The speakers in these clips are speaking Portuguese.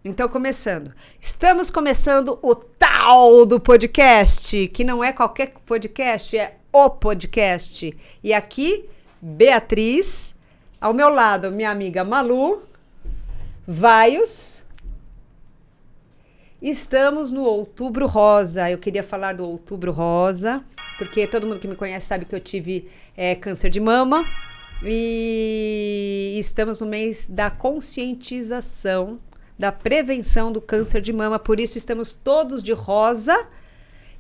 Então, começando. Estamos começando o tal do podcast, que não é qualquer podcast, é o podcast. E aqui, Beatriz, ao meu lado, minha amiga Malu, Vaios. Estamos no Outubro Rosa. Eu queria falar do Outubro Rosa, porque todo mundo que me conhece sabe que eu tive câncer de mama. E estamos no mês da conscientização, da prevenção do câncer de mama. Por isso estamos todos de rosa,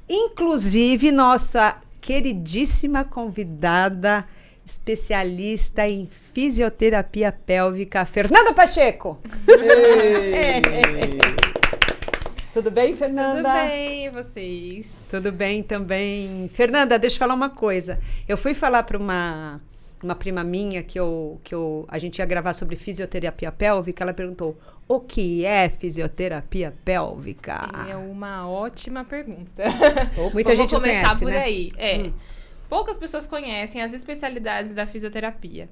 inclusive nossa queridíssima convidada, especialista em fisioterapia pélvica, Fernanda Pacheco. Tudo bem, Fernanda? Tudo bem, e vocês? Tudo bem também. Fernanda, deixa eu falar uma coisa. Eu fui falar para uma prima minha que a gente ia gravar sobre fisioterapia pélvica. Ela perguntou: o que é fisioterapia pélvica? É uma ótima pergunta. Muita gente não conhece, Vamos começar por né? aí. Poucas pessoas conhecem as especialidades da fisioterapia.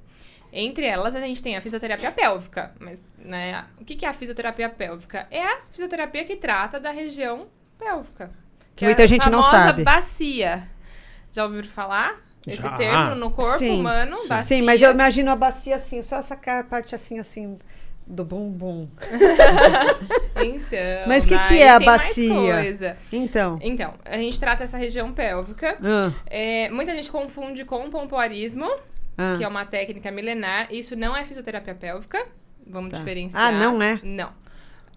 Entre elas, a gente tem a fisioterapia pélvica. Mas, né, o que é a fisioterapia pélvica? É a fisioterapia que trata da região pélvica. Que muita gente não sabe. Bacia. Já ouviram falar? Esse termo no corpo humano, bacia. Sim, mas eu imagino a bacia assim, só essa parte assim do bumbum. Então, mas o que é a bacia? Mais coisa. Então, a gente trata essa região pélvica. Muita gente confunde com pompoarismo, que é uma técnica milenar. Isso não é fisioterapia pélvica. Vamos diferenciar. Não é? Não.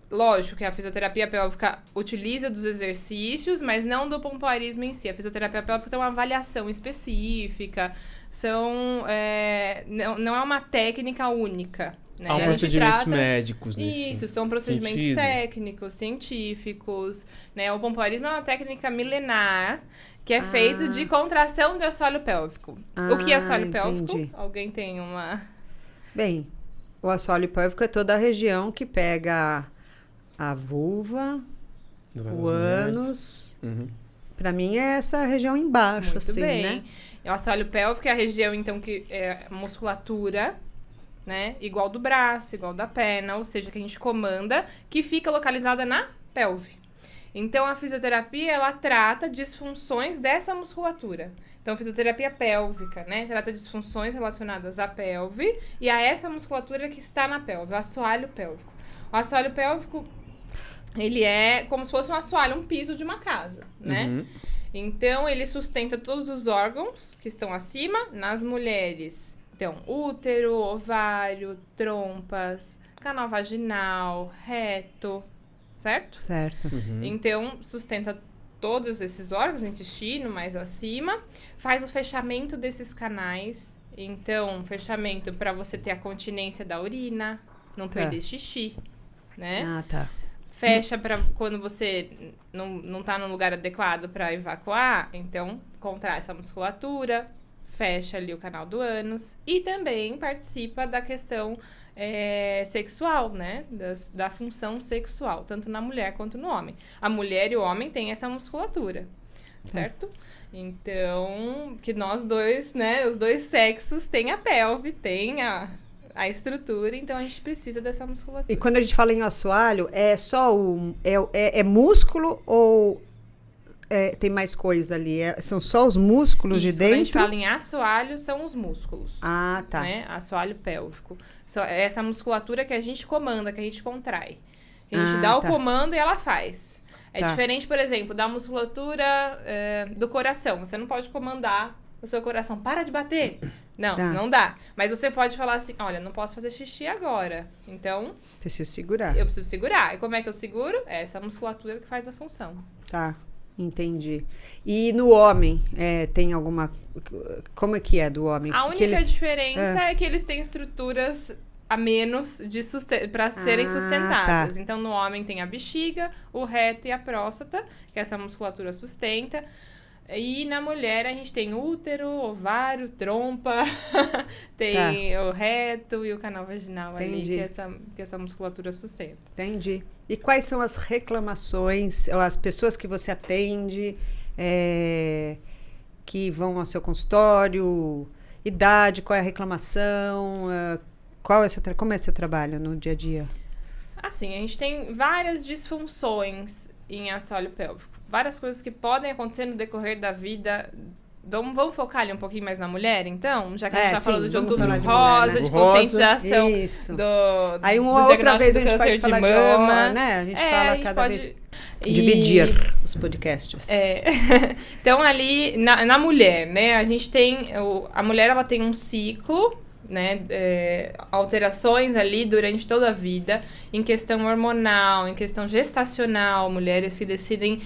Lógico que a fisioterapia pélvica utiliza dos exercícios, mas não do pompoarismo em si. A fisioterapia pélvica tem uma avaliação específica, não é uma técnica única. Né? Há procedimentos médicos nisso. Isso, são procedimentos técnicos, científicos. Né? O pompoarismo é uma técnica milenar que é feito de contração do assoalho pélvico. O que é assoalho pélvico? Alguém tem uma... Bem, o assoalho pélvico é toda a região que pega a vulva, o ânus. Pra mim é essa região embaixo. Muito assim, bem. né? O assoalho pélvico é a região, então, que é musculatura, né? Igual do braço, igual da perna, ou seja, que a gente comanda, que fica localizada na pelve. Então, a fisioterapia, ela trata disfunções dessa musculatura. Então, fisioterapia pélvica, né? Trata disfunções relacionadas à pelve e a essa musculatura que está na pelve, o assoalho pélvico. O assoalho pélvico, ele é como se fosse um assoalho, um piso de uma casa, né? Então, ele sustenta todos os órgãos que estão acima. Nas mulheres, então, útero, ovário, trompas, canal vaginal, reto, certo? Certo. Então, sustenta todos esses órgãos, intestino mais acima, faz o fechamento desses canais. Então, fechamento para você ter a continência da urina, não perder xixi, né? Fecha para quando você não tá no lugar adequado para evacuar, então contrai essa musculatura, fecha ali o canal do ânus e também participa da questão sexual, né? Da função sexual, tanto na mulher quanto no homem. A mulher e o homem têm essa musculatura, certo? Então, que nós dois, né? Os dois sexos têm a pelve, têm a estrutura, então a gente precisa dessa musculatura. E quando a gente fala em assoalho, é só é músculo ou tem mais coisa ali? São só os músculos de dentro? Quando a gente fala em assoalho, são os músculos. Tá. Né? Assoalho pélvico. Essa musculatura que a gente comanda, que a gente contrai. A gente dá o comando e ela faz. Diferente, por exemplo, da musculatura do coração. Você não pode comandar o seu coração. Para de bater. Não dá. Mas você pode falar assim, olha, não posso fazer xixi agora. Então... preciso segurar. Eu preciso segurar. E como é que eu seguro? É essa musculatura que faz a função. Tá, entendi. E no homem, tem alguma... como é que é do homem? A única diferença é que eles têm estruturas a menos para serem sustentadas. Então, no homem tem a bexiga, o reto e a próstata, que essa musculatura sustenta. E na mulher a gente tem útero, ovário, trompa, tem o reto e o canal vaginal ali, que essa musculatura sustenta. Entendi. E quais são as reclamações, as pessoas que você atende, que vão ao seu consultório, idade, qual é a reclamação, como é seu trabalho no dia a dia? Assim, a gente tem várias disfunções em assoalho pélvico. Várias coisas que podem acontecer no decorrer da vida. Vamos focar ali um pouquinho mais na mulher, então? Já que a gente tá falando de outubro rosa, de conscientização Aí uma outra vez a gente pode falar de mama, né? A gente fala cada vez... Dividir os podcasts. Então, ali, na mulher, né? A gente tem... A mulher, ela tem um ciclo, né? Alterações ali durante toda a vida, em questão hormonal, em questão gestacional, mulheres que decidem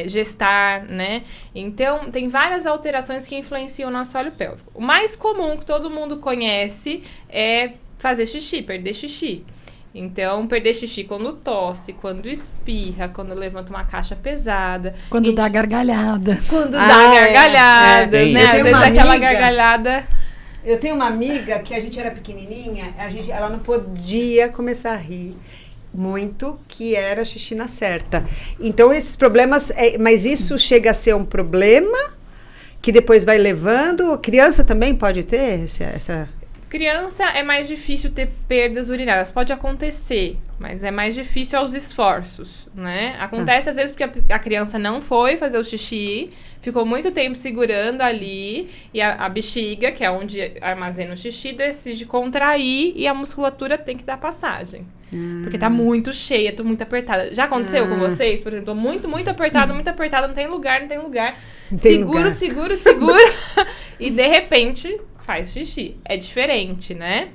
gestar, né? Então, tem várias alterações que influenciam o nosso assoalho pélvico. O mais comum que todo mundo conhece é fazer xixi, perder xixi. Então, perder xixi quando tosse, quando espirra, quando levanta uma caixa pesada. Quando dá gargalhada. Quando dá gargalhadas, né? Às vezes aquela gargalhada... Eu tenho uma amiga que a gente era pequenininha, ela não podia começar a rir muito, que era xixi na certa. Então, esses problemas... mas isso chega a ser um problema que depois vai levando... Criança também pode ter essa... Criança é mais difícil ter perdas urinárias. Pode acontecer, mas é mais difícil aos esforços, né? Acontece às vezes porque a criança não foi fazer o xixi, ficou muito tempo segurando ali, e a bexiga, que é onde armazena o xixi, decide contrair e a musculatura tem que dar passagem. Porque tá muito cheia, tô muito apertada. Já aconteceu com vocês? Por exemplo, muito apertada, não tem lugar. Seguro. E de repente... faz xixi. É diferente, né?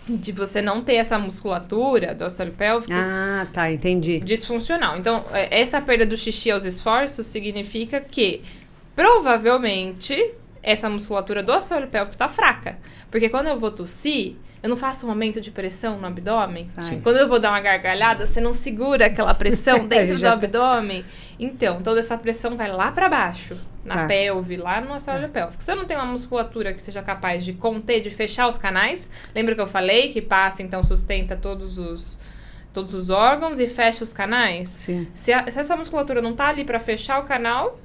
De você não ter essa musculatura do assoalho pélvico. Ah, tá, entendi. Disfuncional. Então, essa perda do xixi aos esforços significa que, provavelmente, essa musculatura do assoalho pélvico tá fraca. Porque quando eu vou tossir, eu não faço um aumento de pressão no abdômen. Sim. Quando eu vou dar uma gargalhada, você não segura aquela pressão dentro do abdômen. Então, toda essa pressão vai lá para baixo, na pelve, lá no assoalho pélvico. Você não tem uma musculatura que seja capaz de conter, de fechar os canais. Lembra que eu falei que passa, então, sustenta todos os órgãos e fecha os canais? Sim. Se essa musculatura não tá ali para fechar o canal,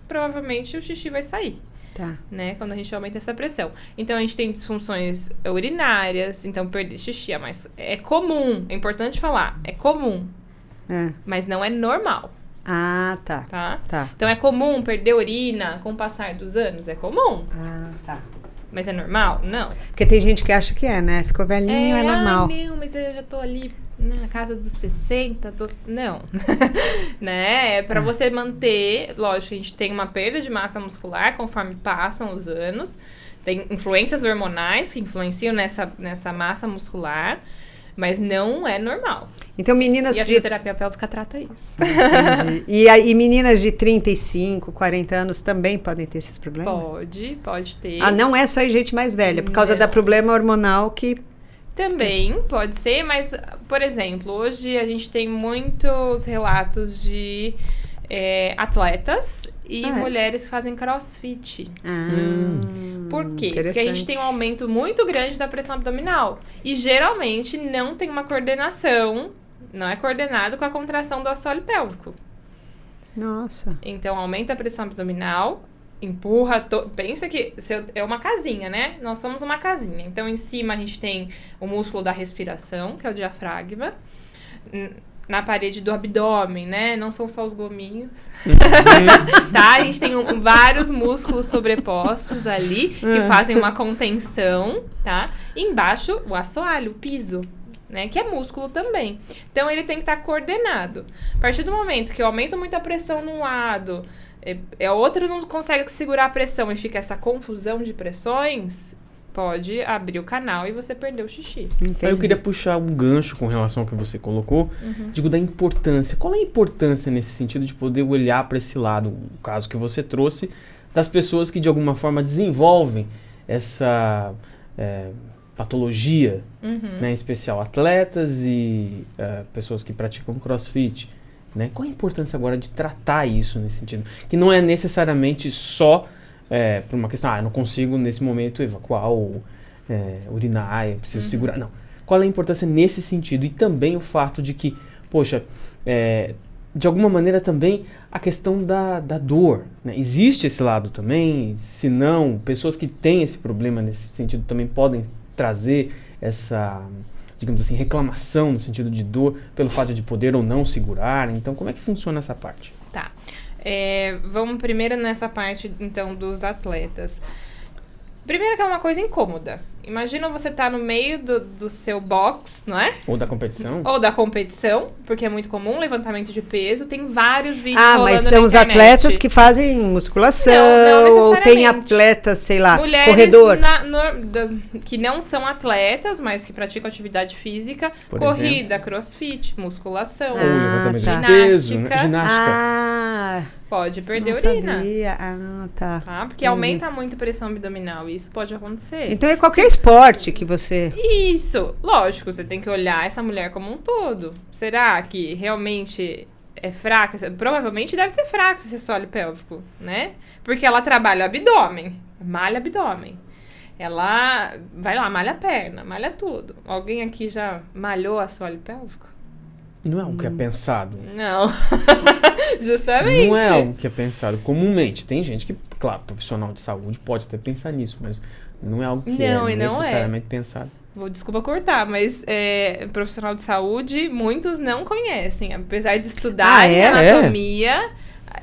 provavelmente o xixi vai sair. Tá. Né, quando a gente aumenta essa pressão. Então, a gente tem disfunções urinárias, então perder xixi é comum, é importante falar, é comum, mas não é normal. Ah, tá. Tá? Então, é comum perder urina com o passar dos anos? É comum. Ah, tá. Mas é normal? Não. Porque tem gente que acha que né? Ficou velhinho, é normal. Não, mas eu já tô ali na casa dos 60, não. Né? É pra você manter, lógico, a gente tem uma perda de massa muscular conforme passam os anos. Tem influências hormonais que influenciam nessa massa muscular, mas não é normal. Então, meninas e a fisioterapia pélvica trata isso. Entendi. E meninas de 35, 40 anos também podem ter esses problemas? Pode ter. Ah, não é só em gente mais velha, por causa da problema hormonal que... Também pode ser, mas, por exemplo, hoje a gente tem muitos relatos de atletas e mulheres que fazem crossfit. Por quê? Porque a gente tem um aumento muito grande da pressão abdominal. E geralmente não tem uma coordenação, não é coordenado com a contração do assoalho pélvico. Nossa. Então, aumenta a pressão abdominal, empurra... Pensa que é uma casinha, né? Nós somos uma casinha. Então, em cima a gente tem o músculo da respiração, que é o diafragma. Na parede do abdômen, né? Não são só os gominhos. Tá? A gente tem vários músculos sobrepostos ali, que fazem uma contenção, tá? E embaixo, o assoalho, o piso, né? Que é músculo também. Então, ele tem que estar coordenado. A partir do momento que eu aumento muito a pressão num lado, outro não consegue segurar a pressão e fica essa confusão de pressões... pode abrir o canal e você perder o xixi. Aí eu queria puxar um gancho com relação ao que você colocou, digo, da importância. Qual é a importância nesse sentido de poder olhar para esse lado, o caso que você trouxe, das pessoas que de alguma forma desenvolvem essa patologia, né, em especial atletas e pessoas que praticam crossfit, né? Qual a importância agora de tratar isso nesse sentido? Que não é necessariamente só por uma questão, eu não consigo nesse momento evacuar ou urinar, eu preciso segurar. Não. Qual é a importância nesse sentido? E também o fato de que, poxa, de alguma maneira também a questão da dor, né? Existe esse lado também, se não, pessoas que têm esse problema nesse sentido também podem trazer essa digamos assim, reclamação no sentido de dor pelo fato de poder ou não segurar. Então, como é que funciona essa parte? Tá. Vamos primeiro nessa parte, então, dos atletas. Primeiro que é uma coisa incômoda. Imagina você tá no meio do seu box, não é? Ou da competição? Ou da competição, porque é muito comum, levantamento de peso. Tem vários vídeos Ah, rolando mas na são os internet. atletas que fazem musculação, Não ou tem necessariamente. atletas, sei lá, Mulheres corredor. que não são atletas, mas que praticam atividade física, Por corrida, crossfit, musculação, Ou levantamento tá. de peso, né? ginástica. Ginástica. Ah, Pode perder não urina. sabia. Ah, tá. Tá? Porque Entendi. aumenta muito a pressão abdominal e isso pode acontecer. Então é qualquer esporte que você... Isso, lógico, você tem que olhar essa mulher como um todo. Será que realmente é fraca? Provavelmente deve ser fraco esse assoalho pélvico, né? Porque ela trabalha o abdômen, malha abdômen. Ela vai lá, malha a perna, malha tudo. Alguém aqui já malhou assoalho pélvico? Não é algo que é pensado. Não. Justamente. Não é algo que é pensado comumente. Tem gente que, claro, profissional de saúde pode até pensar nisso, mas não é algo que Não, é e não é. necessariamente pensado. Desculpa cortar, mas profissional de saúde, muitos não conhecem. Apesar de estudarem anatomia,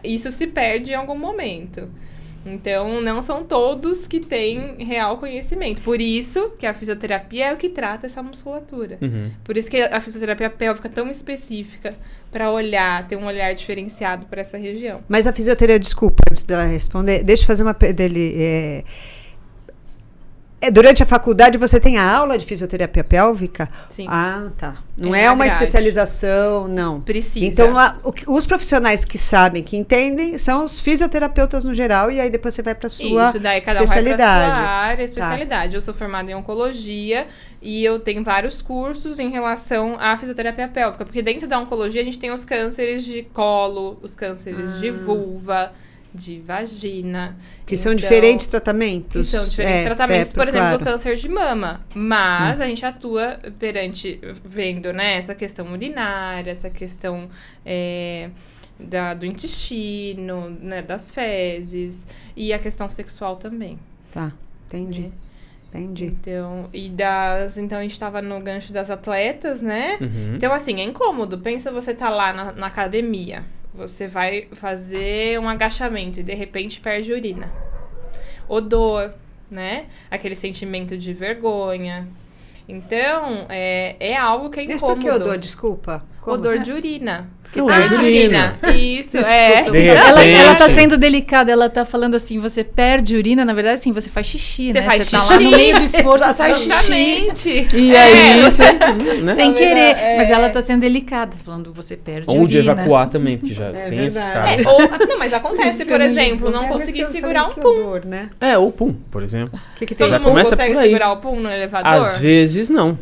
isso se perde em algum momento. Então, não são todos que têm real conhecimento. Por isso que a fisioterapia é o que trata essa musculatura. Uhum. Por isso que a fisioterapia pélvica é tão específica para olhar, ter um olhar diferenciado para essa região. Mas a fisioterapia, desculpa, antes dela responder, deixa eu fazer uma... durante a faculdade você tem a aula de fisioterapia pélvica? Sim. Ah, tá. Não É é uma grade. especialização, não. Precisa. Então, os profissionais que sabem, que entendem, são os fisioterapeutas no geral, e aí depois você vai para sua Isso, daí cada um vai especialidade. pra sua área, especialidade. Eu sou formada em oncologia e eu tenho vários cursos em relação à fisioterapia pélvica, porque dentro da oncologia a gente tem os cânceres de colo, os cânceres de vulva, de vagina. Que são Então, diferentes tratamentos. Que são diferentes tratamentos, por exemplo, claro. do câncer de mama. Mas a gente atua vendo, né, essa questão urinária, essa questão do intestino, né, das fezes e a questão sexual também. Tá, entendi. Né? Entendi. Então a gente tava no gancho das atletas, né? Uhum. Então, assim, é incômodo. Pensa você tá lá na academia. Você vai fazer um agachamento e de repente perde urina. Odor, né? Aquele sentimento de vergonha. Então, é algo que é Mas incômodo. por que odor? Desculpa. Como Odor assim? de urina. Que odor de urina? Isso, é. De Ela tá repente. sendo delicada, ela tá falando assim, você perde urina, na verdade, assim, você faz xixi, Você né? faz Você tá lá xixi. no meio do esforço, sai xixi. Exatamente. E aí, você, né? Sem Tá querer. vendo? Mas ela tá sendo delicada, falando você perde Ou de urina. evacuar também, porque já É tem esse verdade. caso. Não, mas acontece, por exemplo, não conseguir segurar um pum. Odor, né? Ou pum, por exemplo. O que tem? Já Todo mundo começa consegue por aí. segurar o pum no elevador? Às vezes, não.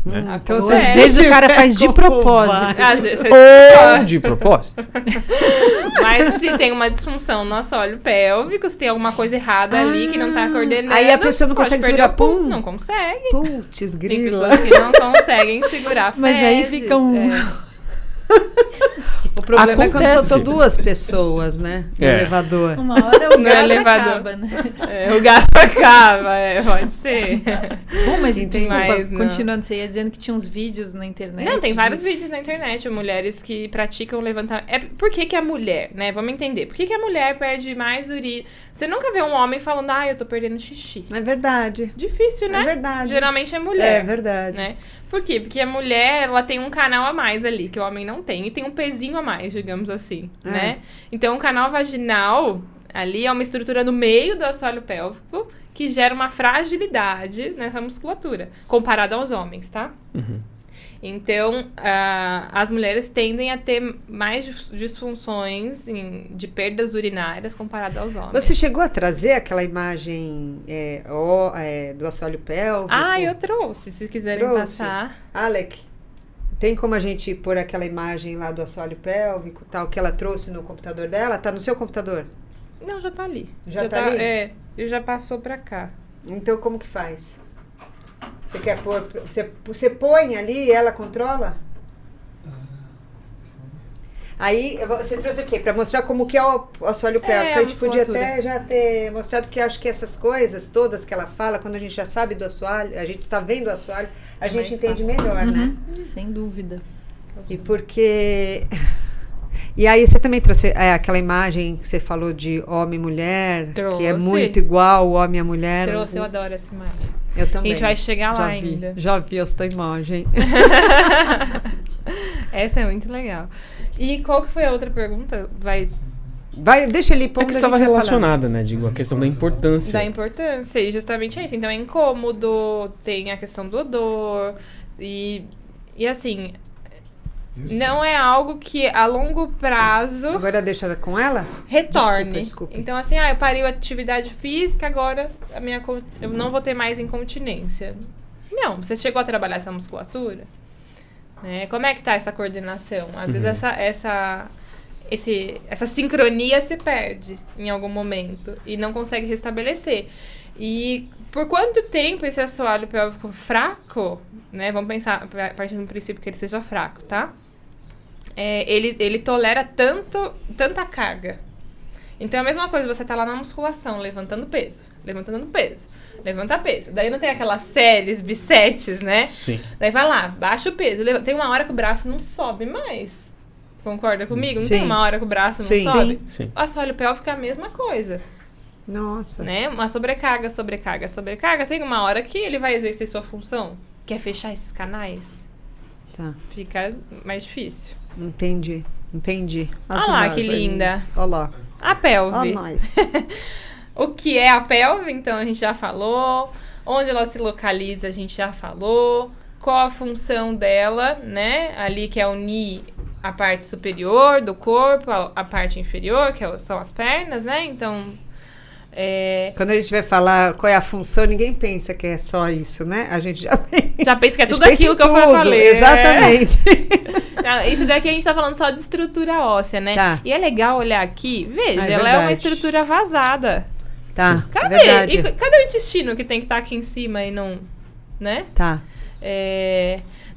Então, Às Às vezes o cara faz de propósito. Às vezes Ou de propósito. Mas se tem uma disfunção no assoalho pélvico, se tem alguma coisa errada ali que não tá coordenando. Aí a pessoa não pode consegue perder segurar o pum. pum? Não consegue. Putz, Tem grilo. pessoas que não conseguem segurar Mas aí fezes, fica um- O problema é quando Acontece. são duas pessoas, né? No É. elevador. Uma hora o No gás elevador. acaba, né? o gato acaba, pode ser. Bom, mas Entendi. desculpa, Mas não. continuando, você ia dizendo que tinha uns vídeos na internet. Não, tem de- vários vídeos na internet, mulheres que praticam levantamento. Por que a mulher, né? Vamos entender. Por que a mulher perde mais urina? Você nunca vê um homem falando, eu tô perdendo xixi. É verdade. Difícil, né? É verdade. Geralmente é mulher. É verdade. Né? Por quê? Porque a mulher, ela tem um canal a mais ali, que o homem não tem. E tem um pezinho a mais, digamos assim, É. né? Então, o canal vaginal, ali, é uma estrutura no meio do assoalho pélvico que gera uma fragilidade nessa musculatura, comparada aos homens, tá? Uhum. Então, as mulheres tendem a ter mais disfunções de perdas urinárias comparado aos homens. Você chegou a trazer aquela imagem do assoalho pélvico? Eu trouxe, se quiserem Trouxe. passar. Alec, tem como a gente pôr aquela imagem lá do assoalho pélvico, tal, que ela trouxe no computador dela? Tá no seu computador? Não, já tá ali. Já tá ali? E já passou pra cá. Então, como que faz? Você quer pôr... Você põe ali e ela controla? Aí você trouxe o quê? Pra mostrar como que é o assoalho pélvico. A gente podia até já ter mostrado que acho que essas coisas todas que ela fala, quando a gente já sabe do assoalho, a gente tá vendo o assoalho, a gente entende melhor, né? Sem dúvida. E porque... E aí você também trouxe aquela imagem que você falou de homem e mulher, que é muito igual o homem e a mulher. Trouxe, eu adoro essa imagem. Eu também. A gente vai chegar lá ainda. Já vi essa imagem. Essa é muito legal. E qual que foi a outra pergunta? Deixa ele pôr. É que estava relacionada, né? Digo, a questão da importância. Da importância, e justamente é isso. Então é incômodo, tem a questão do odor, e assim, não é algo que a longo prazo... Agora deixa ela com ela? Retorne. Desculpa. Então assim, eu parei a atividade física, agora eu não vou ter mais incontinência. Não, você chegou a trabalhar essa musculatura? Né? Como é que tá essa coordenação? Às vezes essa sincronia se perde em algum momento e não consegue restabelecer. E por quanto tempo esse assoalho pélvico fraco, né? Vamos pensar, a partir do princípio que ele seja fraco, tá? Ele tolera tanta carga. Então é a mesma coisa, você tá lá na musculação, levanta peso. Daí não tem aquelas séries, bissetes, né? Sim. Daí vai lá, baixa o peso. Tem uma hora que o braço não sobe mais. Concorda comigo? Não Sim. tem uma hora que o braço não Sim. sobe? Sim. O assoalho pélvico é a mesma coisa. Nossa. Né? Uma sobrecarga. Tem uma hora que ele vai exercer sua função. Quer fechar esses canais? Tá. Fica mais difícil. Entendi. Olha lá, que linda. Olha lá. A pelve. Olha nós. O que é a pelve, então, a gente já falou. Onde ela se localiza, a gente já falou. Qual a função dela, né? Ali que é unir a parte superior do corpo, a parte inferior, que são as pernas, né? Então... Quando a gente vai falar qual é a função, ninguém pensa que é só isso, né? A gente já pensa que é tudo aquilo que eu falei. Exatamente. Isso daqui a gente tá falando só de estrutura óssea, né? Tá. E é legal olhar aqui, veja, ela verdade. é uma estrutura vazada. Tá. Cadê? Verdade. E cadê o intestino que tem que estar aqui em cima e não... Né? Tá.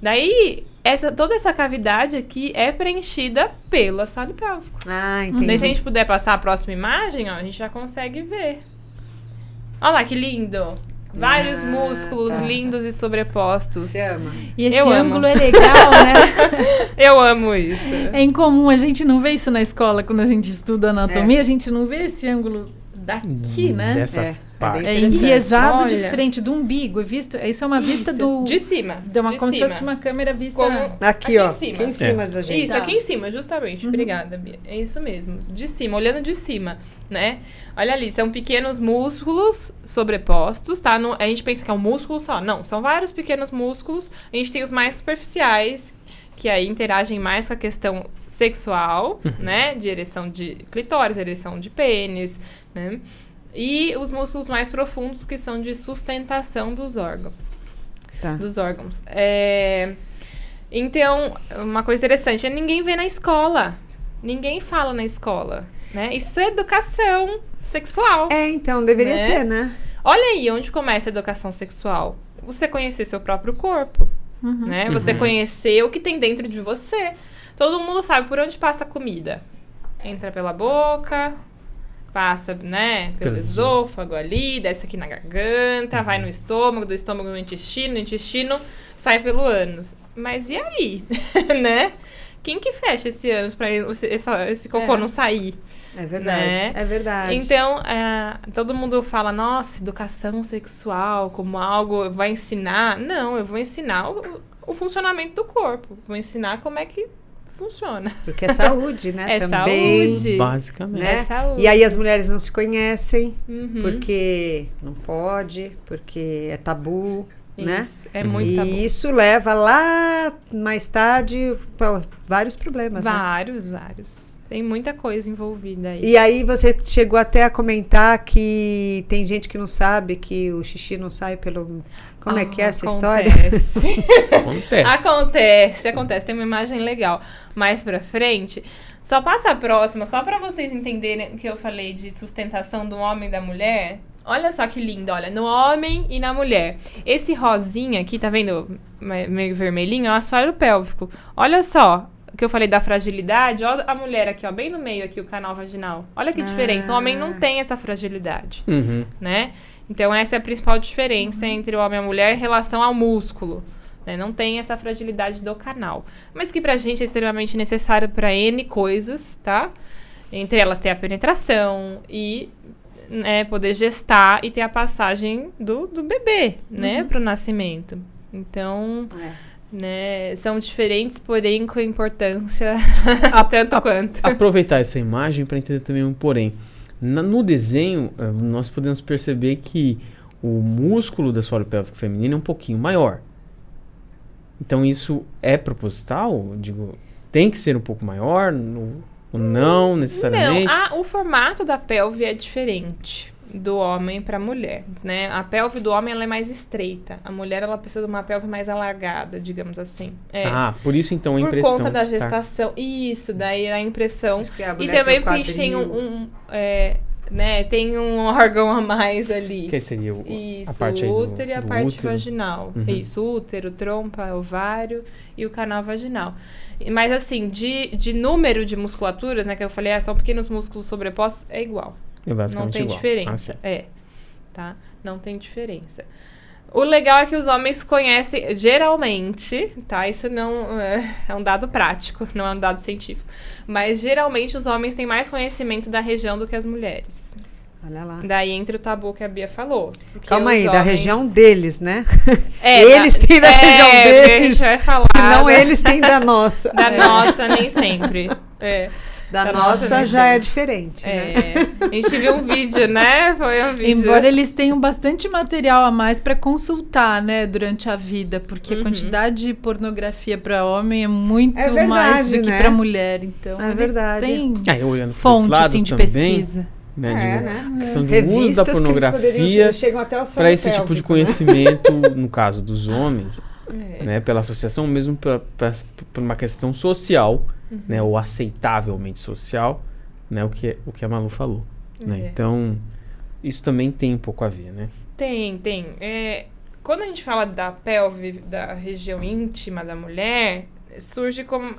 Daí, toda essa cavidade aqui é preenchida pelo assoalho pélvico. Ah, entendi. Daí, se a gente puder passar a próxima imagem, ó, a gente já consegue ver. Olha lá, que lindo! Vários músculos lindos e sobrepostos. Você ama. E esse Eu ângulo amo. é legal, né? Eu amo isso. É incomum, a gente não vê isso na escola quando a gente estuda anatomia, a gente não vê esse ângulo daqui, né? Dessa parte. bem É interessante. enviesado de Olha. frente, do umbigo. Isso é uma vista Isso, do... de cima. como se cima. fosse uma câmera vista... Como- Aqui, ó. em cima. Aqui em cima da gente. Isso, Tá. aqui em cima, justamente. Obrigada, Bia. É isso mesmo. De cima, olhando de cima, né? Olha ali, são pequenos músculos sobrepostos, tá? A gente pensa que é um músculo só. Não, são vários pequenos músculos. A gente tem os mais superficiais, que aí interagem mais com a questão sexual, né? De ereção de clitóris, ereção de pênis, né? E os músculos mais profundos, que são de sustentação dos órgãos. Tá. Dos órgãos. Então, uma coisa interessante, ninguém vê na escola. Ninguém fala na escola, né? Isso é educação sexual. Então, deveria Né? ter, né? Olha aí onde começa a educação sexual. Você conhecer seu próprio corpo, né? Você conhecer o que tem dentro de você. Todo mundo sabe por onde passa a comida. Entra pela boca, passa, né, pelo esôfago ali, desce aqui na garganta, vai no estômago, do estômago no intestino sai pelo ânus. Mas e aí? Né? Quem que fecha esse ânus pra esse cocô não sair? É verdade. Né? É verdade. Então, todo mundo fala, nossa, educação sexual como algo, vai ensinar. Não, eu vou ensinar o funcionamento do corpo. Vou ensinar como é que funciona. Porque é saúde, né? É também, saúde. Basicamente. né? É saúde. E aí as mulheres não se conhecem, Porque porque não pode, porque é tabu, né? Isso, é muito tabu. E isso leva lá mais tarde para vários problemas, né? Vários. Tem muita coisa envolvida aí. E aí você chegou até a comentar que tem gente que não sabe que o xixi não sai pelo... Como é que é essa história? Acontece. Tem uma imagem legal. Mais pra frente, só passa a próxima, só pra vocês entenderem o que eu falei de sustentação do homem e da mulher. Olha só que lindo, olha, no homem e na mulher. Esse rosinha aqui, tá vendo? Meio vermelhinho, é o assoalho pélvico. Olha só, que eu falei da fragilidade, ó a mulher aqui, ó, bem no meio aqui, o canal vaginal. Olha que diferença. O homem não tem essa fragilidade, né? Então, essa é a principal diferença entre o homem e a mulher em relação ao músculo. Né? Não tem essa fragilidade do canal. Mas que pra gente é extremamente necessário pra N coisas, tá? Entre elas ter a penetração e poder gestar e ter a passagem do bebê, né? Pro nascimento. Então, né? São diferentes, porém com importância tanto quanto. Aproveitar essa imagem para entender também um porém. No desenho, nós podemos perceber que o músculo da assoalho pélvico feminino é um pouquinho maior. Então, isso é proposital? Digo, tem que ser um pouco maior? Ou não, necessariamente? Não, o formato da pelve é diferente do homem para a mulher, né? A pelve do homem, ela é mais estreita. A mulher, ela precisa de uma pelve mais alargada, digamos assim. Por isso, então, a impressão. Por conta da gestação. Isso, daí a impressão. E também porque a gente tem né, tem um órgão a mais ali. Que seria a parte o útero e a parte útero. vaginal. Isso, útero, trompa, ovário e o canal vaginal. Mas assim, de número de musculaturas, né, que eu falei, são pequenos músculos sobrepostos, é igual. É basicamente não tem igual. diferença. Tá? Não tem diferença. O legal é que os homens conhecem, geralmente, tá? Isso não é um dado prático, não é um dado científico. Mas, geralmente, os homens têm mais conhecimento da região do que as mulheres. Olha lá. Daí entra o tabu que a Bia falou. Calma aí, da região deles, né? Eles têm da região deles. A gente vai falar. Não, eles têm da nossa. Da nossa, nem sempre. Da nossa já é diferente, né? A gente viu um vídeo, né? Foi um vídeo. Embora eles tenham bastante material a mais para consultar, né, durante a vida, porque a quantidade de pornografia para homem é muito verdade, mais do que né? para mulher. Então, É eles verdade. têm olhando fonte lado assim, de também, pesquisa. Né, a questão do Revistas uso da que eles pornografia chegam até o para esse tipo de pélvico, conhecimento, no caso dos homens, né, pela associação, mesmo por uma questão social, né, ou aceitavelmente social, né, o que a Malu falou. Né? Então, isso também tem um pouco a ver, né? Tem. Quando a gente fala da pelve, da região íntima da mulher, surge como...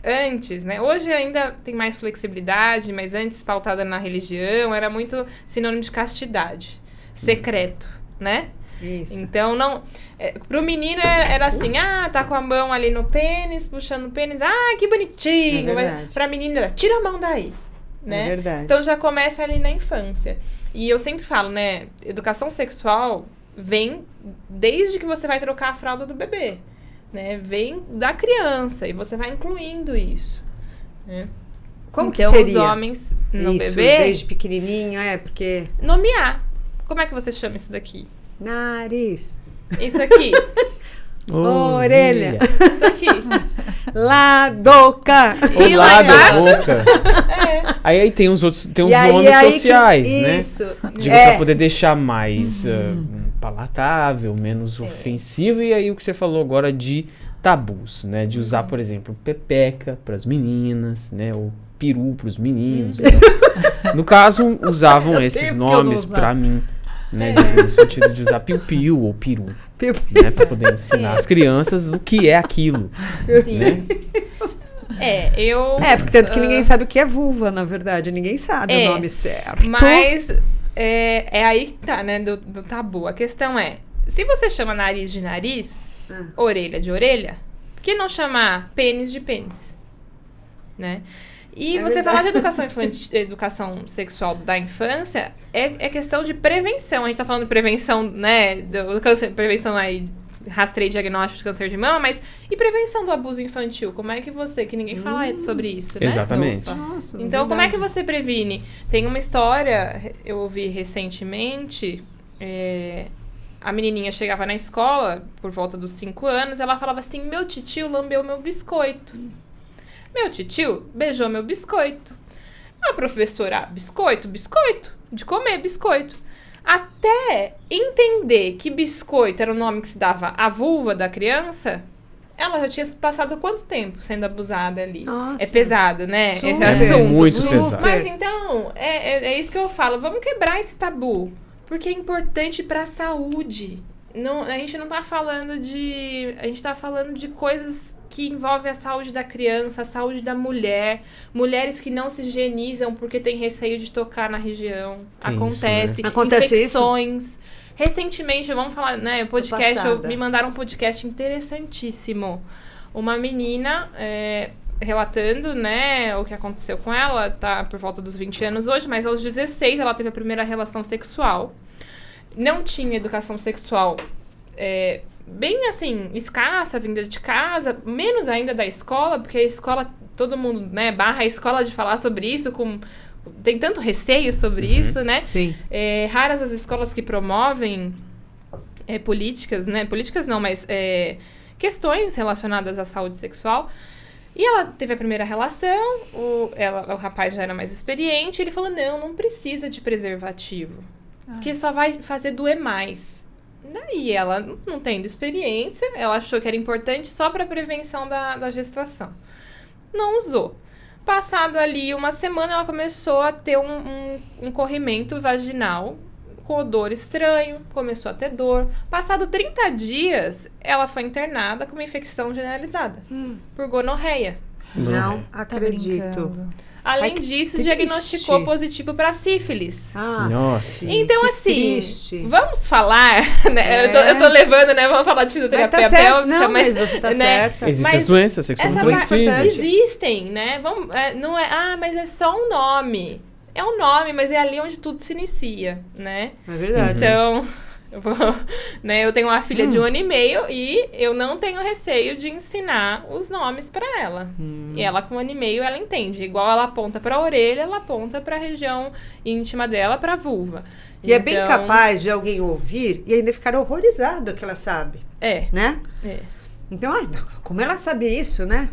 antes, né? Hoje ainda tem mais flexibilidade, mas antes, pautada na religião, era muito sinônimo de castidade. Secreto, né? Isso. Então, não... pro menino era assim, tá com a mão ali no pênis, puxando o pênis, que bonitinho. Mas pra menina era, tira a mão daí, né? É verdade. Então, já começa ali na infância. E eu sempre falo, né? Educação sexual vem desde que você vai trocar a fralda do bebê. Né, vem da criança e você vai incluindo isso. Né? Como então, que seria? Os homens no isso, bebê... desde pequenininho, porque... Nomear. Como é que você chama isso daqui? Nariz. Isso aqui. Orelha. Isso aqui. Lá, boca. E lá embaixo? Boca. Aí tem os outros, tem os nomes sociais, né? Isso. Pra poder deixar mais palatável, menos ofensivo. E aí o que você falou agora de tabus, né? De usar, por exemplo, pepeca para as meninas, né? Ou peru para os meninos. Então, no caso, usavam esses nomes para mim, né? No sentido de usar piu-piu ou peru, né? Para poder ensinar as crianças o que é aquilo. Sim. Né? Porque tanto que ninguém sabe o que é vulva, na verdade. Ninguém sabe o nome certo. Mas é aí que tá, né? Do tabu. A questão é, se você chama nariz de nariz, orelha de orelha, por que não chamar pênis de pênis? Né? E você falar de educação sexual da infância é questão de prevenção. A gente tá falando de prevenção, né? Do câncer, prevenção aí, rastreio diagnóstico de câncer de mama, mas e prevenção do abuso infantil? Como é que ninguém fala sobre isso, né? Exatamente. Nossa, então, verdade. como é que você previne? Tem uma história, eu ouvi recentemente, a menininha chegava na escola, por volta dos 5 anos, ela falava assim, meu titio lambeu meu biscoito. Meu titio beijou meu biscoito. A professora, biscoito, de comer biscoito. Até entender que biscoito era o nome que se dava à vulva da criança, ela já tinha passado quanto tempo sendo abusada ali? Nossa. É pesado, né? Super. Esse assunto. Muito pesado. Mas então, é isso que eu falo. Vamos quebrar esse tabu. Porque é importante para a saúde. a gente não tá falando de... A gente tá falando de coisas que envolvem a saúde da criança, a saúde da mulher. Mulheres que não se higienizam porque tem receio de tocar na região. Tem Acontece. isso, né? Acontece infecções. Recentemente, vamos falar, né? Podcast, passada. me mandaram um podcast interessantíssimo. Uma menina... relatando, né, o que aconteceu com ela, tá por volta dos 20 anos hoje, mas aos 16 ela teve a primeira relação sexual. Não tinha educação sexual bem, assim, escassa, vinda de casa, menos ainda da escola, porque a escola, todo mundo, né, barra a escola de falar sobre isso, tem tanto receio sobre isso, né? Sim. Raras as escolas que promovem políticas, né, políticas não, mas questões relacionadas à saúde sexual. E ela teve a primeira relação, o rapaz já era mais experiente, ele falou, não precisa de preservativo, porque só vai fazer doer mais. Daí ela, não tendo experiência, ela achou que era importante só para prevenção da gestação. Não usou. Passado ali uma semana, ela começou a ter um corrimento vaginal com odor estranho, começou a ter dor. Passado 30 dias, ela foi internada com uma infecção generalizada por gonorreia. Não acredito. Além que disso, triste. diagnosticou positivo para sífilis. Nossa. Então, que assim, triste. vamos falar, né? Eu tô levando, né? Vamos falar de fisioterapia Mas tá certo. pélvica, Não, mas você tá certa. Existem Mas as doenças sexualmente essa transmissíveis. existem, né? Não é, mas é só um nome. É um nome, mas é ali onde tudo se inicia, né? É verdade. Então, eu tenho uma filha de 1 ano e meio e eu não tenho receio de ensinar os nomes pra ela. E ela, com 1 ano e meio, ela entende. Igual ela aponta pra orelha, ela aponta pra região íntima dela, pra vulva. E é bem capaz de alguém ouvir e ainda ficar horrorizado que ela sabe, né? Então, como ela sabe isso, né?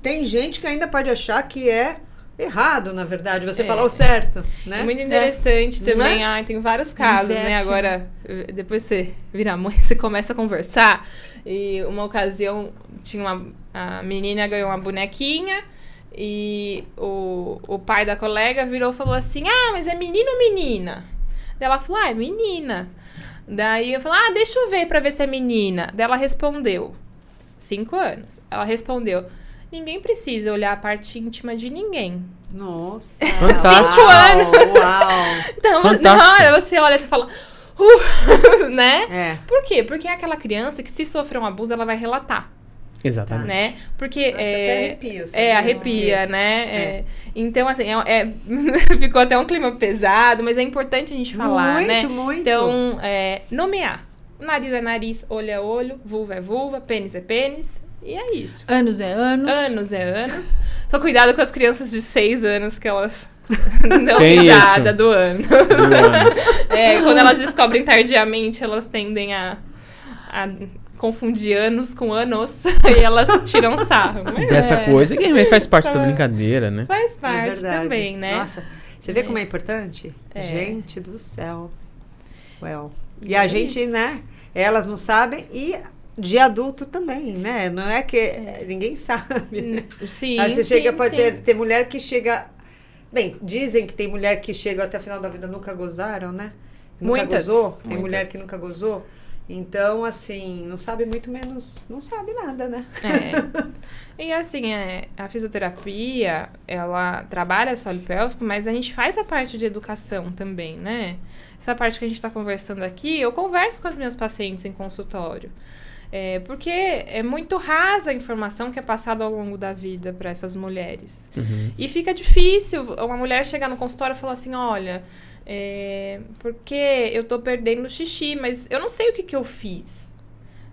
Tem gente que ainda pode achar que é errado, na verdade, você falar o certo, né? É muito interessante também. Não é? Tem vários casos, né? Inverte, Agora, depois você vira mãe, você começa a conversar. E uma ocasião, a menina ganhou uma bonequinha e o pai da colega virou e falou assim, mas é menino ou menina? Daí ela falou, é menina. Daí eu falei, deixa eu ver pra ver se é menina. Daí ela respondeu, 5 anos. Ela respondeu, ninguém precisa olhar a parte íntima de ninguém. Nossa. Fantástico. 5 anos. Uau. Então, Fantástico. na hora você olha e você fala, né? Por quê? Porque é aquela criança que, se sofrer um abuso, ela vai relatar. Exatamente. Né? Porque até arrepio, sabe? arrepia, né? Então, assim, ficou até um clima pesado, mas é importante a gente falar, né? Muito. Então, nomear. Nariz é nariz, olho é olho, vulva é vulva, pênis é pênis. E é isso. Anos é anos. Anos é anos. Só cuidado com as crianças de 6 anos que elas dão Tem risada isso. do ano. Quando elas descobrem tardiamente, elas tendem a confundir anos com anos e elas tiram sarro. Mas Dessa coisa que faz parte da brincadeira, né? faz parte verdade. também, né? Nossa, você vê como é importante? É. Gente do céu. E a gente, né? Elas não sabem e de adulto também, né? Não é que ninguém sabe. Né? Sim, Aí você chega, pode sim. ter mulher que chega... Bem, dizem que tem mulher que chega até o final da vida nunca gozaram, né? Nunca Muitas, gozou. Tem muitas. mulher que nunca gozou. Então, assim, não sabe muito menos... Não sabe nada, né? E assim, a fisioterapia, ela trabalha solo pélvico, mas a gente faz a parte de educação também, né? Essa parte que a gente está conversando aqui, eu converso com as minhas pacientes em consultório. Porque é muito rasa a informação que é passada ao longo da vida para essas mulheres. E fica difícil uma mulher chegar no consultório e falar assim, olha, porque eu tô perdendo xixi, mas eu não sei o que eu fiz.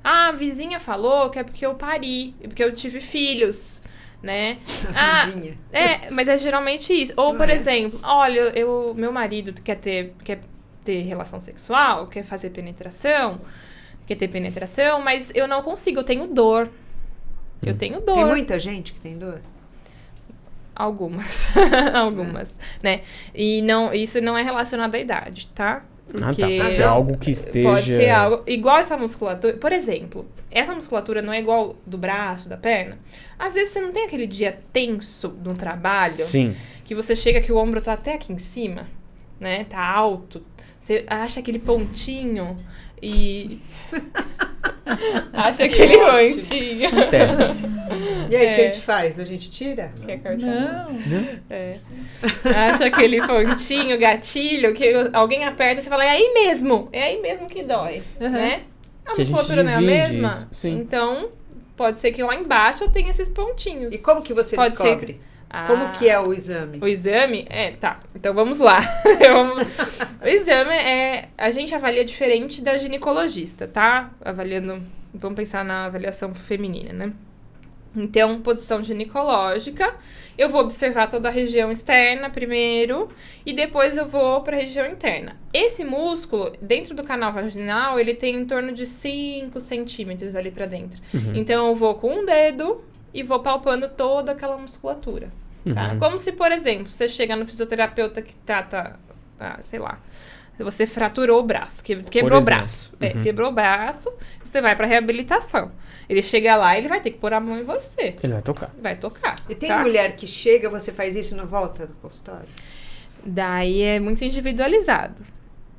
A vizinha falou que é porque eu pari, porque eu tive filhos, né? Vizinha. Mas é geralmente isso. Ou, por exemplo, olha, meu marido quer ter relação sexual, quer fazer penetração, quer ter penetração, mas eu não consigo, eu tenho dor. Eu tenho dor. Tem muita gente que tem dor? Algumas, né? E isso não é relacionado à idade, tá? Pode ser algo que esteja... Pode ser algo... Igual essa musculatura... Por exemplo, essa musculatura não é igual do braço, da perna. Às vezes você não tem aquele dia tenso no trabalho. Sim. Que você chega que o ombro tá até aqui em cima. né? Tá alto. Você acha aquele pontinho e... acha aquele pontinho. Acontece. E aí, o que a gente faz? A gente tira? Quer cartão? Não. É. Acha aquele pontinho, gatilho, que alguém aperta e você fala, é aí mesmo que dói, né? A Que a gente musculatura não é a divide mesma? isso, sim. Então, pode ser que lá embaixo eu tenha esses pontinhos. E como que você Pode descobre? ser Como que é o exame? O exame? Tá. Então vamos lá. O exame a gente avalia diferente da ginecologista, tá? Avaliando, vamos pensar na avaliação feminina, né? Então, posição ginecológica, eu vou observar toda a região externa primeiro e depois eu vou para a região interna. Esse músculo, dentro do canal vaginal, ele tem em torno de 5 centímetros ali para dentro. Então, eu vou com um dedo e vou palpando toda aquela musculatura. Tá? Como se, por exemplo, você chega no fisioterapeuta que trata, sei lá, você fraturou o braço, quebrou o braço. Quebrou o braço, você vai pra reabilitação. Ele chega lá, ele vai ter que pôr a mão em você. Ele vai tocar. Vai tocar. E tem tá? mulher que chega, você faz isso no volta do consultório? Daí é muito individualizado.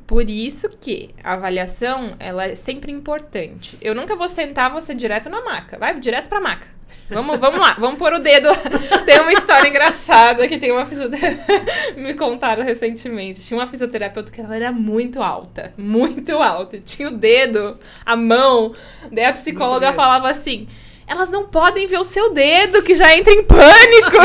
Por isso que a avaliação, ela é sempre importante. Eu nunca vou sentar você direto na maca. Vai direto pra maca. Vamos lá, vamos pôr o dedo. Tem uma história engraçada que tem uma fisioterapeuta. Me contaram recentemente. Tinha uma fisioterapeuta que ela era muito alta. Muito alta. Tinha o dedo, a mão. Daí a psicóloga falava assim: elas não podem ver o seu dedo, que já entra em pânico.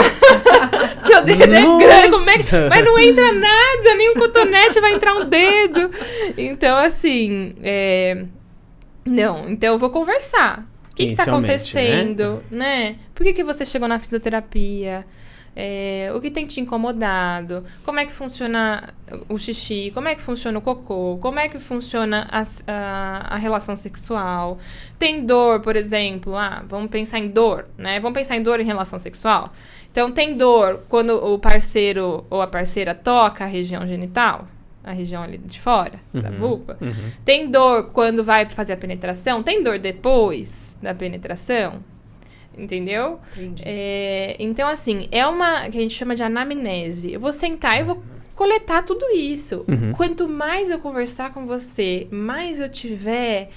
Que o dedo é grande. Como é que... Mas não entra nada, nem um cotonete vai entrar um dedo. Então, assim, não, então eu vou conversar. O que tá acontecendo, né? Por que você chegou na fisioterapia? O que tem te incomodado? Como é que funciona o xixi? Como é que funciona o cocô? Como é que funciona a relação sexual? Tem dor, por exemplo? Vamos pensar em dor, né? Vamos pensar em dor em relação sexual? Então, tem dor quando o parceiro ou a parceira toca a região genital? A região ali de fora, da vulva. Tem dor quando vai fazer a penetração? Tem dor depois da penetração? Entendeu? Entendi. Então, assim, é uma que a gente chama de anamnese. Eu vou sentar e vou coletar tudo isso. Quanto mais eu conversar com você, mais eu tiver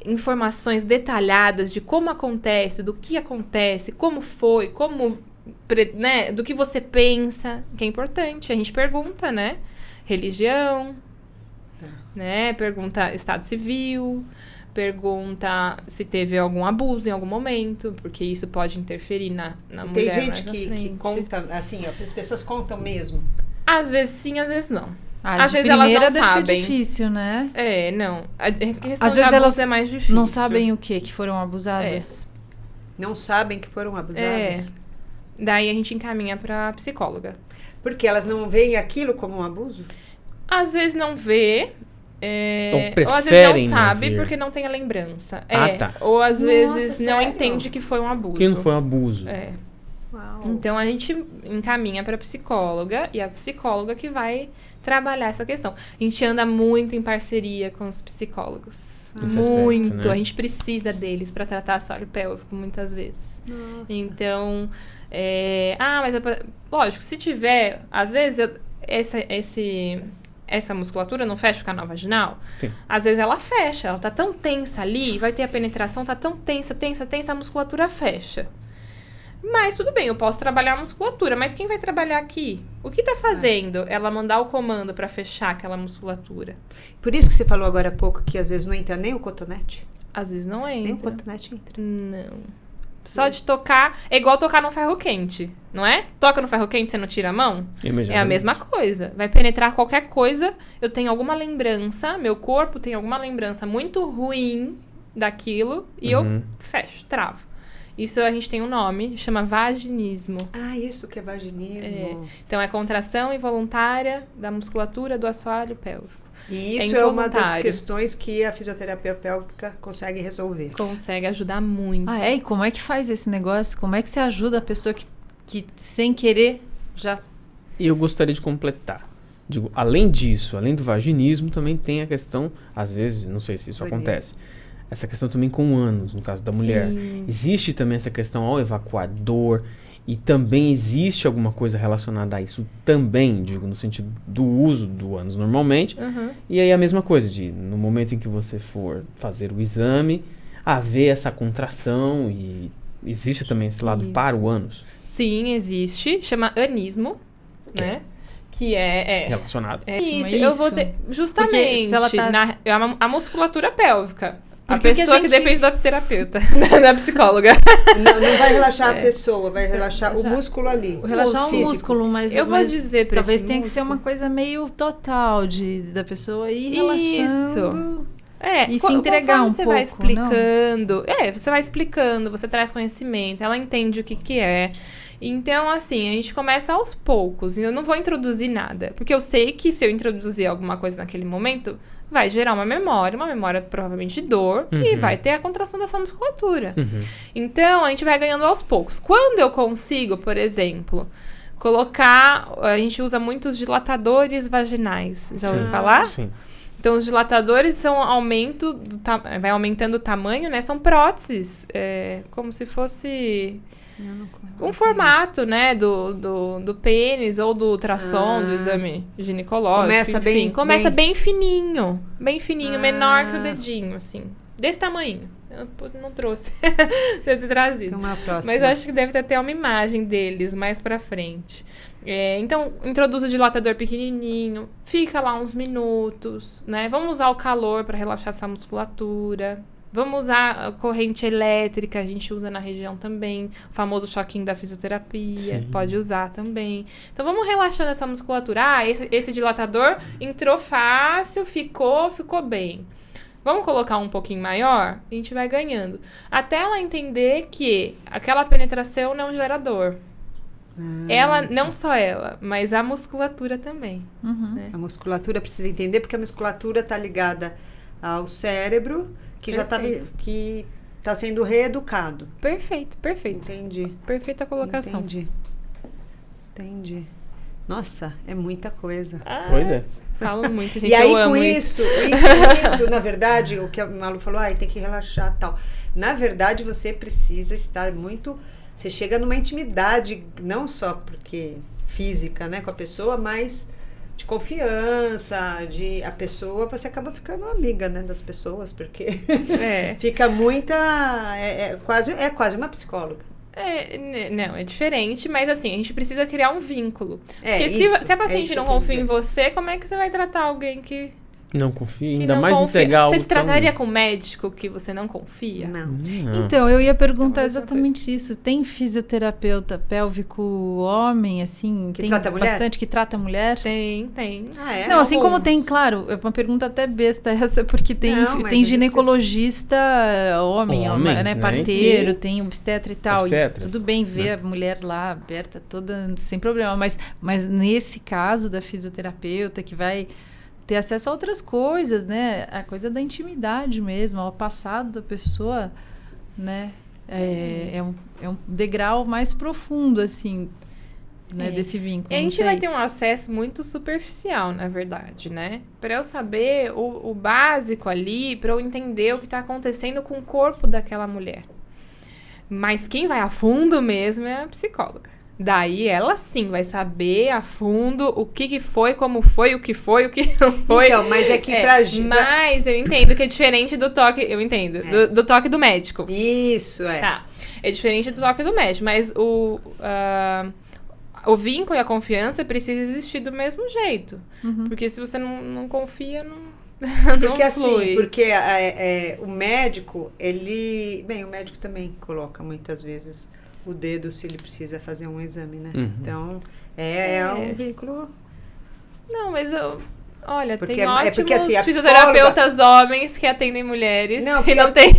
informações detalhadas de como acontece, do que acontece, como foi, né, do que você pensa, que é importante. A gente pergunta, né? Religião, né? Pergunta estado civil, pergunta se teve algum abuso em algum momento, porque isso pode interferir na mulher. Tem gente mais à frente. que conta, assim, as pessoas contam mesmo. Às vezes sim, às vezes não. Às vezes elas não deve sabem. ser difícil, né? Não. A questão Às de vezes abuso elas é mais difícil. não sabem o que foram abusadas. Não sabem que foram abusadas. Daí a gente encaminha pra psicóloga. Porque elas não veem aquilo como um abuso? Às vezes não vê, Ou às vezes não preferem não sabe ver. porque não tem a lembrança. Tá. Ou às vezes não sério? entende que foi um abuso. Que não foi um abuso. Uau. Então a gente encaminha para psicóloga e a psicóloga que vai trabalhar essa questão. A gente anda muito em parceria com os psicólogos. Nesse aspecto, Muito. né? A gente precisa deles para tratar assoalho pélvico muitas vezes. Nossa. Então, mas lógico, se tiver, às vezes essa musculatura não fecha o canal vaginal, Sim. às vezes ela fecha, ela tá tão tensa ali, vai ter a penetração, tá tão tensa, a musculatura fecha. Mas tudo bem, eu posso trabalhar a musculatura, mas quem vai trabalhar aqui? O que tá fazendo ela mandar o comando para fechar aquela musculatura? Por isso que você falou agora há pouco que às vezes não entra nem o cotonete? Às vezes não entra. Nem o cotonete entra. Não. Só de tocar, é igual tocar no ferro quente, não é? Toca no ferro quente, você não tira a mão? É a mesma coisa. Vai penetrar qualquer coisa, eu tenho alguma lembrança, meu corpo tem alguma lembrança muito ruim daquilo e eu fecho, travo. Isso a gente tem um nome, chama vaginismo. Isso que é vaginismo. Então é contração involuntária da musculatura do assoalho pélvico. E isso é uma das involuntário. questões que a fisioterapia pélvica consegue resolver. Consegue ajudar muito. E como é que faz esse negócio? Como é que você ajuda a pessoa que sem querer já... E eu gostaria de completar. Digo, além disso, além do vaginismo, também tem a questão, às vezes, não sei se isso acontece, essa questão também com ânus, no caso da mulher. Sim. Existe também essa questão ao evacuar dor e também existe alguma coisa relacionada a isso também, digo, no sentido do uso do ânus normalmente. E aí a mesma coisa, no momento em que você for fazer o exame, haver essa contração e existe também esse lado para o ânus. Sim, existe. Chama anismo, né? Que é relacionado. Isso, eu vou ter... Justamente, se ela tá... a musculatura pélvica. A Porque pessoa a gente... que depende da terapeuta, da psicóloga. Não vai relaxar a pessoa, vai relaxar o músculo ali. Relaxar o físico. músculo, mas... Eu vou dizer pra talvez esse tenha que ser uma coisa meio total da pessoa ir relaxando... E se entregar um você pouco, vai explicando. Você vai explicando, você traz conhecimento, ela entende o que é. Então, assim, a gente começa aos poucos. Eu não vou introduzir nada. Porque eu sei que se eu introduzir alguma coisa naquele momento, vai gerar uma memória provavelmente de dor, e vai ter a contração dessa musculatura. Então, a gente vai ganhando aos poucos. Quando eu consigo, por exemplo, colocar... A gente usa muitos dilatadores vaginais. Já ouviu falar? Sim. Então, os dilatadores são vai aumentando o tamanho, né? São próteses, como se fosse um formato, né? Do pênis ou do ultrassom, do exame ginecológico. Começa bem fininho. Bem fininho, menor que o dedinho, assim. Desse tamanho. Eu não trouxe. Deve ter trazido. Mas eu acho que deve ter até uma imagem deles mais pra frente. Então, introduz o dilatador pequenininho, fica lá uns minutos, né? Vamos usar o calor para relaxar essa musculatura. Vamos usar a corrente elétrica, a gente usa na região também. O famoso choquinho da fisioterapia, pode usar também. Então, vamos relaxando essa musculatura. Esse dilatador entrou fácil, ficou bem. Vamos colocar um pouquinho maior? A gente vai ganhando. Até ela entender que aquela penetração não é um gerador. Ela, não só ela, mas a musculatura também. Né? A musculatura precisa entender, porque a musculatura está ligada ao cérebro, que já está sendo reeducado. Perfeito. Entendi. Perfeita colocação. Entendi. Nossa, é muita coisa. Pois é. Falo muito, gente. E aí, eu amo com isso, na verdade, o que a Malu falou, tem que relaxar e tal. Na verdade, você precisa estar muito... Você chega numa intimidade, não só porque física, né, com a pessoa, mas de confiança, a pessoa, você acaba ficando amiga, né, das pessoas, porque fica muita... É quase uma psicóloga. Não, é diferente, mas assim, a gente precisa criar um vínculo. Porque isso, se a paciente não confia em você, como é que você vai tratar alguém que... Não confia, ainda mais entregar algo. Você se trataria com um médico que você não confia? Não. Então, eu ia perguntar exatamente isso. Tem fisioterapeuta pélvico homem, assim, que tem trata bastante mulher? que trata mulher? Tem. Não, assim como tem, claro, é uma pergunta até besta essa, porque tem ginecologista homem, Homens, né, né? parteiro, tem obstetra e tal. Obstetras, e tudo bem ver a mulher lá aberta toda, sem problema. Mas nesse caso da fisioterapeuta que vai ter acesso a outras coisas, né? A coisa da intimidade mesmo, ao passado da pessoa, né? É um degrau mais profundo, assim, né? Desse vínculo. E a gente vai ter um acesso muito superficial, na verdade, né? Para eu saber o básico ali, para eu entender o que está acontecendo com o corpo daquela mulher. Mas quem vai a fundo mesmo é a psicóloga. Daí ela sim vai saber a fundo o que foi, como foi, o que não foi. Então, mas é que Mas eu entendo que é diferente do toque, do toque do médico. Isso, Tá, é diferente do toque do médico, mas o vínculo e a confiança precisa existir do mesmo jeito. Porque se você não confia, porque não flui. Porque o médico, o médico também coloca muitas vezes o dedo se ele precisa fazer um exame, né? Então, é um vínculo... Não, mas olha, porque, tem ótimos assim, fisioterapeutas homens que atendem mulheres que não tem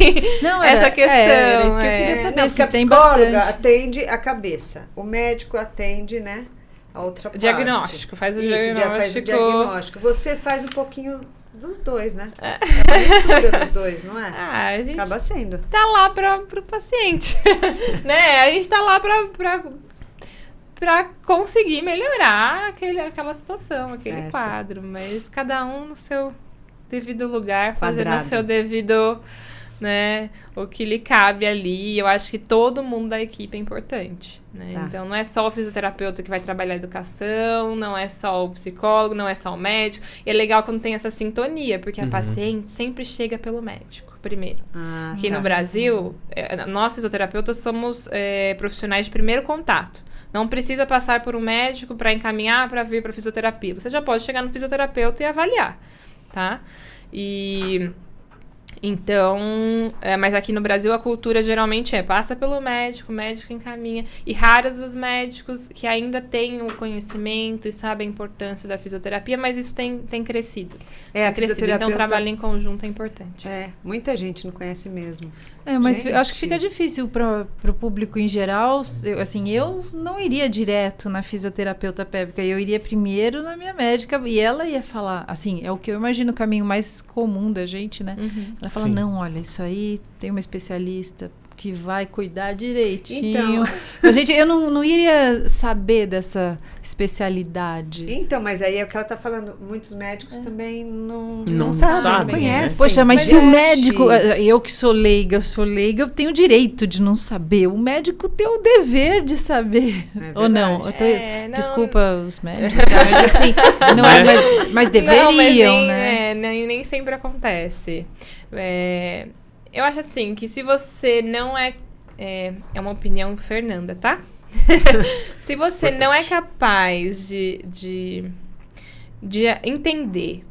essa questão. Era isso que eu queria saber. Porque a psicóloga atende a cabeça, o médico atende, né, a outra parte. Diagnóstico, faz o diagnóstico. Já faz o diagnóstico. Você faz um pouquinho dos dois, né? É uma mistura dos dois, não é? A gente acaba sendo. Tá lá pro paciente, né? A gente tá lá pra conseguir melhorar aquela situação, aquele quadro. Mas cada um no seu devido lugar, fazendo o seu devido né, o que lhe cabe ali. Eu acho que todo mundo da equipe é importante, né? Tá. Então, não é só o fisioterapeuta que vai trabalhar a educação, não é só o psicólogo, não é só o médico. E é legal quando tem essa sintonia, porque a paciente sempre chega pelo médico, primeiro. Aqui no Brasil, nós fisioterapeutas somos profissionais de primeiro contato. Não precisa passar por um médico para encaminhar para vir para fisioterapia. Você já pode chegar no fisioterapeuta e avaliar, tá? Então, mas aqui no Brasil a cultura geralmente passa pelo médico, o médico encaminha. E raros os médicos que ainda têm o conhecimento e sabem a importância da fisioterapia, mas isso tem crescido. A fisioterapeuta... Então, o trabalho em conjunto é importante. Muita gente não conhece mesmo. Mas gente, eu acho que fica difícil para o público em geral. Eu não iria direto na fisioterapeuta pélvica, eu iria primeiro na minha médica e ela ia falar, assim, é o que eu imagino o caminho mais comum da gente, né? Ela fala, não, olha, isso aí tem uma especialista que vai cuidar direitinho. Então, gente, eu não iria saber dessa especialidade. Então, mas aí é o que ela está falando. Muitos médicos também Não sabem, sabem, não conhecem. Poxa, mas se o médico... Eu que sou leiga, eu tenho o direito de não saber. O médico tem o dever de saber. Ou não? Desculpa os médicos, mas assim... mas deveriam, né? Nem sempre acontece. Eu acho assim, que se você não é uma opinião Fernanda, tá? Se você não é capaz de entender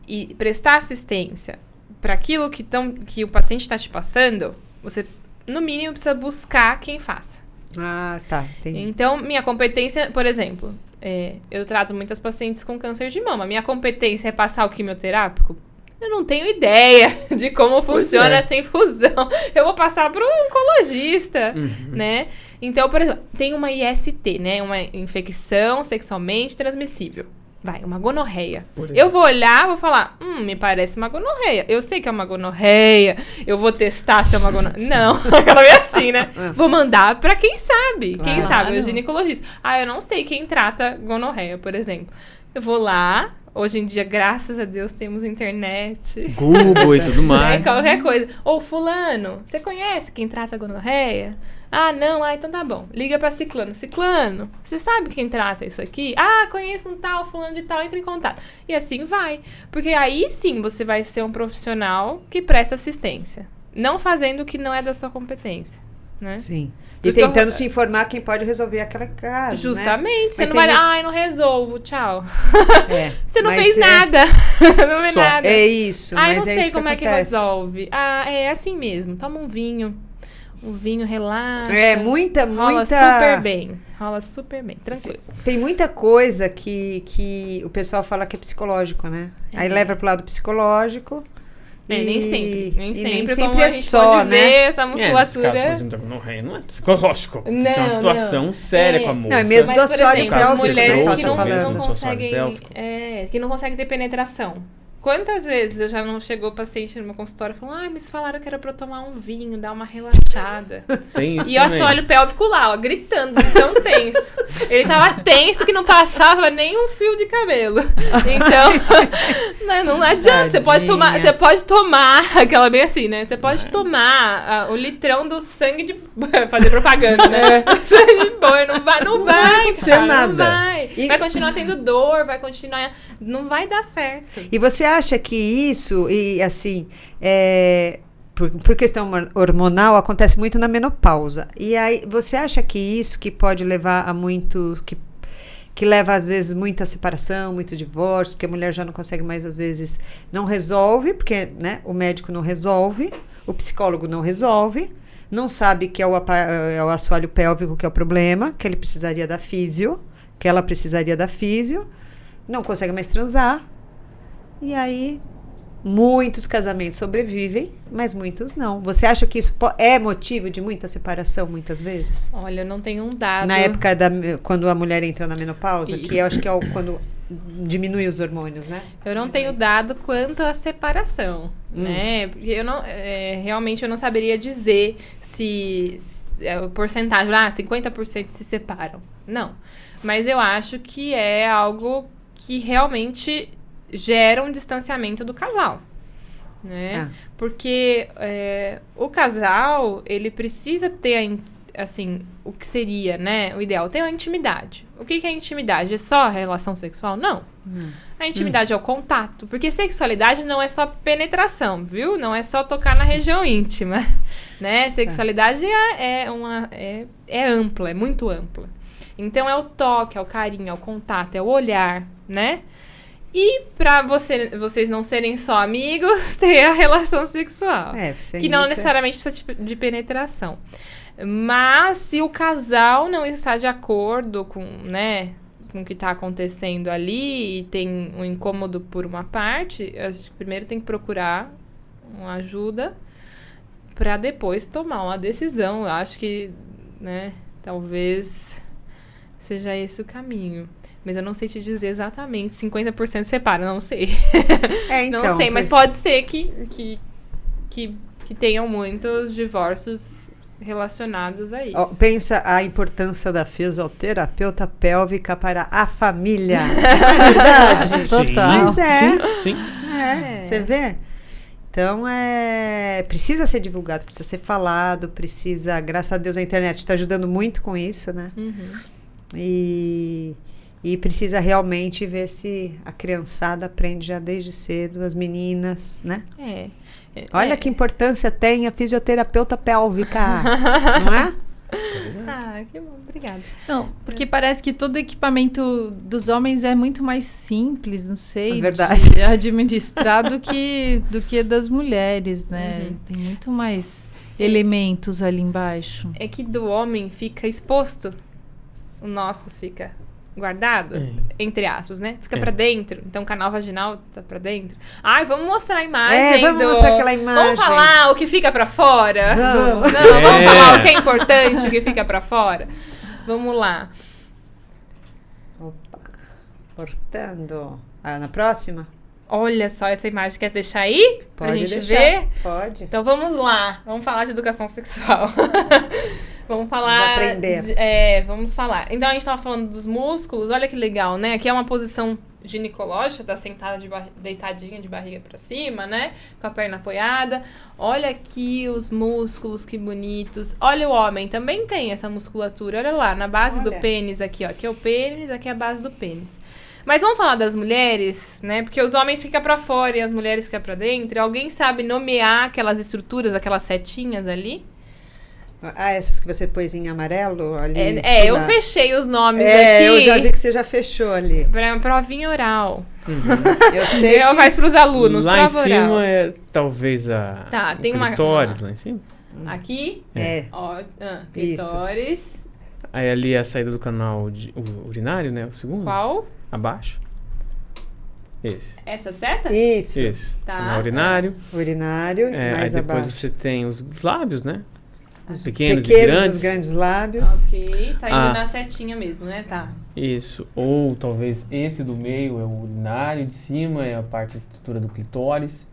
e prestar assistência para aquilo que o paciente está te passando, você, no mínimo, precisa buscar quem faça. Tá, entendi. Então, minha competência, por exemplo, eu trato muitas pacientes com câncer de mama. Minha competência é passar o quimioterápico? Eu não tenho ideia de como funciona essa infusão. Eu vou passar para um oncologista, né? Então, por exemplo, tem uma IST, né? Uma infecção sexualmente transmissível. Uma gonorreia. Eu vou olhar, vou falar, me parece uma gonorreia. Eu sei que é uma gonorreia. Eu vou testar se é uma gonorreia. Não, aquela vez assim, né? Vou mandar para quem sabe. Quem sabe? O ginecologista. Eu não sei quem trata gonorreia, por exemplo. Eu vou lá. Hoje em dia, graças a Deus, temos internet. Google e tudo mais. Qualquer coisa. Ou fulano, você conhece quem trata a gonorreia? Não, então tá bom. Liga pra ciclano. Ciclano, você sabe quem trata isso aqui? Conheço um tal, fulano de tal, entra em contato. E assim vai. Porque aí sim você vai ser um profissional que presta assistência. Não fazendo o que não é da sua competência, né? Sim. E tentando se informar quem pode resolver aquela caso, justamente. Né? Você não vai... não resolvo, tchau. Você não fez nada. Não fez nada. É isso. Mas não sei como é que resolve. É assim mesmo. Toma um vinho. O vinho relaxa. Rola super bem. Tranquilo. Tem muita coisa que o pessoal fala que é psicológico, né? Aí leva pro lado psicológico. Nem sempre. Nem sempre como a gente pode ver essa musculatura. Nesse caso, por exemplo, não é psicológico. Isso é uma situação séria com a moça. Não, é mesmo do assoalho pélvico, mulheres que que não conseguem ter penetração. Quantas vezes eu já não chegou o paciente no meu consultório e falou, mas falaram que era pra eu tomar um vinho, dar uma relaxada. Tem isso e o assoalho pélvico lá, gritando, tão tenso. Ele tava tenso que não passava nem um fio de cabelo. Então, não adianta. Você pode tomar, aquela bem assim, né? Você pode tomar o litrão do sangue de... fazer propaganda, né? Sangue de boi, não vai acontecer nada. Não vai. Vai continuar tendo dor, vai continuar... Não vai dar certo. E você acha que isso, e assim, por questão hormonal, acontece muito na menopausa. E aí, você acha que isso que pode levar a muito... Que leva, às vezes, muita separação, muito divórcio, porque a mulher já não consegue mais, às vezes, não resolve, porque, né, o médico não resolve, o psicólogo não resolve, não sabe que é o assoalho pélvico que é o problema, que ele precisaria da físio, que ela precisaria da físio, não consegue mais transar. E aí, muitos casamentos sobrevivem, mas muitos não. Você acha que isso é motivo de muita separação, muitas vezes? Olha, eu não tenho um dado. Na época quando a mulher entra na menopausa, isso. Que eu acho que é quando diminui os hormônios, né? Eu não tenho dado quanto à separação, né? Porque realmente eu não saberia dizer se o porcentagem, 50% se separam. Não. Mas eu acho que é algo que realmente gera um distanciamento do casal, né? Porque o casal, ele precisa ter, assim, o que seria, né? O ideal, ter a intimidade. O que é intimidade? É só a relação sexual? Não. A intimidade é o contato. Porque sexualidade não é só penetração, viu? Não é só tocar na região íntima, né? Sexualidade é ampla, é muito ampla. Então, é o toque, é o carinho, é o contato, é o olhar, né? E pra vocês não serem só amigos, ter a relação sexual. Que não necessariamente precisa de penetração. Mas se o casal não está de acordo com, né, com o que está acontecendo ali e tem um incômodo por uma parte, acho que primeiro tem que procurar uma ajuda para depois tomar uma decisão. Eu acho que, né, talvez seja esse o caminho. Mas eu não sei te dizer exatamente, 50% separa, não sei. Então, não sei, mas pode ser que tenham muitos divórcios relacionados a isso. Pensa a importância da fisioterapeuta pélvica para a família. Não é verdade? Total. Mas Sim. Você vê? Então, precisa ser divulgado, precisa ser falado, precisa... Graças a Deus, a internet está ajudando muito com isso, né? E precisa realmente ver se a criançada aprende já desde cedo, as meninas, né? Olha que importância tem a fisioterapeuta pélvica, não é? Ah, que bom, obrigada. Não, porque parece que todo equipamento dos homens é muito mais simples, não sei, verdade. de administrar do que das mulheres, né? Tem muito mais elementos ali embaixo. É que do homem fica exposto, o nosso fica guardado, entre aspas, né? Fica pra dentro. Então, o canal vaginal tá pra dentro. Ai, vamos mostrar a imagem vamos mostrar aquela imagem. Vamos falar o que fica pra fora? Vamos. Não, vamos falar o que é importante, o que fica pra fora? Vamos lá. Opa. Portando. Na próxima? Olha só essa imagem. Quer deixar aí? Pra Pode gente deixar. ver? Pode. Então, vamos lá. Vamos falar de educação sexual. Vamos falar... Vamos aprender. Vamos falar. Então, a gente tava falando dos músculos. Olha que legal, né? Aqui é uma posição ginecológica. Tá sentada, deitadinha de barriga pra cima, né? Com a perna apoiada. Olha aqui os músculos, que bonitos. Olha o homem. Também tem essa musculatura. Olha lá, na base do pênis aqui, ó. Aqui é o pênis, aqui é a base do pênis. Mas vamos falar das mulheres, né? Porque os homens ficam pra fora e as mulheres ficam pra dentro. Alguém sabe nomear aquelas estruturas, aquelas setinhas ali? Essas que você pôs em amarelo ali em cima. Eu fechei os nomes aqui. Eu já vi que você já fechou ali. Pra provinha oral. Eu sei Eu faço pros alunos, lá em prova cima oral. é talvez o tem clitóris lá em cima. Aqui, ó, clitóris. Aí ali é a saída do canal urinário, né? O segundo. Qual? Abaixo. Esse. Essa seta? Isso. Tá. Canal urinário. Urinário, mais aí depois abaixo. você tem os lábios, né? Os pequenos e pequenos, grandes. os grandes lábios. Ok, tá indo na setinha mesmo, né? Tá. Isso. Ou talvez esse do meio é o urinário, de cima é a parte da estrutura do clitóris.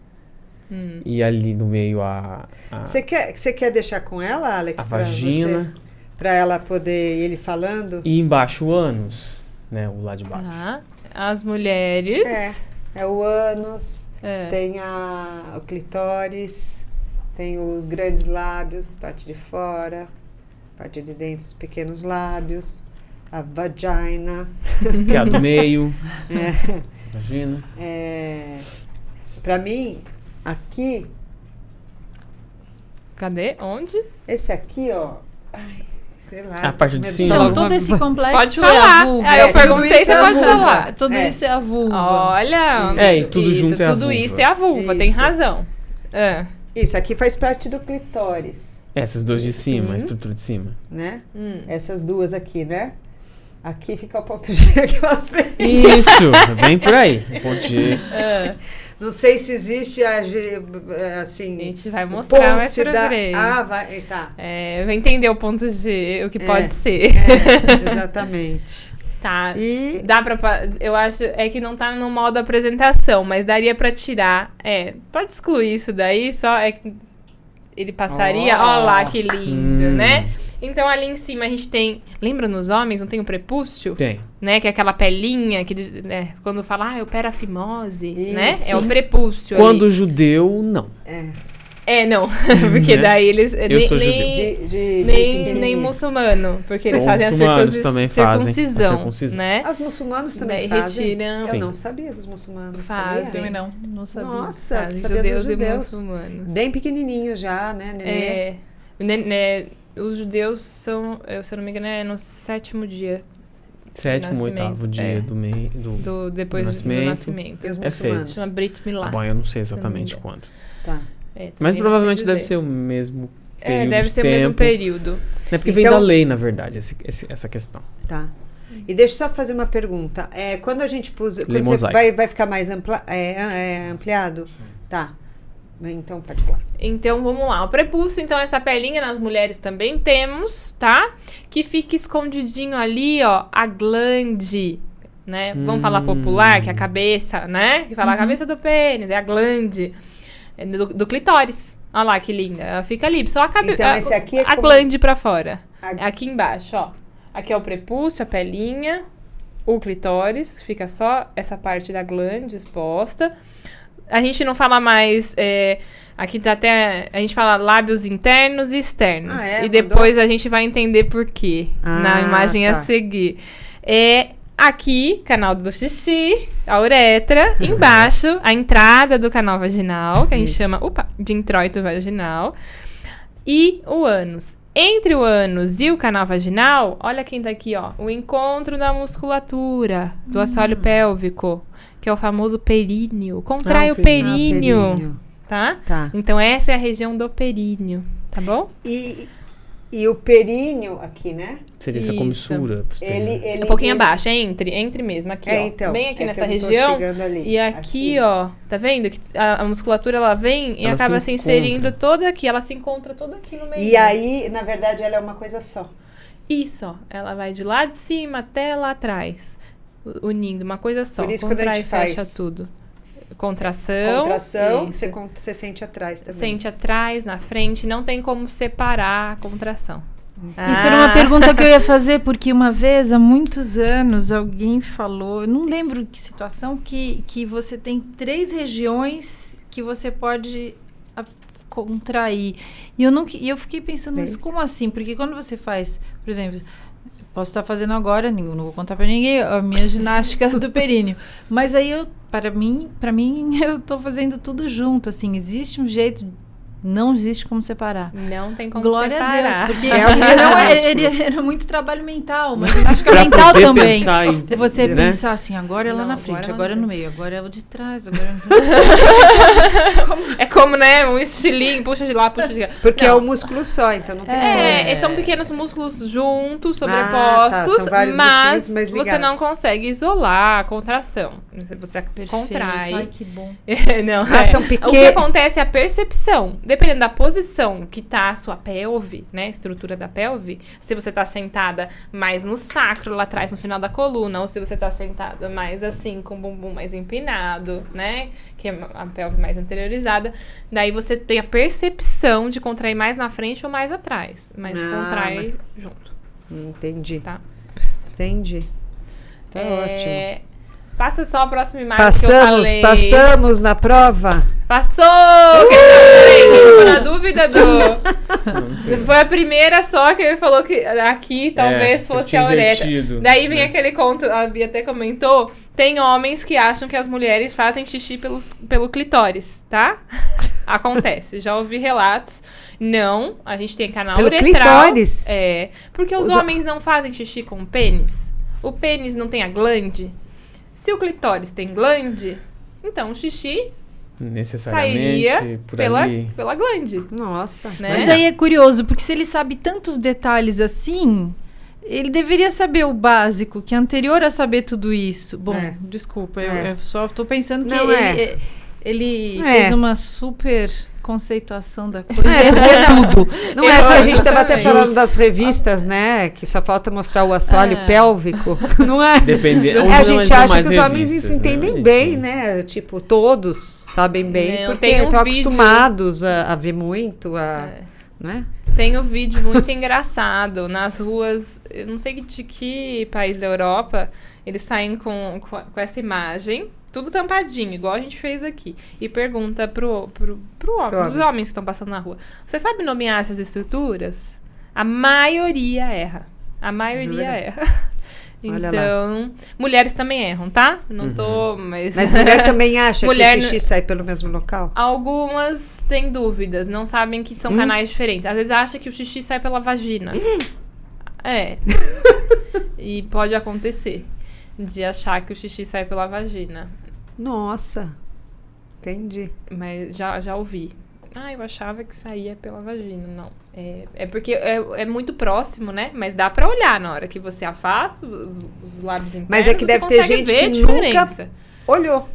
E ali no meio Você quer deixar com ela, Alec? a vagina. Pra ela poder ir ele falando? E embaixo o ânus, né? O lado de baixo. Tá. As mulheres. É o ânus, tem o clitóris, tem os grandes lábios, parte de fora, parte de dentro, os pequenos lábios, a vagina. Que é a do meio. Vagina. Pra mim, aqui, Cadê? Onde? esse aqui, ó. Ai, sei lá. A parte de cima. Então, todo esse complexo Pode é falar. a vulva. Aí eu tudo perguntei, isso você é a pode vulva. falar. Tudo isso é a vulva. Olha. E tudo junto é a Tudo vulva. isso é a vulva, tem Isso. razão. Isso aqui faz parte do clitóris, Essas duas de cima, Sim. a estrutura de cima. né? Essas duas aqui, né? Aqui fica o ponto G que elas têm. Isso! Bem por aí. Ponto G. Não sei se existe A assim. gente vai o mostrar ponto mais se pra dá- frente. vai, tá. Eu vou entender o ponto G, o que pode ser. Exatamente. Tá. E Dá pra. Eu acho. É que não tá no modo apresentação, mas daria pra tirar. Pode excluir isso daí, só é que ele passaria. Ó lá que lindo, né? Então, ali em cima a gente tem... Lembra nos homens, não tem o prepúcio? Tem. Né? Que é aquela pelinha, que, né? Quando fala, eu perafimose, né? Isso. É o prepúcio Quando ali. judeu, não. Não. Porque daí eles... Eu sou judeu. Nem muçulmano. Porque eles Bom, fazem a muçulmanos também fazem a circuncisão, circuncisão. né? Os muçulmanos também Daí fazem? retiram- Eu Sim. não sabia dos muçulmanos. Fazem. sabia? Também não sabia. Nossa, Fazem sabia judeus dos e judeus. muçulmanos. Bem pequenininho já, né, nenê? Os judeus são, se eu não me engano, é no 7º dia. 7º, 8º dia do mês. Depois do nascimento. E os É muçulmanos? Chama Brit Milá. Bom, eu não sei Se exatamente não me quando. Tá. Mas também provavelmente não sei deve dizer. ser o mesmo período Deve de ser o mesmo tempo. período. É porque vem Então- da lei, na verdade, essa questão. Tá. E deixa eu só fazer uma pergunta. Quando a gente pôs... Lei Quando você mosaico. vai ficar mais ampliado? Tá. Então, pode falar. Então, vamos lá. O prepúcio, então, essa pelinha nas mulheres também temos, tá? Que fica escondidinho ali, ó, a glande, né? Vamos falar popular, que é a cabeça, né? Que fala a cabeça do pênis, é a glande. É do clitóris. Olha lá, que linda. Ela fica ali, só a cabeça. Então, esse aqui é a como- glande pra fora. A- Aqui embaixo, ó. Aqui é o prepúcio, a pelinha, o clitóris. Fica só essa parte da glande exposta. A gente não fala mais... aqui tá até... A gente fala lábios internos e externos. Ah, e depois a gente vai entender por quê. Na imagem a tá. seguir. Aqui, canal do xixi, a uretra. Embaixo, a entrada do canal vaginal, que a gente Isso. chama de introito vaginal. E o ânus. Entre o ânus e o canal vaginal, olha quem tá aqui, ó. O encontro da musculatura do assoalho pélvico, que é o famoso períneo. Contrai o períneo, períneo. tá? Tá. Então, essa é a região do períneo, tá bom? E o períneo aqui, né? Seria essa Isso. comissura. Ele Um pouquinho abaixo, é entre mesmo, aqui, ó. Então. Bem aqui é nessa que eu não tô região. chegando ali. E aqui, ó, tá vendo? Que a musculatura, ela vem e Ela acaba se se inserindo toda aqui. Ela se encontra toda aqui no meio. E aí, na verdade, ela é uma coisa só. Isso, ó. Ela vai de lá de cima até lá atrás. Unindo, uma coisa só. Por isso, quando a Contrai gente e fecha faz tudo. Contração. Contração, isso. você sente atrás também. Sente atrás, na frente. Não tem como separar a contração. Isso era uma pergunta que eu ia fazer, porque uma vez, há muitos anos, alguém falou, eu não lembro que situação, que você tem 3 regiões que você pode contrair. E eu fiquei pensando, mas como assim? Porque quando você faz, por exemplo, posso estar fazendo agora, não vou contar pra ninguém, a minha ginástica do períneo. Mas aí, para mim, eu tô fazendo tudo junto, assim, existe um jeito... Não existe como separar. Não tem como Glória separar. a Deus, porque É o senão músculo. era muito trabalho mental, mas ginástica Pra mental poder também. pensar em- Você né? pensar assim, agora é lá Não, na agora frente, é lá agora na no meio, agora é o de trás, agora É como, né, um estilinho, puxa de lá, puxa de cá. Porque Não. é o músculo só, então não tem como. São pequenos músculos juntos, tá, sobrepostos, são vários mas músculos, mas você não ligados. consegue isolar a contração. Você contrai. Ai, que bom. Não, São O que pequenos. acontece é a percepção. Dependendo da posição que tá a sua pelve, né? Estrutura da pelve. Se você tá sentada mais no sacro, lá atrás, no final da coluna. Ou se você tá sentada mais assim, com o bumbum mais empinado, né? Que é a pelve mais interiorizada. Daí você tem a percepção de contrair mais na frente ou mais atrás. Mas contrai junto. Entendi. Tá. Entendi. Tá ótimo. Passa só a próxima imagem que eu falei. Passamos na prova. Passou! Peraí, quem ficou na dúvida Foi a primeira só que ele falou que aqui talvez eu fosse tinha a uretra. invertido, Daí vem né? aquele conto, a Bia até comentou, tem homens que acham que as mulheres fazem xixi pelo clitóris, tá? Acontece, já ouvi relatos. Não, a gente tem canal Pelo uretral. clitóris? Porque os homens não fazem xixi com o pênis. O pênis não tem a glande. Se o clitóris tem glande, então o xixi Necessariamente sairia por ali. pela glande. Nossa. Né? Mas aí é curioso, porque se ele sabe tantos detalhes assim, ele deveria saber o básico, que é anterior a saber tudo isso. Bom, desculpa, eu só tô pensando que Não, ele É. fez uma super conceituação da coisa. Tudo. Não é porque a gente estava até Exatamente. falando das revistas, né? Que só falta mostrar o assoalho pélvico. Não é? Depende- onde A não gente entram acha mais que os homens revistas, se entendem né? bem, né? Tipo, todos sabem bem, Não, porque tem um estão vídeo- acostumados a ver muito, né? Tem um vídeo muito engraçado nas ruas, eu não sei de que país da Europa, eles saem com essa imagem, tudo tampadinho, igual a gente fez aqui, e pergunta pros homens que estão passando na rua: você sabe nomear essas estruturas? A maioria erra. A maioria erra. Então, mulheres também erram, tá? Não tô, mas mulher também acha mulher que o xixi sai pelo mesmo local? Algumas têm dúvidas, não sabem que são canais diferentes. Às vezes acha que o xixi sai pela vagina. É. E pode acontecer de achar que o xixi sai pela vagina. Nossa. Entendi. Mas já ouvi. Eu achava que saía pela vagina. Não. É porque é muito próximo, né? Mas dá pra olhar na hora que você afasta os lábios internos. Mas é que deve ter gente que nunca olhou.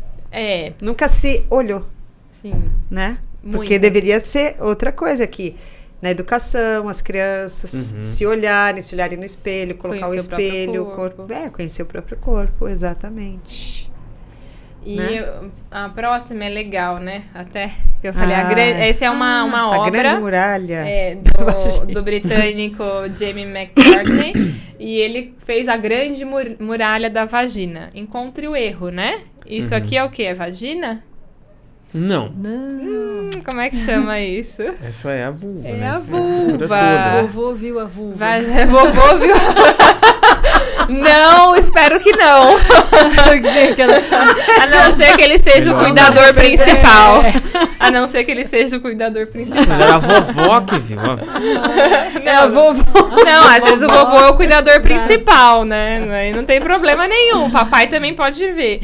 Nunca se olhou. Sim. Né? Porque deveria ser outra coisa aqui. Na educação, as crianças se olharem no espelho, colocar o espelho, o corpo. Conhecer o próprio corpo, exatamente. E a próxima é legal, né? Até que eu falei, essa é uma obra... A Grande Muralha. Do britânico Jamie McCartney. E ele fez a Grande Muralha da Vagina. Encontre o erro, né? Isso aqui é o quê? É vagina? Não. Como é que chama isso? Essa é a vulva, É né? a estrutura vulva. toda. Vovô viu a vulva. Vovô viu... Não, espero que não. A não ser que ele seja o cuidador principal. A não ser que ele seja o cuidador principal. Era a vovó que viu. É a vovó. Não, às vezes o vovô é o cuidador principal, né? Aí não tem problema nenhum. O papai também pode ver.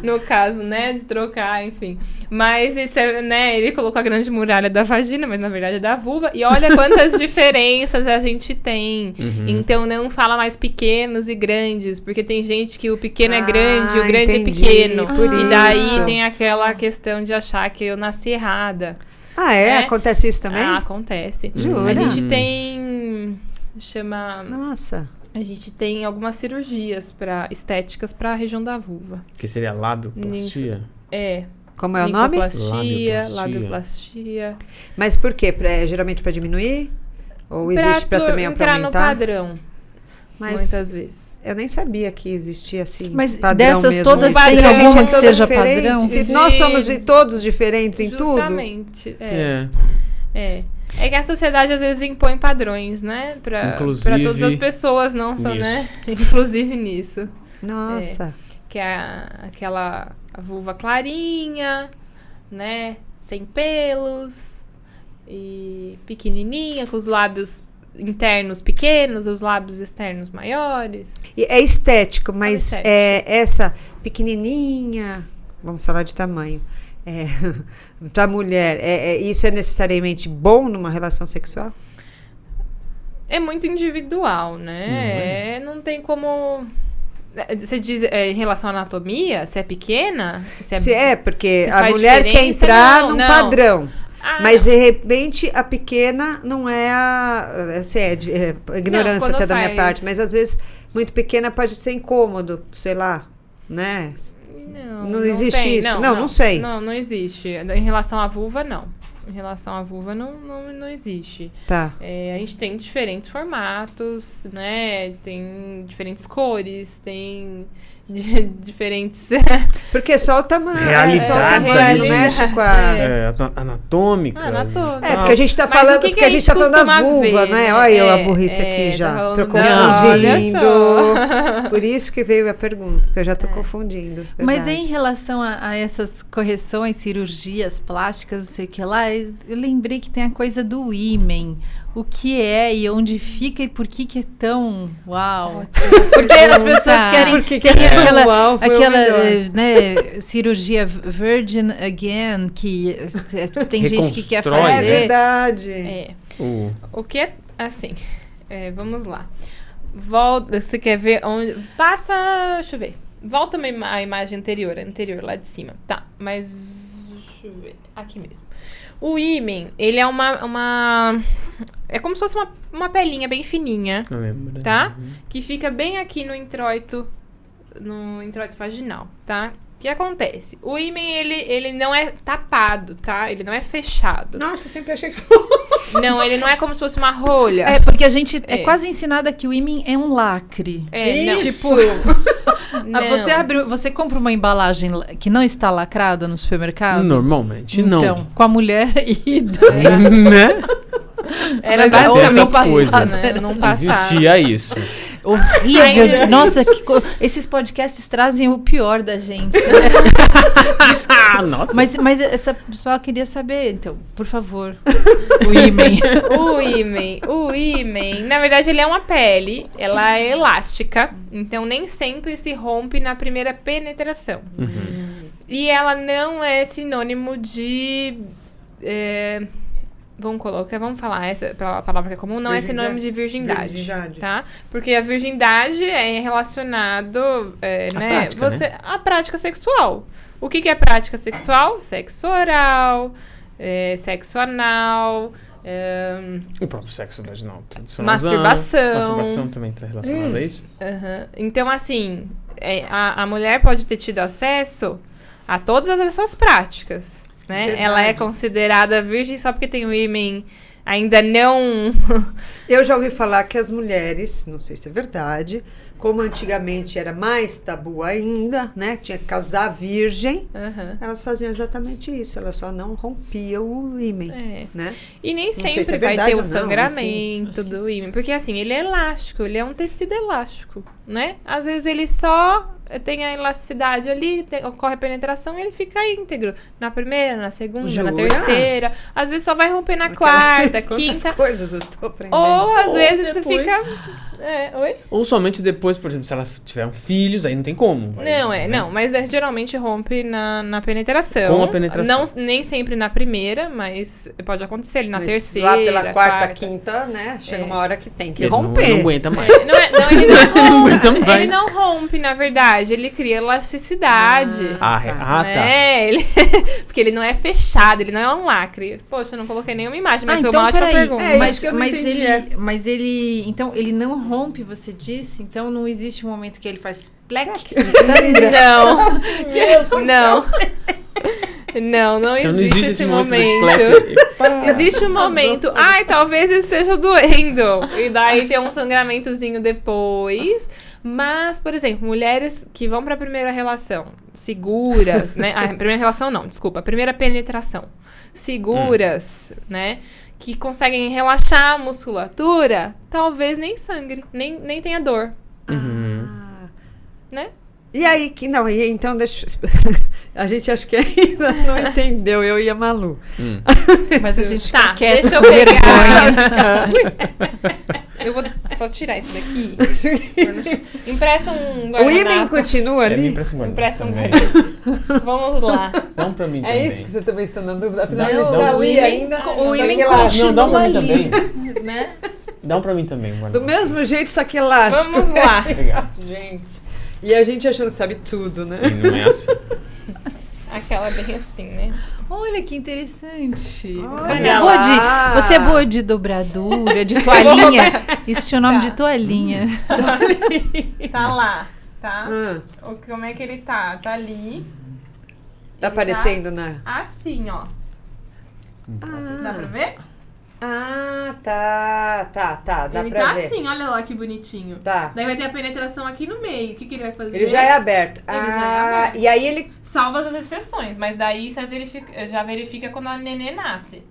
No caso, né? De trocar, enfim. Mas isso é, né? Ele colocou a Grande Muralha da Vagina, mas na verdade é da vulva. E olha quantas diferenças a gente tem. Então não fala mais pequenos e grandes, porque tem gente que o pequeno é grande, o grande é pequeno. E daí tem aquela questão de achar que eu nasci errada. Acontece isso também? Acontece. Jura? A gente tem... Nossa. A gente tem algumas cirurgias estéticas para a região da vulva. Que seria labioplastia? Como é o nome? Labioplastia. Mas por quê? Geralmente para diminuir? Ou existe para também entrar aumentar? no padrão. Mas muitas vezes. Eu nem sabia que existia assim. Mas padrão dessas mesmo. todas Padrão. tem alguma É que toda seja diferente. padrão? Se nós somos todos diferentes em tudo. Justamente. É que a sociedade às vezes impõe padrões, né? Pra todas as pessoas, não só, né? Inclusive nisso. Nossa. Que é a vulva clarinha, né? Sem pelos. E pequenininha, com os lábios internos pequenos, os lábios externos maiores. E é estético, mas estético. Essa pequenininha, vamos falar de tamanho, para mulher, isso é necessariamente bom numa relação sexual? É muito individual, né? Não tem como... Você diz em relação à anatomia, se é pequena? Porque a mulher quer entrar num padrão. Mas, de repente, a pequena não é ignorância até da minha parte, mas às vezes, muito pequena pode ser incômodo, sei lá, né? Não existe isso? Não sei. Não existe. Em relação à vulva, não. Em relação à vulva, não existe. Tá. A gente tem diferentes formatos, né? Tem diferentes cores, tem... diferentes... Porque só o tamanho. Realidades não mexe com a... anatômicas. Porque a gente tá falando, da vulva, né? Olha a burrice aqui já. Tô confundindo. Por isso que veio a pergunta, porque eu já tô confundindo. Mas em relação a essas correções, cirurgias plásticas, não sei o que lá, eu lembrei que tem a coisa do ímen. O que é e onde fica e por que é tão uau? Porque as pessoas querem ter aquela né, cirurgia virgin again, que tem gente que quer fazer. É verdade. O que é assim? Vamos lá. Volta, você quer ver onde... Deixa eu ver. Volta a imagem anterior lá de cima. Tá, mas... Deixa eu ver. Aqui mesmo. O ímen, ele é é como se fosse uma pelinha bem fininha, tá? Que fica bem aqui no introito vaginal, tá? O que acontece? O ímen, ele não é tapado, tá? Ele não é fechado. Nossa, eu sempre achei que... Não, ele não é como se fosse uma rolha. É, porque a gente é quase ensinada que o ímã é um lacre. É, não. Isso! Não. Você compra uma embalagem que não está lacrada no supermercado? Normalmente não. Então, com a mulher Né? Era Mas basicamente essas isso, coisas. né? Não passava. Existia isso. horrível. Ainda Nossa, esses podcasts trazem o pior da gente. Nossa. Mas essa pessoa queria saber, então, por favor, o ímen. O ímen, na verdade, ele é uma pele, ela é elástica, então nem sempre se rompe na primeira penetração. E ela não é sinônimo de... vamos falar essa palavra que é comum, não é sinônimo de virgindade, tá? Porque a virgindade é relacionado, né, prática, à prática sexual. O que é prática sexual? Sexo oral, sexo anal, o próprio sexo vaginal tradicional. masturbação também está relacionada a isso. Então, assim, a mulher pode ter tido acesso a todas essas práticas. Né? Verdade. Ela é considerada virgem só porque tem o ímen ainda não... Eu já ouvi falar que as mulheres, não sei se é verdade, como antigamente era mais tabu ainda, né? Tinha que casar virgem, elas faziam exatamente isso, elas só não rompiam o ímen, né? E nem Não sei sempre se é vai verdade ter o ou não, sangramento do ímen, porque assim, ele é elástico, ele é um tecido elástico, né? Às vezes ele só tem a elasticidade ali, ocorre a penetração e ele fica íntegro. Na primeira, na segunda, Jura? na terceira. Às vezes só vai romper na quarta, quinta. Quantas coisas eu estou aprendendo. Ou às vezes você depois. fica... Oi? Ou somente depois, por exemplo, se ela tiver filhos, aí não tem como. Não, mas geralmente rompe na penetração. Com a penetração. Nem sempre na primeira, mas pode acontecer ali na Mas terceira, lá pela quarta, quinta, né? Chega uma hora que tem que Ele romper. Não aguenta mais. Ele não aguenta rompe. mais. Ele não rompe, na verdade. Ele cria elasticidade. Tá. Porque ele não é fechado, ele não é um lacre. Poxa, eu não coloquei nenhuma imagem, mas foi uma ótima pergunta. isso que eu não entendi, mas ele... Então, ele não rompe, você disse? Então, não existe um momento que ele faz plec e sangra? Não Então existe esse momento. Existe um momento, talvez esteja doendo. E daí tem um sangramentozinho depois. Mas, por exemplo, mulheres que vão pra primeira relação, seguras, né? Primeira relação não, desculpa. Primeira penetração. Seguras, né? Que conseguem relaxar a musculatura, talvez nem sangre, nem tenha dor. Né? E aí, então deixa... A gente acho que ainda não entendeu, eu e a Malu. Mas a gente Tá, fica quieta, deixa eu com pegar. Eu vou só tirar isso daqui. Empresta um guardanapo. O ímen continua ali? Me empresta um guardanapo Empresta um também. guardanapo. Vamos lá. Dá um pra mim também. É isso que você também está na dúvida? Afinal, Não, ele está não, ali ainda. o ímen só que elástico. Não, dá um pra mim ali. também. Né? Dá um pra mim também, guardanapo. Do mesmo jeito, só que elástico. Vamos lá. Obrigado. Gente. E a gente achando que sabe tudo, né? E não é assim. Aquela bem assim, né? Olha que interessante. Olha Você é boa de dobradura, de toalhinha. Isso tinha o nome de toalhinha. Tá lá, tá? Ah, Como é que ele tá? Tá ali. tá aparecendo na... Assim, ó. Dá pra ver? Tá. Dá ele pra tá ver. assim, olha lá que bonitinho. Tá. Daí vai ter a penetração aqui no meio. O que ele vai fazer? Ele já é aberto. Ele já é aberto. E aí ele... Salva as exceções, mas daí isso já verifica quando a nenê nasce.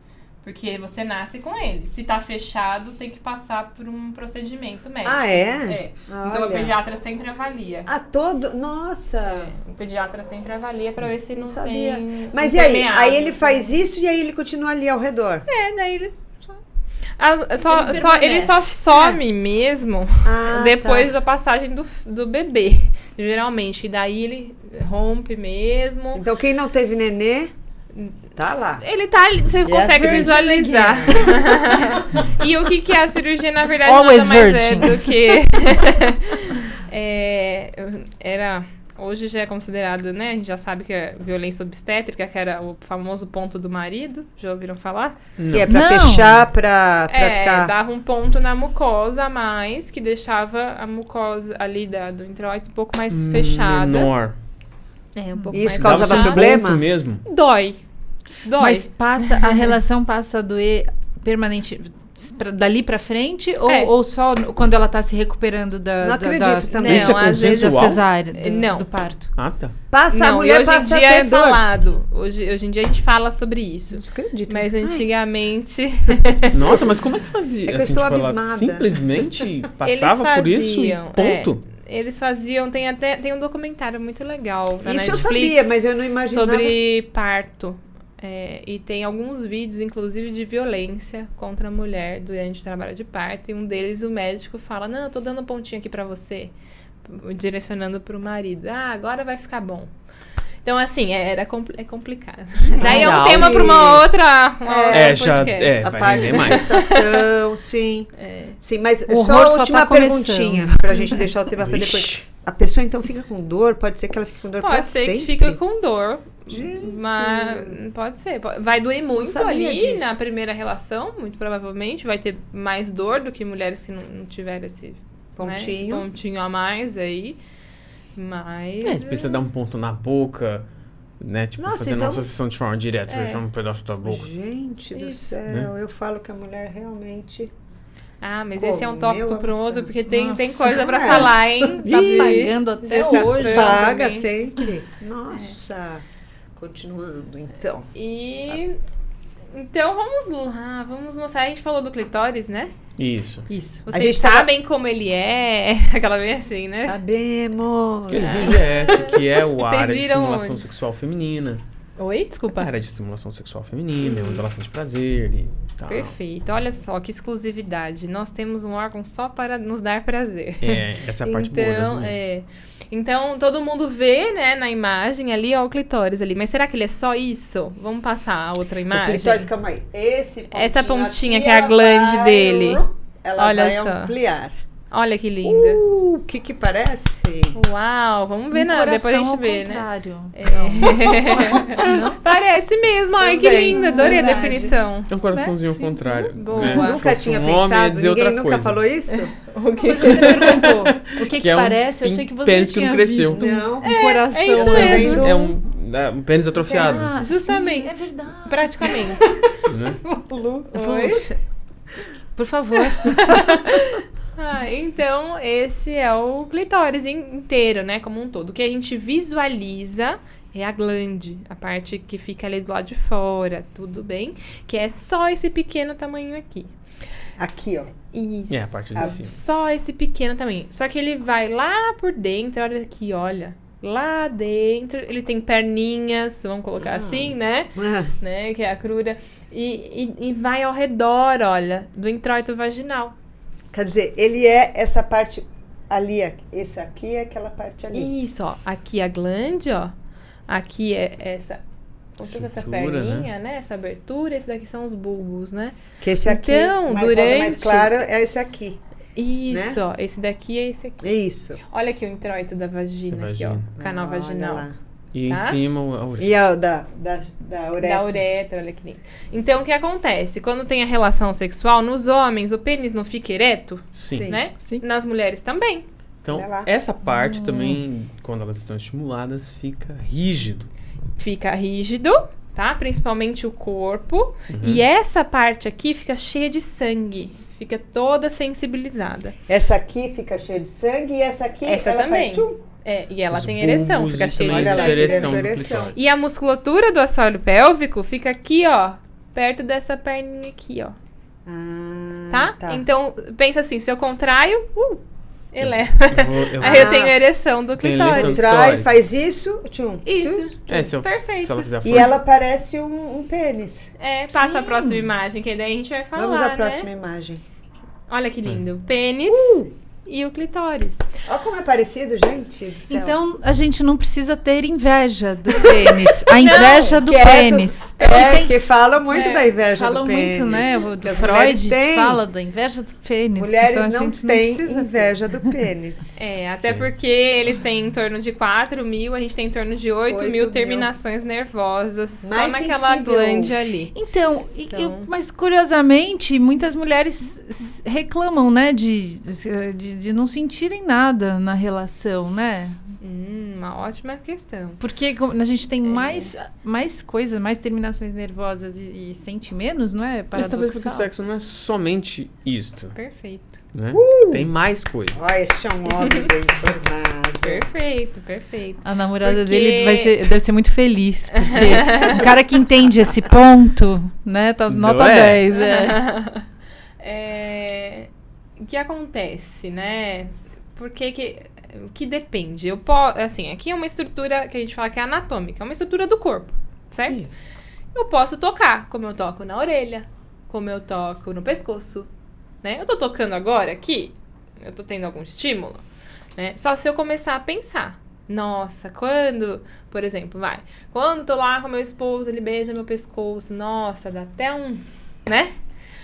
Porque você nasce com ele. Se tá fechado, tem que passar por um procedimento médico. Ah, é? Então o Olha. pediatra sempre avalia. Nossa! O pediatra sempre avalia pra ver se não Sabia. tem... Mas e aí? impermeável. Aí ele faz isso e aí ele continua ali ao redor? Daí ele... Ele Ele só some mesmo depois da passagem do bebê, geralmente. E daí ele rompe mesmo. Então quem não teve nenê, tá lá. Ele tá ali, você consegue virgin visualizar. E o que é a cirurgia, na verdade, Always nada mais virgin. é do que... Hoje já é considerado, né? A gente já sabe que é violência obstétrica, que era o famoso ponto do marido. Já ouviram falar? Que é pra Não. fechar, pra ficar... Dava um ponto na mucosa a mais, que deixava a mucosa ali do introito um pouco mais fechada. Menor. Um pouco Isso mais causava fechada. problema? Ponto mesmo. Dói. Mas a relação passa a doer permanente dali pra frente? É. Ou só quando ela tá se recuperando Não acredito também. Isso é às vezes da consensual? cesárea, Não. do parto? Ah, tá. Passa, a Não, e mulher hoje em passa a dia ter é dor. falado. Hoje em dia a gente fala sobre isso. Não acredito. Mas antigamente Nossa, mas como é que fazia? É que eu estou ela abismada. simplesmente passava por isso e faziam, ponto? eles faziam, tem um documentário muito legal na Isso eu Netflix sabia, mas eu não imaginava. sobre parto. E tem alguns vídeos, inclusive, de violência contra a mulher durante o trabalho de parto. E um deles, o médico fala, não, eu tô dando um pontinho aqui pra você, direcionando pro marido. Ah, agora vai ficar bom. Então, assim, é complicado. Daí é um Legal. tema pra uma outra Já podcast. A vai parte render da mais. gestação, sim. Sim, mas O só horror a só última tá começando. perguntinha, pra gente deixar o tema pra depois. Vixe. A pessoa então fica com dor? Pode ser que ela fique com dor pra Pode ser sempre? que fica com dor. Gente. Mas pode ser. Vai doer muito sabia ali disso. na primeira relação, muito provavelmente. Vai ter mais dor do que mulheres que não tiveram esse Pontinho. Né, esse pontinho a mais aí. Mas. Precisa dar um ponto na boca, né? Tipo, Nossa, fazendo então- uma associação de forma direta, deixar um pedaço da boca. Gente do Isso. céu, eu falo que a mulher realmente... Ah, mas Pô, esse é um tópico meu para um outro, amassado. porque tem Nossa. coisa pra É. falar, hein? Tá De pagando até gestação hoje. Paga também. sempre. Nossa. Continuando, então. E. Então vamos mostrar. A gente falou do clitóris, né? Isso. Isso. A Vocês gente tava- sabem como ele é. Aquela vez assim, né? Sabemos. Que VGS, que é o Vocês área de viram estimulação onde? sexual feminina. Oi? Desculpa. A área de estimulação sexual feminina, é uma relação de prazer e tal. Perfeito. Olha só que exclusividade. Nós temos um órgão só para nos dar prazer. Essa é a parte boa das mulheres. Então, todo mundo vê, né, na imagem ali, ó, o clitóris ali. Mas será que ele é só isso? Vamos passar a outra O imagem? clitóris, calma aí. Essa pontinha aqui, que é a ela glande vai- dele. Ela Olha vai só. ampliar. Olha que linda. O que parece? Uau, vamos ver, depois a gente vê, né? Parece mesmo, ai que Também, linda, adorei a verdade. definição. É um coraçãozinho ao Sim. contrário. Boa. Né? Se Nunca fosse tinha um homem, ia pensado, dizer ninguém outra nunca coisa. falou isso? O que? Mas você perguntou o que Que é um parece, eu achei que você pênis que não tinha cresceu. visto Não. um coração. é isso Tá mesmo. vendo? É um pênis atrofiado. Ah, Justamente. sim, é verdade. Praticamente. Né? Oi? Poxa. Por favor. Então, esse é o clitóris inteiro, né? Como um todo. O que a gente visualiza é a glande, a parte que fica ali do lado de fora, tudo bem? Que é só esse pequeno tamanho aqui. Aqui, ó. Isso. É, a parte de cima. Só esse pequeno tamanho. Só que ele vai lá por dentro, olha aqui, olha. Lá dentro, ele tem perninhas, vamos colocar assim, né? Ah, Né? Que é a crura. E vai ao redor, olha, do introito vaginal. quer dizer, ele é essa parte ali. Esse aqui é aquela parte ali. Isso, ó. Aqui a glande, ó. Aqui é essa. Como se fosse essa Estrutura, perninha, né? Essa abertura. Esse daqui são os bulbos, né? Que esse aqui, Então, mais rosa, mais durante- claro, é esse aqui. Isso, ó. Esse daqui é esse aqui. É isso. Olha aqui o introito da vagina, Da aqui, vagina. ó. Canal Olha vaginal. lá. E Tá? em cima a uretra. E a da uretra. Da uretra, olha que lindo. Então, o que acontece? Quando tem a relação sexual, nos homens, o pênis não fica ereto, Sim. Sim. né? Sim. Nas mulheres também. Então, Olha lá. essa parte também, quando elas estão estimuladas, fica rígido. Fica rígido, tá? Principalmente o corpo. E essa parte aqui fica cheia de sangue. Fica toda sensibilizada. Essa aqui fica cheia de sangue e essa aqui Essa ela também. faz tchum. E ela Os tem ereção, bulbos fica e cheia também de Olha lá, sangue. ereção fica do ereção. clitóris. E a musculatura do assoalho pélvico fica aqui, ó. Perto dessa perninha aqui, ó. Ah, Tá? Então, pensa assim, se eu contraio, eleva. Eu Aí eu tenho ereção do Tem clitóris. ereção. Trai, Clitóris. faz isso, tchum. Isso. se Perfeito. ela fizer a E força. ela parece um pênis. Passa a próxima imagem, que daí a gente vai falar, Vamos à né? próxima imagem. Olha que lindo. Pênis e o clitóris. Olha como é parecido, gente do céu. Então, a gente não precisa ter inveja do pênis. A inveja do quieto. pênis. Que fala muito da inveja Falam do pênis. muito, né? O Que do as mulheres Freud têm. fala da inveja do pênis. Mulheres então, a não gente têm precisa ter. inveja do pênis. Até porque eles têm em torno de 4 mil, a gente tem em torno de 8 8 mil mil. terminações nervosas só Mais naquela sensível. glande ali. Então, Então- mas curiosamente, muitas mulheres reclamam, né, de não sentirem nada na relação, né? uma ótima questão. Porque a gente tem mais coisas, mais terminações nervosas e sente menos, não é? Mas talvez porque o Paradoxal. sexo não é somente isto, Perfeito. né? Tem mais coisas. Ó, este é um homem bem informado. Perfeito, perfeito. A namorada Porque- dele deve ser muito feliz, porque o cara que entende esse ponto, né, tá nota é? 10. O que acontece, né? Porque o que depende? Assim, aqui é uma estrutura que a gente fala que é anatômica, é uma estrutura do corpo, certo? Isso. Eu posso tocar, como eu toco na orelha, como eu toco no pescoço, né? Eu tô tocando agora aqui, eu tô tendo algum estímulo, né? Só se eu começar a pensar. Nossa, por exemplo, quando tô lá com meu esposo, ele beija meu pescoço, nossa, dá até né?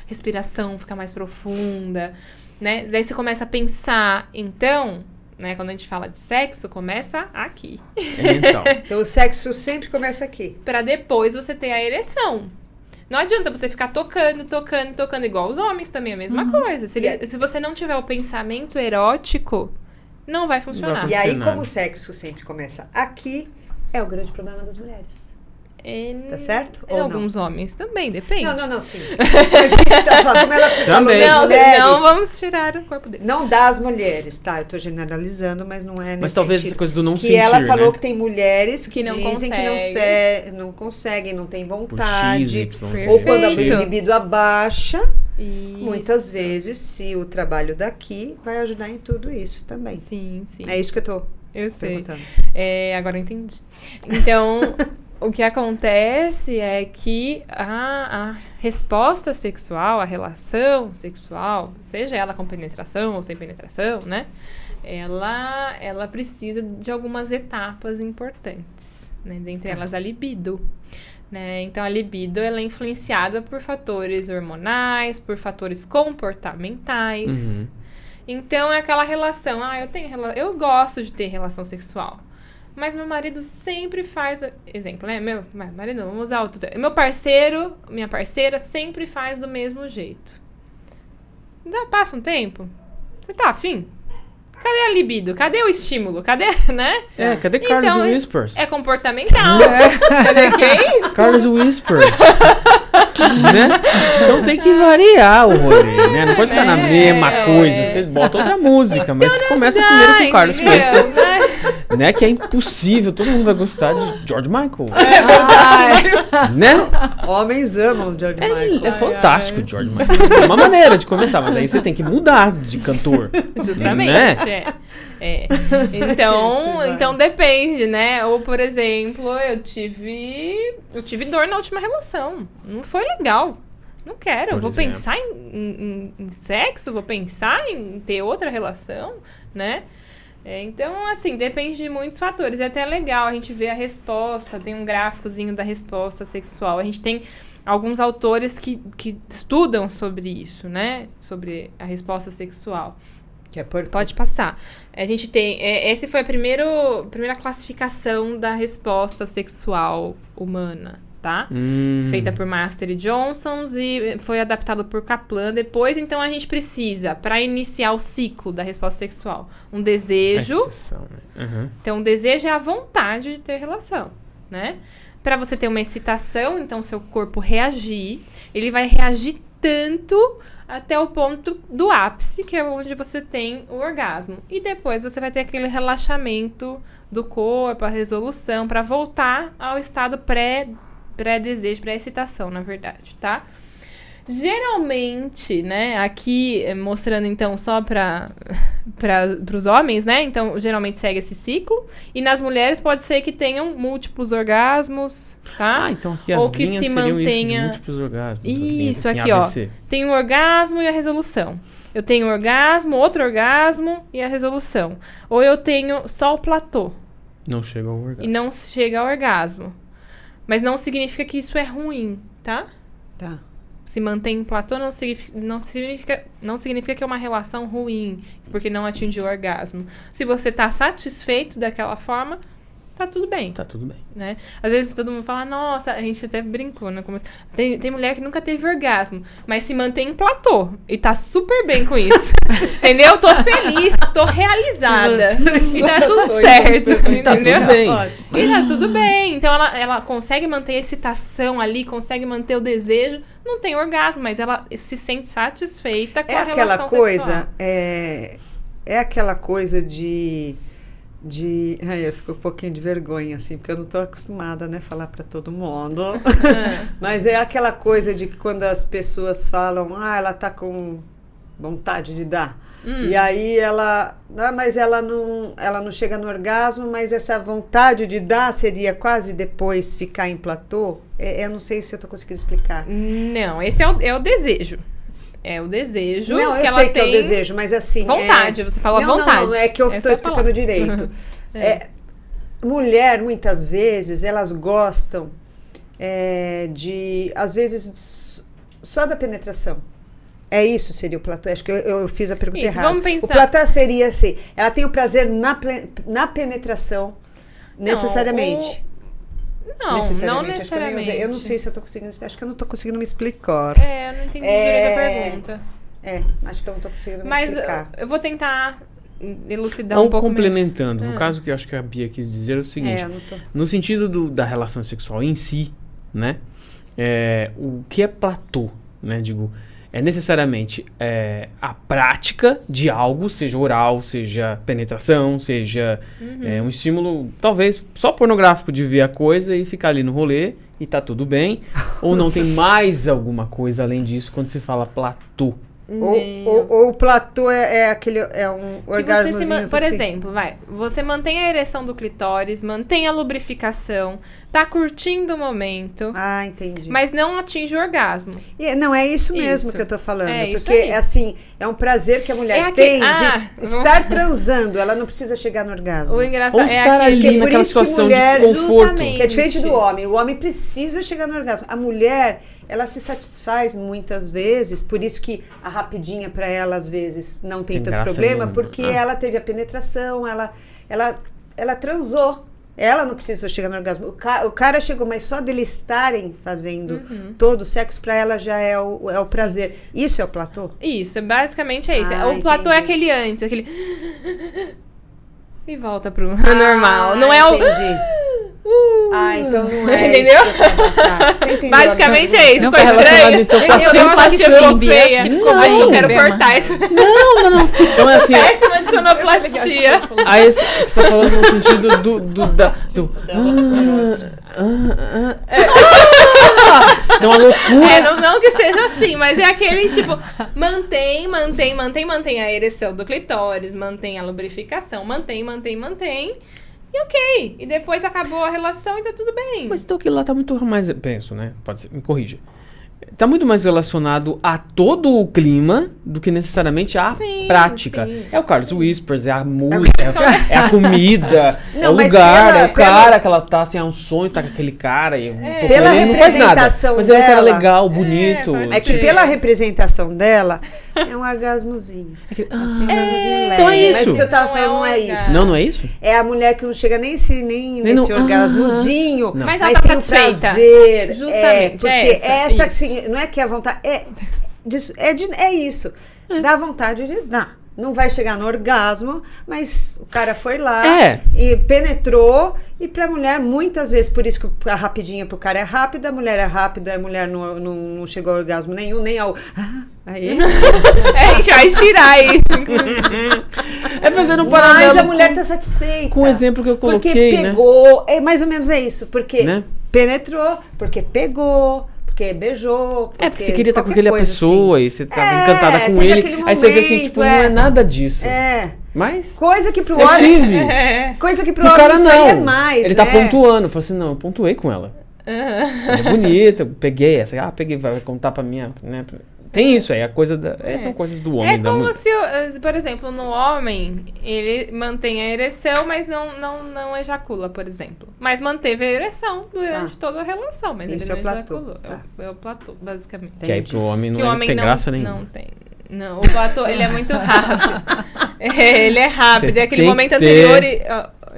Respiração fica mais profunda, né? Daí você começa a pensar, então, né? Quando a gente fala de sexo, começa aqui. Então, Então o sexo sempre começa aqui. Pra depois você ter a ereção. Não adianta você ficar tocando, igual os homens também, a mesma coisa. Se você não tiver o pensamento erótico, não vai funcionar. E aí, Funcionar. como o sexo sempre começa aqui, é o grande problema das mulheres. Tá certo? Em Ou alguns homens também, depende. Não, sim. A gente tá falando, como ela falou Também. das mulheres. Não vamos tirar o corpo dele. Não das mulheres, tá? Eu tô generalizando, mas não é nesse mas talvez sentido. essa coisa do não Que sentir, ela falou né? que tem mulheres que Que não dizem que não conseguem, não tem Por X, vontade. Y, Ou quando a Perfeito. libido abaixa, Isso. muitas vezes, se o trabalho daqui vai ajudar em tudo isso também. Sim, sim. É isso que eu tô Eu sei. perguntando. Agora eu entendi. Então, o que acontece é que a resposta sexual, a relação sexual, seja ela com penetração ou sem penetração, né? Ela precisa de algumas etapas importantes, né? Dentre elas a libido. Né? Então, a libido ela é influenciada por fatores hormonais, por fatores comportamentais. Uhum. Então, é aquela relação. Eu gosto de ter relação sexual. Mas meu marido sempre faz... Exemplo, né? Meu marido, vamos usar outro... Meu parceiro, minha parceira sempre faz do mesmo jeito. Passa um tempo. Você tá afim? Cadê a libido? Cadê o estímulo? Cadê, né? Cadê Carlos Então, Whispers? É comportamental. Cadê que é isso? Carlos Whispers. Né? Então tem que variar o rolê, né? Não pode ficar na mesma coisa. Você bota outra música, mas você começa primeiro com Carlos Entendeu? Whispers, né? Que é impossível. Todo mundo vai gostar de George Michael. Né? Homens amam o George Michael. É fantástico, George Michael. É uma maneira de começar, mas aí você tem que mudar de cantor. Justamente, Né? Então depende, né? Ou, por exemplo, eu tive dor na última relação. Não foi legal. Não quero. Por Vou exemplo. pensar em sexo, vou pensar em ter outra relação, né? Então, assim, depende de muitos fatores. É até legal a gente ver a resposta. Tem um gráficozinho da resposta sexual. A gente tem alguns autores que estudam sobre isso, né? Sobre a resposta sexual. Que é por... Pode passar. A gente tem... essa foi a primeira classificação da resposta sexual humana, tá? Feita por Master e Johnson e foi adaptado por Kaplan depois. Então, a gente precisa, para iniciar o ciclo da resposta sexual, um desejo. Excitação, né? Uhum. Então, o desejo é a vontade de ter relação, né? Para você ter uma excitação, então, seu corpo reagir. Ele vai reagir tanto até o ponto do ápice, que é onde você tem o orgasmo. E depois você vai ter aquele relaxamento do corpo, a resolução, para voltar ao estado pré-desejo, pré-excitação, na verdade, tá? Geralmente, né, aqui mostrando então só para os homens, né? Então, geralmente segue esse ciclo. E nas mulheres pode ser que tenham múltiplos orgasmos, tá? Então aqui Ou as que linhas se seriam mantenha- isso, de múltiplos orgasmos. as linhas Isso, em aqui, ó. ABC. Tem o orgasmo e a resolução. Eu tenho o orgasmo, outro orgasmo e a resolução. Ou eu tenho só o platô Não chega ao e orgasmo. não chega ao orgasmo. Mas não significa que isso é ruim, tá? Tá. Se mantém em platô não significa que é uma relação ruim, porque não atingiu o orgasmo. Se você tá satisfeito daquela forma, tá tudo bem. Tá tudo bem. Né? Às vezes todo mundo fala, nossa, a gente até brincou, né? Tem mulher que nunca teve orgasmo, mas se mantém em platô e tá super bem com isso. Entendeu? Tô feliz, tô realizada. E tá tudo certo, entendeu? Tá tudo bem. E tá tudo bem. Então ela consegue manter a excitação ali, consegue manter o desejo, não tem orgasmo, mas ela se sente satisfeita com a relação sexual. É aquela coisa de ai, eu fico um pouquinho de vergonha, assim, porque eu não estou acostumada, né, falar para todo mundo. Mas é aquela coisa de que quando as pessoas falam, ela tá com vontade de dar. E aí mas ela não chega no orgasmo, mas essa vontade de dar seria quase depois ficar em platô. Eu não sei se eu estou conseguindo explicar. Não, esse é o desejo. É o desejo não, que ela tem. Eu sei que é o desejo, mas assim... Vontade, você falou vontade. Não, é que eu estou explicando direito. Mulher, muitas vezes, elas gostam às vezes, só da penetração. É isso seria o platô? Acho que eu fiz a pergunta errada. Vamos pensar. O platô seria assim, ela tem o prazer na penetração, necessariamente. Não necessariamente. Eu não sei se eu estou conseguindo... Acho que eu não estou conseguindo me explicar. Eu não entendi direito a pergunta. Acho que eu não estou conseguindo me explicar. Mas eu vou tentar elucidar um pouco complementando. No caso que eu acho que a Bia quis dizer é o seguinte. No sentido da relação sexual em si, né? O que é platô, né? Digo, é necessariamente a prática de algo, seja oral, seja penetração, seja um estímulo, talvez só pornográfico, de ver a coisa e ficar ali no rolê e tá tudo bem. Ou não tem mais alguma coisa além disso quando se fala platô? Ou o platô é um orgasmozinho por exemplo, você mantém a ereção do clitóris, mantém a lubrificação, tá curtindo o momento. Entendi. Mas não atinge o orgasmo. Não, é isso mesmo que eu tô falando. Porque, aí. assim, é um prazer que a mulher tem de estar transando. Ela não precisa chegar no orgasmo. O engraçado ou estar ali naquela situação de conforto. Que é diferente do homem. O homem precisa chegar no orgasmo. A mulher, ela se satisfaz muitas vezes, por isso que a rapidinha para ela, às vezes, não tem tanto problema, porque ela teve a penetração, ela transou. Ela não precisa chegar no orgasmo. O cara chegou, mas só dele estarem fazendo todo o sexo, para ela já é o prazer. Isso é o platô? Isso, basicamente é isso. O platô é aquele antes, aquele... E volta pro normal. Não é o... então não é. Entendeu? Isso. Basicamente é isso. Não tá relacionado então com a sensação. Acho que eu quero cortar isso. Não. Então é assim. Péssima de sonoplastia. Aí você tá falando no sentido é uma loucura. Não que seja assim, mas é aquele tipo, mantém a ereção do clitóris, mantém a lubrificação, mantém. E ok. E depois acabou a relação e tá tudo bem. Mas então aquilo lá tá muito mais... Penso, né? Pode ser, me corrija. Tá muito mais relacionado a todo o clima do que necessariamente a prática. Sim. É o Carlos Whispers, é a música, é a comida, é o mas lugar, é o cara que ela tá, assim, é um sonho, tá com aquele cara e pela ele não faz nada. Mas ele é um cara dela, legal, bonito. É que pela representação dela, é um orgasmozinho. Assim, um orgasmozinho leve. Então é isso. Mas o que eu tava falando não é isso. Não é isso? É a mulher que não chega nem nesse orgasmozinho, mas tem ela tá o satisfeita. prazer. Justamente, porque essa assim, não é que a vontade... É isso. Dá vontade de dar. Não vai chegar no orgasmo, mas o cara foi lá e penetrou. E pra mulher, muitas vezes, por isso que a rapidinha pro cara é rápida, a mulher é rápida, a mulher não chegou ao orgasmo nenhum, nem ao... Aí. A gente vai tirar aí. Fazendo um paralelo. Mas a mulher tá satisfeita. Com o exemplo que eu coloquei, porque pegou, mais ou menos é isso. Porque penetrou, porque pegou... Porque beijou. Porque você queria estar com aquela pessoa assim. E você tava encantada com ele. Aí você vê assim, tipo, não é nada disso. Mas. Coisa que pro homem. Tive. Coisa que pro homem cara isso não. Aí é mais. Ele tá pontuando. Falei assim, não, eu pontuei com ela. Ela é bonita, eu peguei essa. Peguei, vai contar pra minha. Né? Tem isso aí, a coisa da. São coisas do homem. É como se, por exemplo, no homem, ele mantém a ereção, mas não ejacula, por exemplo. Mas manteve a ereção durante toda a relação, mas isso ele não ejaculou. É o platô, basicamente. Que aí pro homem não tem graça nenhuma. Não tem. Não, o platô, ele é muito rápido. Ele é rápido. E aquele momento anterior...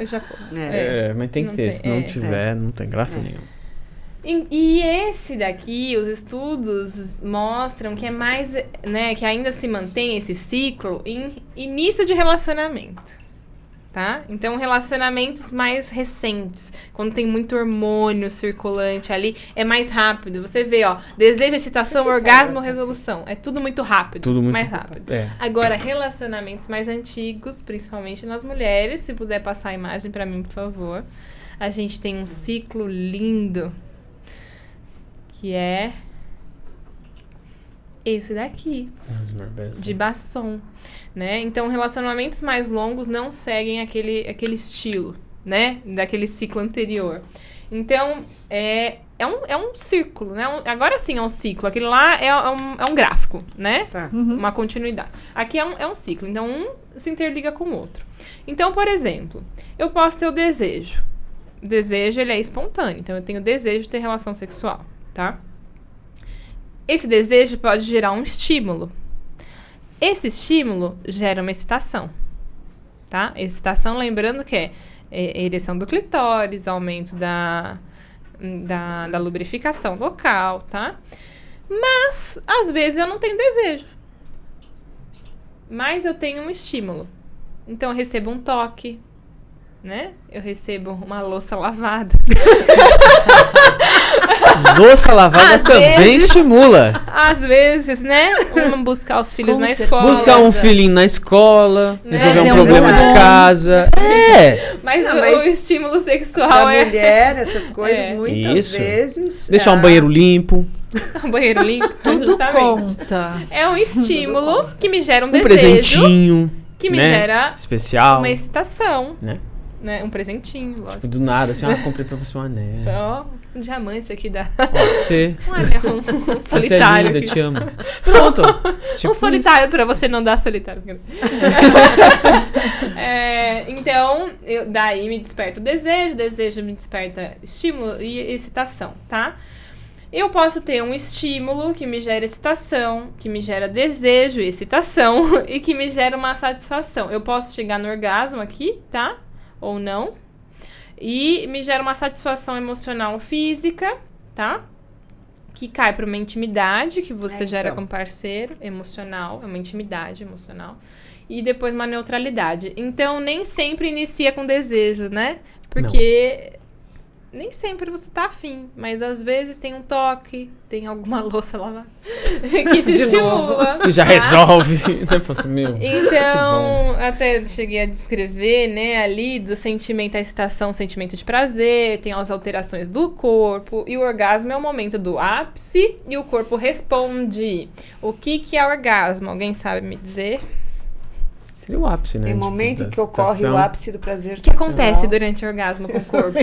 ejacula. Mas tem que Não ter. tem, Se não tiver, não tem graça nenhuma. E esse daqui, os estudos mostram que é mais, né, que ainda se mantém esse ciclo em início de relacionamento, tá? Então, relacionamentos mais recentes, quando tem muito hormônio circulante ali, é mais rápido. Você vê, ó, desejo, excitação, orgasmo, resolução. É tudo muito rápido. Tudo muito mais rápido. É. Agora, relacionamentos mais antigos, principalmente nas mulheres, se puder passar a imagem pra mim, por favor. A gente tem um ciclo lindo, que é esse daqui, de Basson, né? Então, relacionamentos mais longos não seguem aquele estilo, né? Daquele ciclo anterior. Então, é um círculo, né? Agora sim é um ciclo. Aquele lá é um gráfico, né? Tá. Uma continuidade. Aqui é um ciclo. Então, um se interliga com o outro. Então, por exemplo, eu posso ter o desejo. O desejo, ele é espontâneo. Então, eu tenho desejo de ter relação sexual, tá? Esse desejo pode gerar um estímulo. Esse estímulo gera uma excitação, tá? Excitação, lembrando que é ereção do clitóris, aumento da lubrificação local, tá? Mas, às vezes, eu não tenho desejo. Mas eu tenho um estímulo. Então, eu recebo um toque, né? Eu recebo uma louça lavada. Louça lavada Às também vezes- estimula. Às vezes, né? Vamos buscar os filhos Com na certeza. escola. Buscar um filhinho na escola, Né? resolver Fazer um um problema de bom. casa. Mas, Não, o mas estímulo sexual Pra é mulher, essas coisas, É. muitas Isso. vezes... Deixar um banheiro limpo, um banheiro limpo. Tudo justamente. conta. É um estímulo que me gera um um desejo, presentinho, que me né? gera especial. uma excitação. Né? Né? Um presentinho, lógico. Do nada, assim, comprei pra você um anel. Ó, um diamante aqui da. Ó, você Um anel, um você é solitário. linda, aqui. te amo. Pronto. Tipo Um solitário pra você não dar solitário. Então, daí me desperta o desejo me desperta estímulo e excitação, tá? Eu posso ter um estímulo que me gera excitação, que me gera desejo e excitação e que me gera uma satisfação. Eu posso chegar no orgasmo aqui, tá? Ou não. E me gera uma satisfação emocional física, tá? Que cai para uma intimidade que você gera então. com o parceiro, emocional, é uma intimidade emocional. E depois uma neutralidade. Então, nem sempre inicia com desejo, né? Porque nem sempre você tá afim, mas às vezes tem um toque, tem alguma louça lavada que te estimula. E já tá? resolve. Né? Fala assim, meu. Então, até cheguei a descrever, né, ali do sentimento, a excitação, o sentimento de prazer, tem as alterações do corpo, e o orgasmo é o momento do ápice, e o corpo responde. O que é orgasmo? Alguém sabe me dizer? Seria o ápice, né? Tem Tipo, momento da que ocorre excitação. o ápice do prazer O que sexual. acontece durante o orgasmo com o corpo?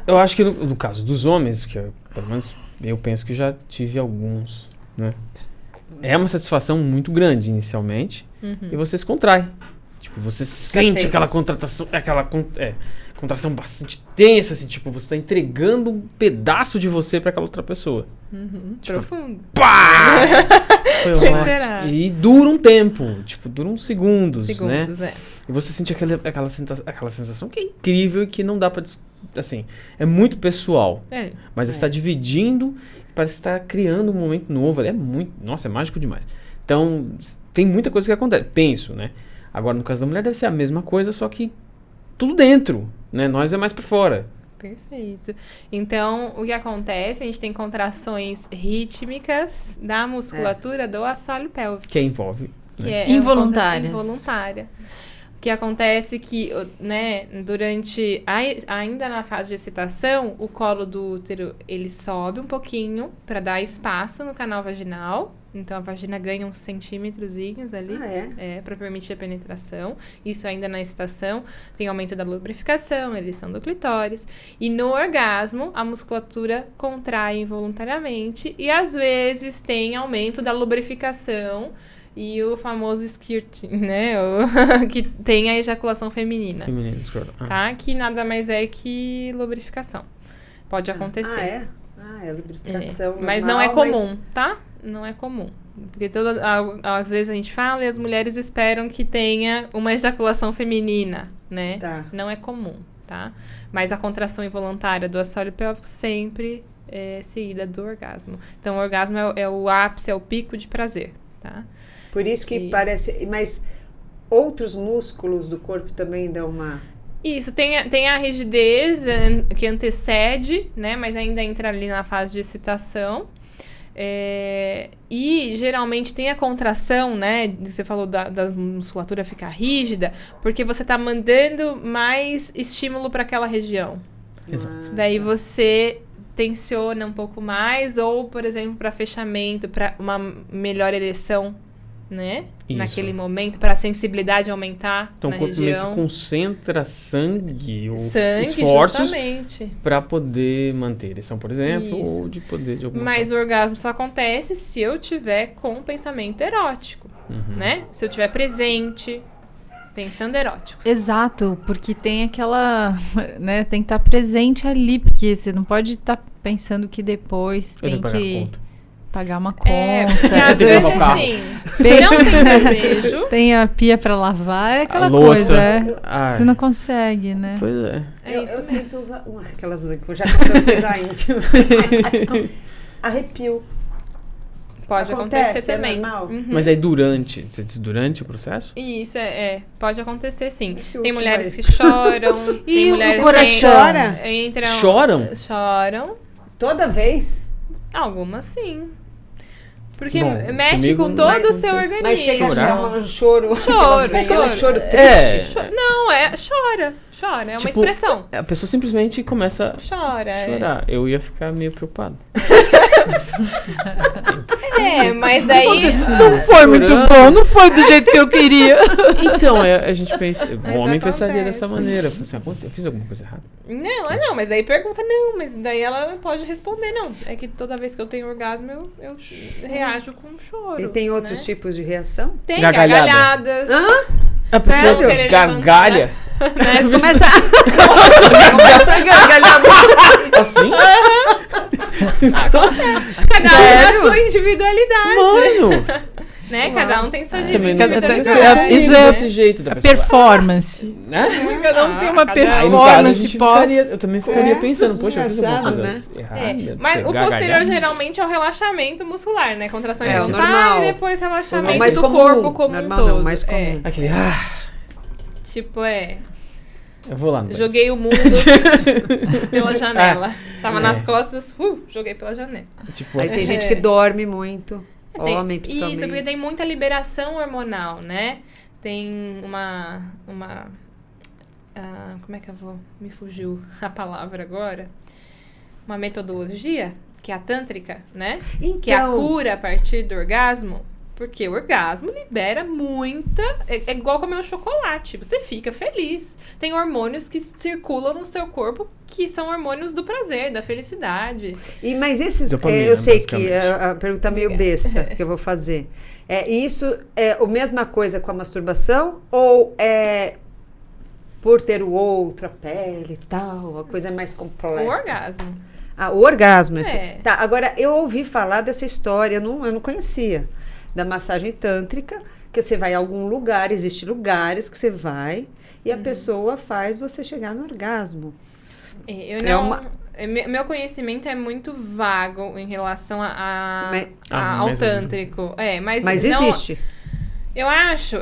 Eu acho que no caso dos homens, que pelo menos eu penso que já tive alguns, né? É uma satisfação muito grande inicialmente e você se contrai. Tipo, você sente tenso. aquela contratação, contração bastante tensa, assim, tipo, você tá entregando um pedaço de você pra aquela outra pessoa. Tipo, Profundo. pá! Foi Literal. ótimo. E dura um tempo, tipo, dura uns segundos, né? Segundos, é. E você sente aquela sensação que é incrível e que não dá pra... Assim, é muito pessoal. É. Mas você está dividindo, parece que está criando um momento novo. É muito... Nossa, é mágico demais. Então, tem muita coisa que acontece. Penso, né? Agora, no caso da mulher, deve ser a mesma coisa, só que tudo dentro, né? Nós é mais por fora. Perfeito. Então, o que acontece? A gente tem contrações rítmicas da musculatura do assoalho pélvico. Que envolve... Que né? é Involuntárias. Involuntária. O que acontece que, né, durante, ainda na fase de excitação, o colo do útero, ele sobe um pouquinho para dar espaço no canal vaginal. Então, a vagina ganha uns centímetrozinhos ali. Para permitir a penetração. Isso ainda na excitação. Tem aumento da lubrificação, ereção do clitóris. E no orgasmo, a musculatura contrai involuntariamente. E, às vezes, tem aumento da lubrificação e o famoso skirting, né? Que tem a ejaculação feminina. Feminino, escroto. Tá? Que nada mais é que lubrificação. Pode acontecer. É lubrificação Mas normal, não é comum, tá? Não é comum. Porque às vezes a gente fala e as mulheres esperam que tenha uma ejaculação feminina. né? Tá. Não é comum, tá? Mas a contração involuntária do assoalho pélvico sempre é seguida do orgasmo. Então, o orgasmo é o ápice, é o pico de prazer, tá? Por isso que parece... Mas outros músculos do corpo também dão uma... Isso, tem a rigidez que antecede, né? Mas ainda entra ali na fase de excitação. E geralmente tem a contração, né? Você falou da musculatura ficar rígida, porque você tá mandando mais estímulo para aquela região. Exato. Daí você tensiona um pouco mais, ou, por exemplo, para fechamento, para uma melhor ereção, né? Isso. Naquele momento, para a sensibilidade aumentar Então na o corpo meio região. que concentra sangue ou Sangue, esforços justamente. para poder manter ereção, por exemplo, Isso. ou de poder de alguma Mas o orgasmo só acontece se eu tiver com um pensamento erótico, né? Se eu tiver presente, pensando erótico. Exato, porque tem aquela, né, tem que estar presente ali, porque você não pode estar pensando que depois Eu tem tenho que pagar a que conta. pagar uma conta. Porque às Tem que vezes, lavar o carro. sim, Pensa- não tem desejo. Tem a pia pra lavar, é aquela A louça. coisa, é. Ai. Você não consegue, né? Pois é. É isso eu mesmo. sinto aquelas que eu já contando coisa íntima. Arrepio. Pode Acontece, acontecer é também. normal? Uhum. Mas aí você diz durante o processo? Isso, pode acontecer sim. Esse Tem último mulheres aí. que choram, E tem o mulheres coração? Chora? que entram... Choram? Choram. Toda vez? Algumas sim. Porque Bom, mexe comigo com não todo o seu acontece. organismo. Mas chega a Chorar. dar um choro. Choro, aquelas beijolas, choro. choro triste. É. Não, chora. É uma Tipo, expressão. A pessoa simplesmente começa a Chora. chorar. Eu ia ficar meio preocupado. Mas daí... Não foi muito bom, não foi do jeito que eu queria. Então, a gente pensa. O Mas homem pensaria acontece. dessa maneira. Assim, eu fiz alguma coisa errada. Não, mas aí pergunta, não, mas daí ela pode responder, não. É que toda vez que eu tenho orgasmo, eu reajo com choro. E tem outros né? tipos de reação? Tem Gargalhada. gargalhadas. A pessoa Sério? Querer gargalha. Mas começa a gargalhar. Assim? Cada um Sério? tem a sua individualidade. Mano! Né? Cada um tem sua Também individualidade. isso é desse jeito da A pessoa. performance. Né? Cada um tem uma cada um. Aí, no caso, a performance gente pós. eu também ficaria pensando, poxa, eu fiz alguma Engraçado, coisa errada. Mas você o gargalhar. posterior geralmente é o relaxamento muscular, né? Contração É, o involuntária normal. e depois relaxamento mais do comum. corpo como Normal um todo. não, mais comum. Aquele, Tipo, eu vou lá no banheiro. joguei o mundo pela janela. Tava É. nas costas, joguei pela janela. Tipo, Aí assim, tem gente que dorme muito. Tem- Homem, principalmente. Isso, porque tem muita liberação hormonal, né? Tem uma como é que eu vou... Me fugiu a palavra agora. Uma metodologia, que é a tântrica, né? Que é a Então, cura a partir do orgasmo. Porque o orgasmo libera muita... É igual comer um chocolate. Você fica feliz. Tem hormônios que circulam no seu corpo que são hormônios do prazer, da felicidade. mas esses, Dopamina, eu sei que basicamente. a pergunta é meio besta que eu vou fazer. Isso é a mesma coisa com a masturbação ou é por ter o outro, a pele e tal, a coisa mais completa? O orgasmo. O orgasmo. Isso. É. Tá, agora eu ouvi falar dessa história, eu não conhecia, da massagem tântrica, que você vai a algum lugar, existem lugares que você vai e a pessoa faz você chegar no orgasmo. Eu É não... uma- Meu conhecimento é muito vago em relação Mas- ao mas- tântrico. Mas Mas não, existe. eu acho...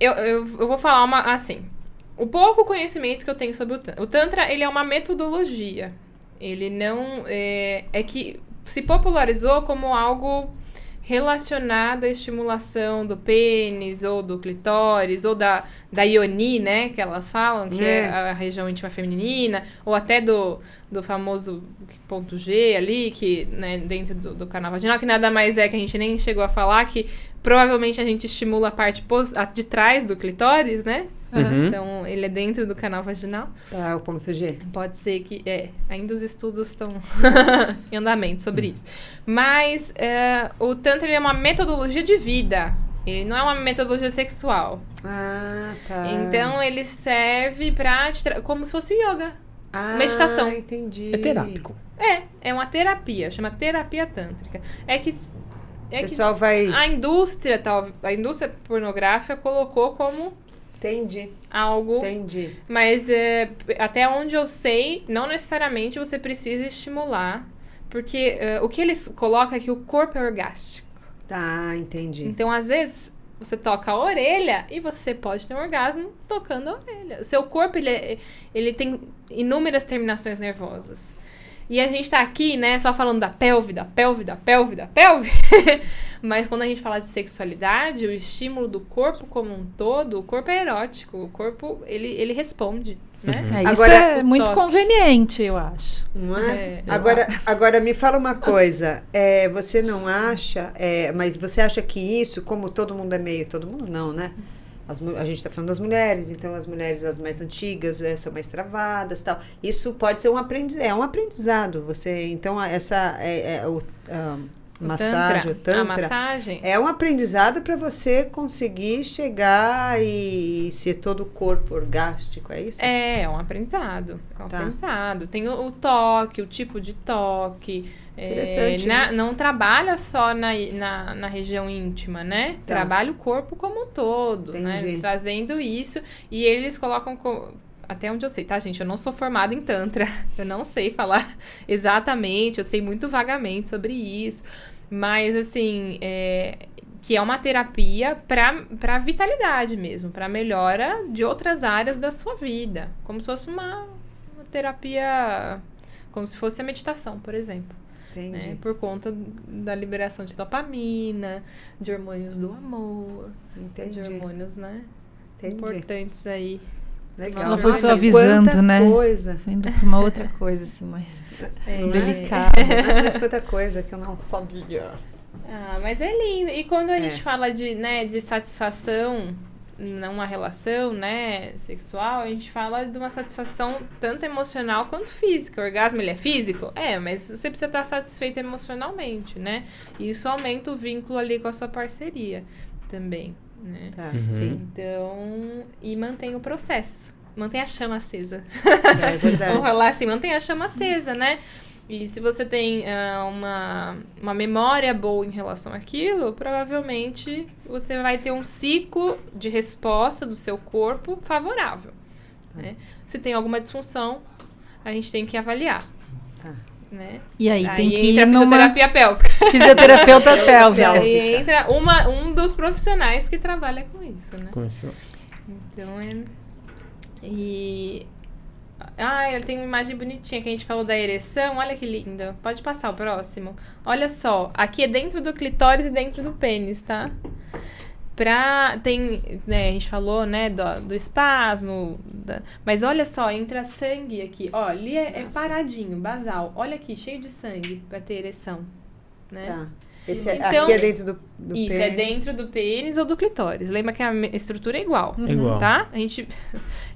eu vou falar assim. O pouco conhecimento que eu tenho sobre o Tantra, ele é uma metodologia. Ele não... É que se popularizou como algo relacionada à estimulação do pênis, ou do clitóris, ou da ioni, né, que elas falam, que é a região íntima feminina, ou até do famoso ponto G ali, que, né, dentro do canal vaginal, que nada mais é que a gente nem chegou a falar, que provavelmente a gente estimula a parte de trás do clitóris, né? Uhum. Então, ele é dentro do canal vaginal. Tá, o ponto G. Pode ser que... ainda os estudos estão em andamento sobre isso. Mas o Tantra, ele é uma metodologia de vida. Ele não é uma metodologia sexual. Tá. Então, ele serve pra... como se fosse yoga. meditação. Entendi. É terápico. É uma terapia. Chama terapia tântrica. O pessoal vai... A indústria pornográfica colocou como Entendi. algo. Entendi. Mas até onde eu sei, não necessariamente você precisa estimular, porque o que eles colocam é que o corpo é orgástico. Tá, entendi. Então, às vezes, você toca a orelha e você pode ter um orgasmo tocando a orelha. O seu corpo, ele tem inúmeras terminações nervosas. E a gente tá aqui, né, só falando da pelve. Mas quando a gente fala de sexualidade, o estímulo do corpo como um todo, o corpo é erótico. O corpo, ele responde, né? Isso Agora, é o muito toque. conveniente, eu acho. Não é? É, Agora me fala uma coisa. Você não acha, mas você acha que isso, como todo mundo é meio... Todo mundo não, né? A gente está falando das mulheres, então as mulheres as mais antigas são mais travadas, tal. Isso pode ser um aprendizado. Você, então massagem, o tantra, a massagem é um aprendizado para você conseguir chegar e ser todo o corpo orgástico, é isso? é um aprendizado. Tá. Aprendizado. Tem o toque, o tipo de toque. Interessante, né? Não trabalha só na região íntima, né? Tá. Trabalha o corpo como um todo, né? Entendi. Trazendo isso. E eles colocam... Até onde eu sei, tá, gente? Eu não sou formada em Tantra. Eu não sei falar exatamente. Eu sei muito vagamente sobre isso. Mas, assim... que é uma terapia para vitalidade mesmo, para melhora de outras áreas da sua vida, como se fosse uma terapia, como se fosse a meditação, por exemplo, Entendi. né? Por conta da liberação de dopamina, de hormônios do amor, Entendi. de hormônios, né, Entendi. importantes aí. Legal. Ela foi Nossa, suavizando, quanta né? coisa. Indo pra uma outra coisa, assim, mais delicada. Nossa, mas quanta coisa que eu não sabia. Ah, mas é lindo. E quando a gente fala de satisfação numa relação, né, sexual, a gente fala de uma satisfação tanto emocional quanto física. O orgasmo, ele é físico? Mas você precisa estar satisfeito emocionalmente, né? E isso aumenta o vínculo ali com a sua parceria também, né? Tá, Uhum. sim. Então, e mantém o processo. Mantém a chama acesa. É verdade. Vamos falar assim, mantém a chama acesa, né? E se você tem uma memória boa em relação àquilo, provavelmente você vai ter um ciclo de resposta do seu corpo favorável. Né? Se tem alguma disfunção, a gente tem que avaliar. Tá. Né? E aí tem que entra ir a numa fisioterapia pélvica. fisioterapeuta pélvica. Aí entra um dos profissionais que trabalha com isso, né? Conheceu. Então, ele tem uma imagem bonitinha que a gente falou da ereção. Olha que linda. Pode passar o próximo. Olha só. Aqui é dentro do clitóris e dentro do pênis, tá? Né, a gente falou, né, do espasmo. Mas olha só, entra sangue aqui. Ó, ali é paradinho, basal. Olha aqui, cheio de sangue pra ter ereção. Né? Tá. Então, aqui é dentro do isso, pênis. é dentro do pênis ou do clitóris. Lembra que a estrutura é igual. Igual. Tá? A gente...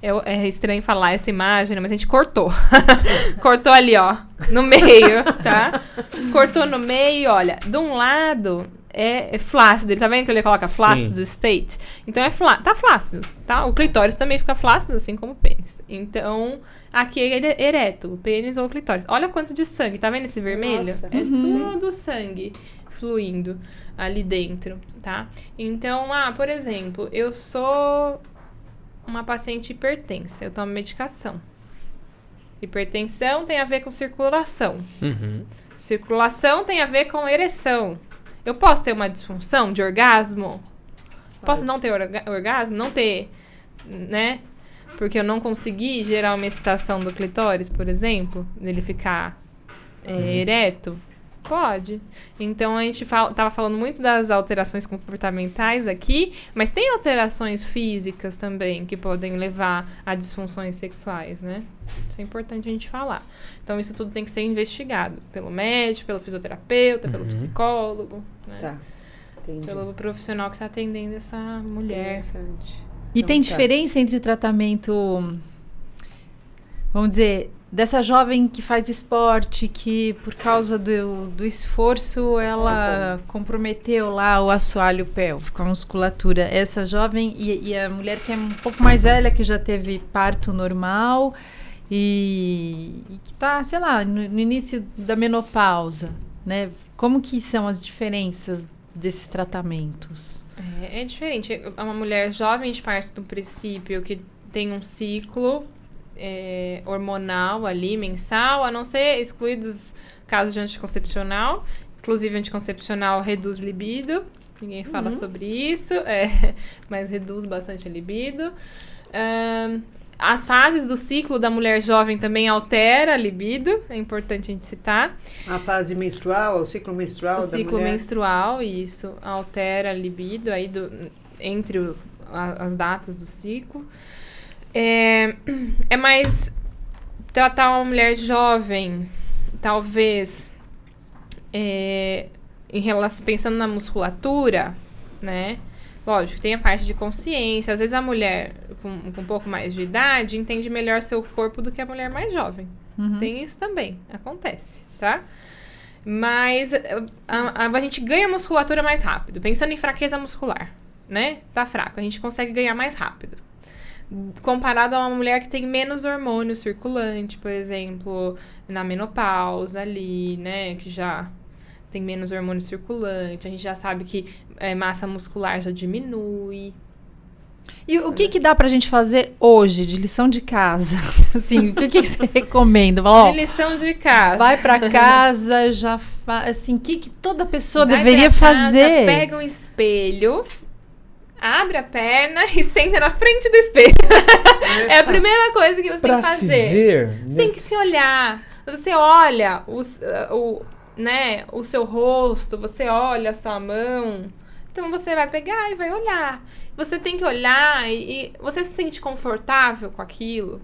É estranho falar essa imagem, né? Mas a gente cortou. Cortou ali, ó. No meio, tá? Cortou no meio, olha. De um lado é flácido. Ele tá vendo que ele coloca flácido state? Então tá flácido, tá? O clitóris também fica flácido, assim como o pênis. Então, aqui é ereto, o pênis ou o clitóris. Olha quanto de sangue. Tá vendo esse vermelho? Nossa. É tudo sangue fluindo ali dentro, tá? Então, por exemplo, eu sou uma paciente hipertensa, eu tomo medicação. Hipertensão tem a ver com circulação. Uhum. Circulação tem a ver com ereção. Eu posso ter uma disfunção de orgasmo? Posso não ter orgasmo? Não ter, né? Porque eu não consegui gerar uma excitação do clitóris, por exemplo, dele ficar ereto? Pode. Então, a gente tava falando muito das alterações comportamentais aqui, mas tem alterações físicas também que podem levar a disfunções sexuais, né? Isso é importante a gente falar. Então, isso tudo tem que ser investigado pelo médico, pelo fisioterapeuta, pelo psicólogo, né? Tá. Entendi. Pelo profissional que está atendendo essa mulher. Interessante. E tem Então, tá. diferença entre o tratamento, vamos dizer, dessa jovem que faz esporte, que por causa do esforço ela comprometeu lá o assoalho pélvico, a musculatura. Essa jovem e a mulher que é um pouco mais velha, que já teve parto normal e que está, sei lá, no início da menopausa, né? Como que são as diferenças desses tratamentos? É diferente. Uma mulher jovem, a gente parte do princípio que tem um ciclo hormonal ali, mensal, a não ser excluídos casos de anticoncepcional. Inclusive, anticoncepcional reduz libido. Ninguém fala sobre isso, mas reduz bastante a libido. As fases do ciclo da mulher jovem também altera a libido, é importante a gente citar. A fase menstrual, o ciclo menstrual da mulher. O ciclo menstrual, isso, altera a libido aí entre as datas do ciclo. É mais tratar uma mulher jovem, talvez, em relação, pensando na musculatura, né? Lógico, tem a parte de consciência. Às vezes a mulher com um pouco mais de idade entende melhor seu corpo do que a mulher mais jovem. Tem isso também, acontece, tá? Mas a gente ganha musculatura mais rápido. Pensando em fraqueza muscular, né? Tá fraco, a gente consegue ganhar mais rápido. Comparado a uma mulher que tem menos hormônio circulante, por exemplo, na menopausa ali, né? Que já tem menos hormônio circulante. A gente já sabe que massa muscular já diminui. E o que dá pra gente fazer hoje, de lição de casa? Assim, o que você recomenda? Fala, de lição de casa. Vai pra casa, já faz... Assim, o que toda pessoa vai deveria pra casa, fazer? Pega um espelho, abre a perna e senta na frente do espelho. É a primeira coisa que você tem que fazer. Se ver, você tem que se olhar. Você olha o seu rosto, você olha a sua mão. Então você vai pegar e vai olhar. Você tem que olhar e você se sente confortável com aquilo,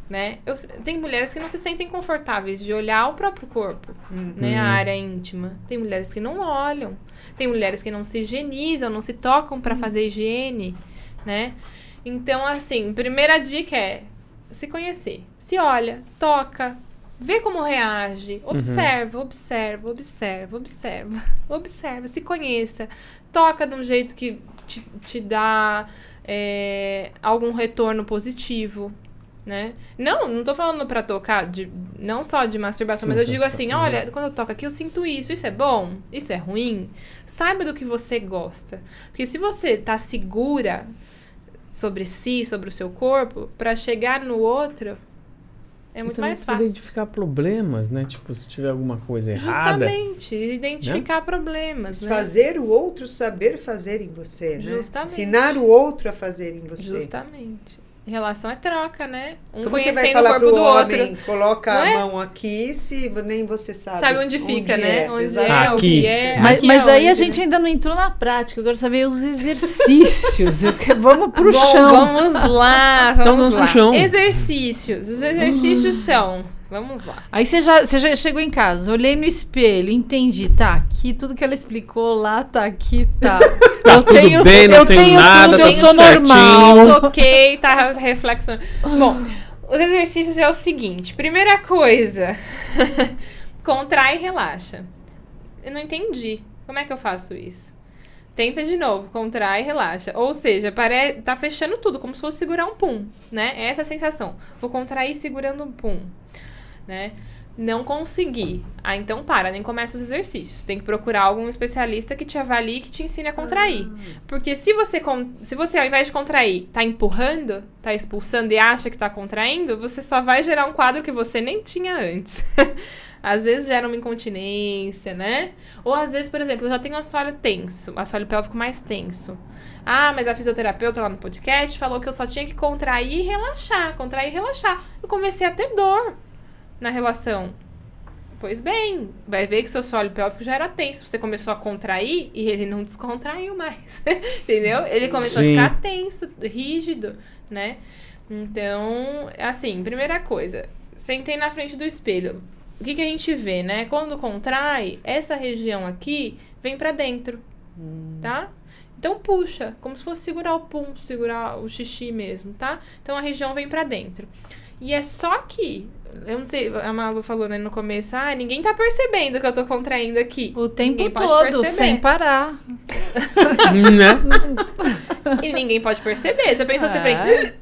né? Tem mulheres que não se sentem confortáveis de olhar o próprio corpo, né? A área íntima. Tem mulheres que não olham. Tem mulheres que não se higienizam, não se tocam para fazer higiene, né? Então, assim, primeira dica é se conhecer. Se olha, toca, vê como reage, observa, se conheça, toca de um jeito que te dá algum retorno positivo, né? Não tô falando pra tocar, não só de masturbação, mas eu digo assim, olha, quando eu toco aqui eu sinto isso é bom, isso é ruim. Saiba do que você gosta. Porque se você tá segura sobre si, sobre o seu corpo, pra chegar no outro... É muito mais fácil. Identificar problemas, né? Tipo, se tiver alguma coisa errada. Justamente, identificar problemas, né? Fazer o outro saber fazer em você, né? Justamente. Ensinar o outro a fazer em você. Justamente. Relação é troca, né? Como conhecendo você vai falar o corpo do homem, outro. Coloca a mão aqui, se nem você sabe. Sabe onde fica, né? Onde o que é. Mas aí a gente ainda não entrou na prática. Eu quero saber os exercícios. Vamos pro chão. Vamos lá. Vamos pro chão. Exercícios. Os exercícios são... Vamos lá. Aí você já chegou em casa, olhei no espelho, entendi, tá aqui, tudo que ela explicou lá, tá aqui, tá. Tá tudo bem, não tenho nada, tudo, tá eu sou tudo certinho. normal. Ok, tá reflexão. Bom, os exercícios é o seguinte. Primeira coisa, contrai e relaxa. Eu não entendi. Como é que eu faço isso? Tenta de novo, contrai e relaxa. Ou seja, tá fechando tudo, como se fosse segurar um pum, né? Essa é a sensação. Vou contrair segurando um pum. Né? Não consegui. Então nem começa os exercícios. Tem que procurar algum especialista que te avalie, que te ensine a contrair. Porque se você ao invés de contrair, tá empurrando, tá expulsando e acha que tá contraindo, você só vai gerar um quadro que você nem tinha antes. Às vezes gera uma incontinência, né? Ou às vezes, por exemplo, eu já tenho assoalho tenso, assoalho pélvico mais tenso. Mas a fisioterapeuta lá no podcast falou que eu só tinha que contrair e relaxar. Eu comecei a ter dor na relação. Pois bem, vai ver que seu assoalho pélvico já era tenso. Você começou a contrair e ele não descontraiu mais. Entendeu? Ele começou a ficar tenso, rígido, né? Então, assim, primeira coisa, sentei na frente do espelho. O que a gente vê, né? Quando contrai, essa região aqui vem pra dentro, tá? Então puxa, como se fosse segurar o pum, segurar o xixi mesmo, tá? Então a região vem pra dentro. E é só que, eu não sei, a Malu falou, né, no começo, ninguém tá percebendo que eu tô contraindo aqui. O tempo todo, sem parar. E ninguém pode perceber. Já pensou, você prende...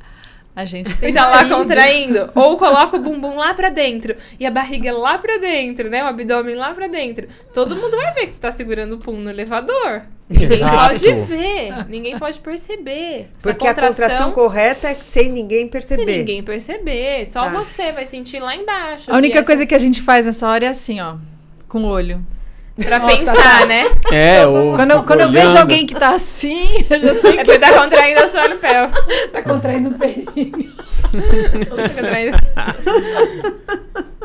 A gente tem e tá lá contraindo. Ou coloca o bumbum lá pra dentro e a barriga lá pra dentro, né? O abdômen lá pra dentro. Todo mundo vai ver que você tá segurando o pum no elevador, Ninguém Exato. pode ver, ninguém pode perceber. Essa Porque a contração correta é sem ninguém perceber. Se ninguém perceber, só Tá. você vai sentir lá embaixo. A única E essa- coisa que a gente faz nessa hora é assim, ó, com o olho. Pra pensar, né? Ou Quando eu vejo alguém que tá assim, eu já sei É porque tá contraindo a sua pélvica. que tá contraindo o períneo.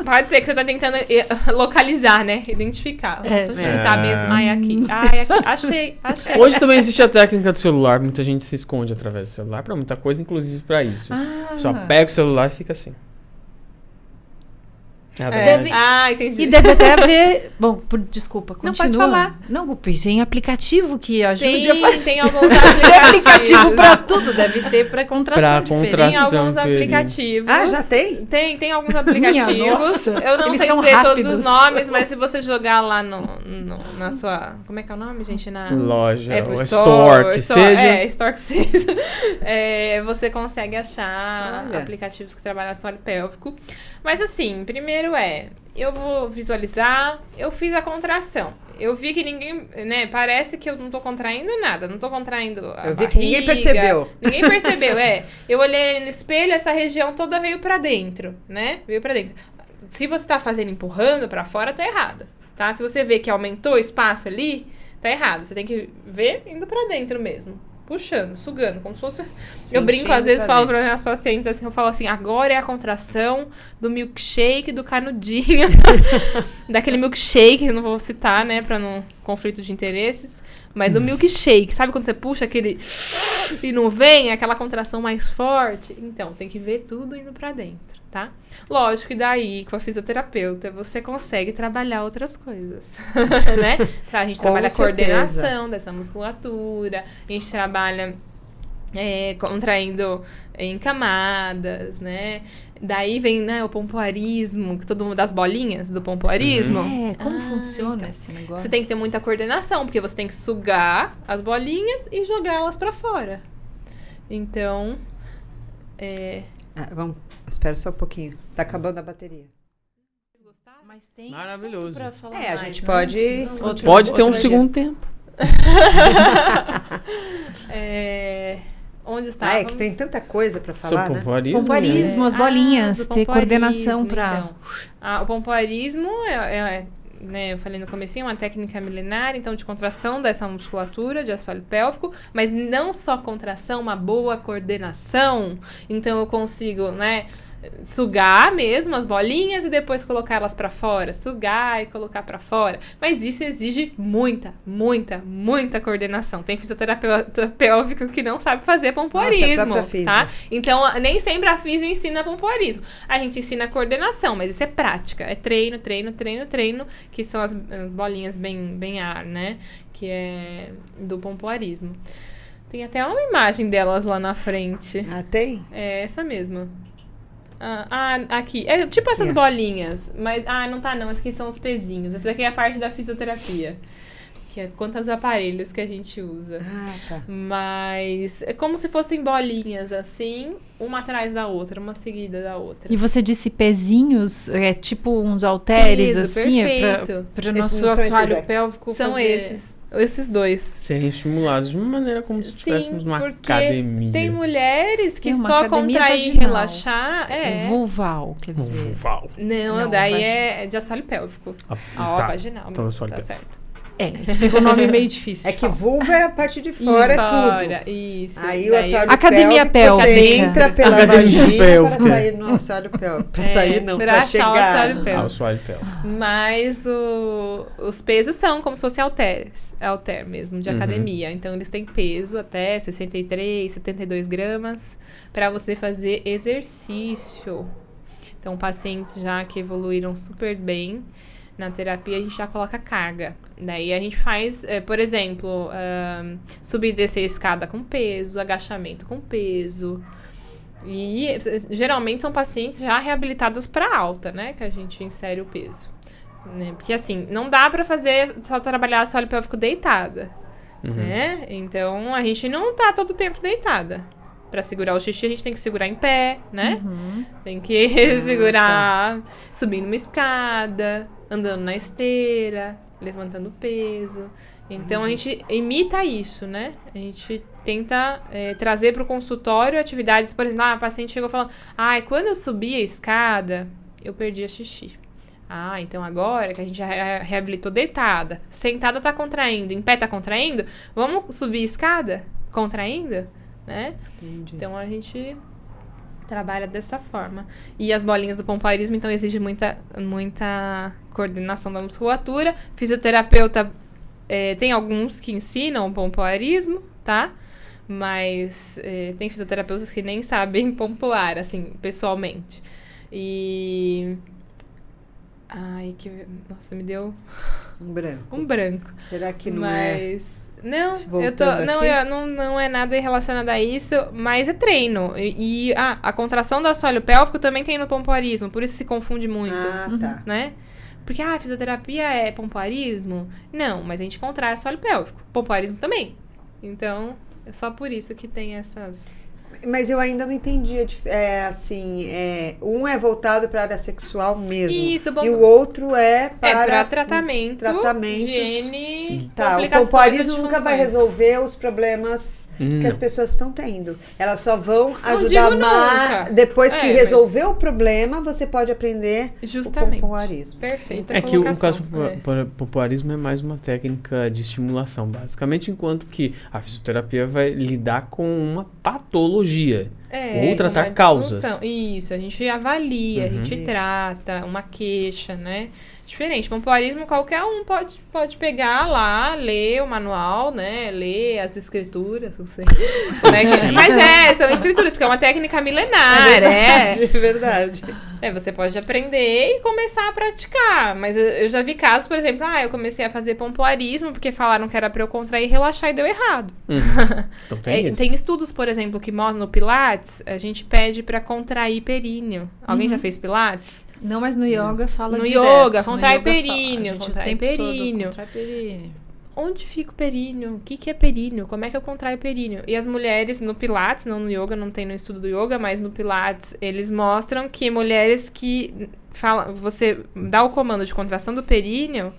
Pode ser que você tá tentando localizar, né? Identificar. É. Onde que tá mesmo? Ai, aqui. Ai, aqui. Achei. Hoje também existe a técnica do celular, muita gente se esconde através do celular pra muita coisa, inclusive pra isso. Só pega o celular e fica assim. Deve- entendi. E deve até haver... Bom, desculpa, Não, continua. pode falar. Não, eu pensei em aplicativo que ajude Tem, a fazer. tem alguns Tem aplicativos. aplicativo pra tudo, deve ter pra contração Pra de períneo. Tem contração. alguns Períneo. aplicativos. Ah, já tem? Tem alguns aplicativos. nossa, Eu não eles sei são dizer todos rápidos. os nomes, mas se você jogar lá na sua... Como é que é o nome, gente? Na Loja, Apple ou store, que seja. Store que seja. Você consegue achar Olha. aplicativos que trabalham assoalho pélvico. Mas assim, primeiro eu vou visualizar, eu fiz a contração. Eu vi que ninguém, né, parece que eu não tô contraindo nada, não tô contraindo a Eu vi que ninguém barriga. percebeu. Ninguém percebeu, Eu olhei no espelho, essa região toda veio pra dentro, né? Veio pra dentro. Se você tá fazendo empurrando pra fora, tá errado, tá? Se você vê que aumentou o espaço ali, tá errado. Você tem que ver indo pra dentro mesmo. Puxando, sugando, como se fosse... Eu brinco, às vezes, falo para meus pacientes assim, eu falo assim, agora é a contração do milkshake do canudinho. Daquele milkshake, eu não vou citar, né, pra não conflito de interesses, mas do milkshake. Sabe quando você puxa aquele... e não vem, aquela contração mais forte? Então, tem que ver tudo indo pra dentro, tá? Lógico que daí, com a fisioterapeuta, você consegue trabalhar outras coisas, né? A gente trabalha a coordenação dessa musculatura, a gente trabalha contraindo em camadas, né? Daí vem, né, o pompoarismo, que todo mundo das bolinhas do pompoarismo. Como funciona então. esse negócio? Você tem que ter muita coordenação, porque você tem que sugar as bolinhas e jogá-las pra fora. Então, vamos, espera só um pouquinho. Tá acabando a bateria. Mas tem Maravilhoso. assunto pra falar A mais, gente né? pode... Pode ter um outro dia. segundo tempo. Onde estávamos? É que tem tanta coisa pra falar, Seu né? pompoarismo. Pompoarismo, as bolinhas, do ter coordenação pompoarismo, pra... então. O pompoarismo né, eu falei no comecinho, uma técnica milenar, então, de contração dessa musculatura de assoalho pélvico, mas não só contração, uma boa coordenação. Então, eu consigo, né, sugar mesmo as bolinhas e depois colocar elas pra fora. Sugar e colocar pra fora. Mas isso exige muita, muita, muita coordenação. Tem fisioterapeuta pélvico que não sabe fazer pompoarismo, Nossa, a própria tá? Então, nem sempre a fisio ensina pompoarismo. A gente ensina coordenação, mas isso é prática. É treino, treino, treino, treino, que são as bolinhas bem ar, né? Que é do pompoarismo. Tem até uma imagem delas lá na frente. Ah, tem? É essa mesmo. Aqui. É tipo essas bolinhas. Mas, não tá não. Esses aqui são os pezinhos. Essa daqui é a parte da fisioterapia. Que é quantos aparelhos que a gente usa. Tá. Mas é como se fossem bolinhas, assim. Uma atrás da outra, uma seguida da outra. E você disse pezinhos, tipo uns halteres, Isso, assim, perfeito. para o Esses nosso não são assoalho esses, pélvico São fazer... esses dois. Serem estimulados de uma maneira como se estivéssemos numa porque academia. tem mulheres que Tem uma só academia contrair e vaginal. relaxar. Vulval, quer dizer. Uau. Não, daí é de assoalho pélvico. Vaginal Então, mesmo, assoalho tá pélvico. certo. Fica o nome meio difícil. É que vulva é a parte de fora, é tudo. Isso. Aí o assoalho Academia pélvico, você pélvica. entra pela Academia vagina pélvica. para sair no assoalho pélvico. Para sair não, pra para achar o chegar. assoalho pélvico. Assoalho pélvico. Mas os pesos são como se fossem halter mesmo, de academia. Então, eles têm peso até 63, 72 gramas para você fazer exercício. Então, pacientes já que evoluíram super bem na terapia, a gente já coloca carga. Daí a gente faz, por exemplo, subir e descer a escada com peso, agachamento com peso. E geralmente são pacientes já reabilitadas para alta, né? Que a gente insere o peso. Né? Porque assim, não dá para fazer, só trabalhar assoalho pélvico deitada. Né? Então a gente não tá todo o tempo deitada. Pra segurar o xixi, a gente tem que segurar em pé, né? Tem que segurar subindo uma escada, andando na esteira. levantando peso. Então, a gente imita isso, né? A gente tenta trazer para o consultório atividades, por exemplo, a paciente chegou falando, quando eu subi a escada, eu perdi a xixi. Então agora que a gente já reabilitou deitada, sentada tá contraindo, em pé tá contraindo, vamos subir a escada contraindo, né? Entendi. Então a gente trabalha dessa forma. E as bolinhas do pompoarismo, então, exige muita coordenação da musculatura. Fisioterapeuta, tem alguns que ensinam o pompoarismo, tá? Mas tem fisioterapeutas que nem sabem pompoar, assim, pessoalmente. E... Nossa, me deu... Um branco. Será que não Não é nada relacionado a isso, mas é treino. E a contração do assoalho pélvico também tem no pompoarismo, por isso se confunde muito. Tá. Né? Porque, fisioterapia é pompoarismo? Não, mas a gente contrai assoalho pélvico. Pompoarismo também. Então, é só por isso que tem essas... Mas eu ainda não entendi. Um é voltado para a área sexual mesmo. Isso, e o outro é para tratamentos, higiene, o pompoarismo nunca vai resolver os problemas que as pessoas estão tendo. Elas só vão ajudar mais. Depois que resolver o problema, você pode aprender justamente o pompoarismo. Perfeito. Que o caso do pompoarismo é mais uma técnica de estimulação, basicamente, enquanto que a fisioterapia vai lidar com uma patologia. Ou tratar causas. Isso, a gente avalia, a gente trata uma queixa, né? Diferente. Pompoarismo, qualquer um pode pegar lá, ler o manual, né? Ler as escrituras, não sei. Mas são escrituras, porque é uma técnica milenar. É verdade. Você pode aprender e começar a praticar. Mas eu já vi casos, por exemplo, eu comecei a fazer pompoarismo porque falaram que era pra eu contrair e relaxar e deu errado. Então tem isso. Tem estudos, por exemplo, que mostram no Pilates, a gente pede pra contrair períneo. Alguém já fez Pilates? Não, mas no yoga fala direto. No yoga, contrai períneo, contrai períneo. Onde fica o períneo? O que é períneo? Como é que eu contraio períneo? E as mulheres no Pilates, não no yoga, não tem no estudo do yoga, mas no Pilates, eles mostram que mulheres que você dá o comando de contração do períneo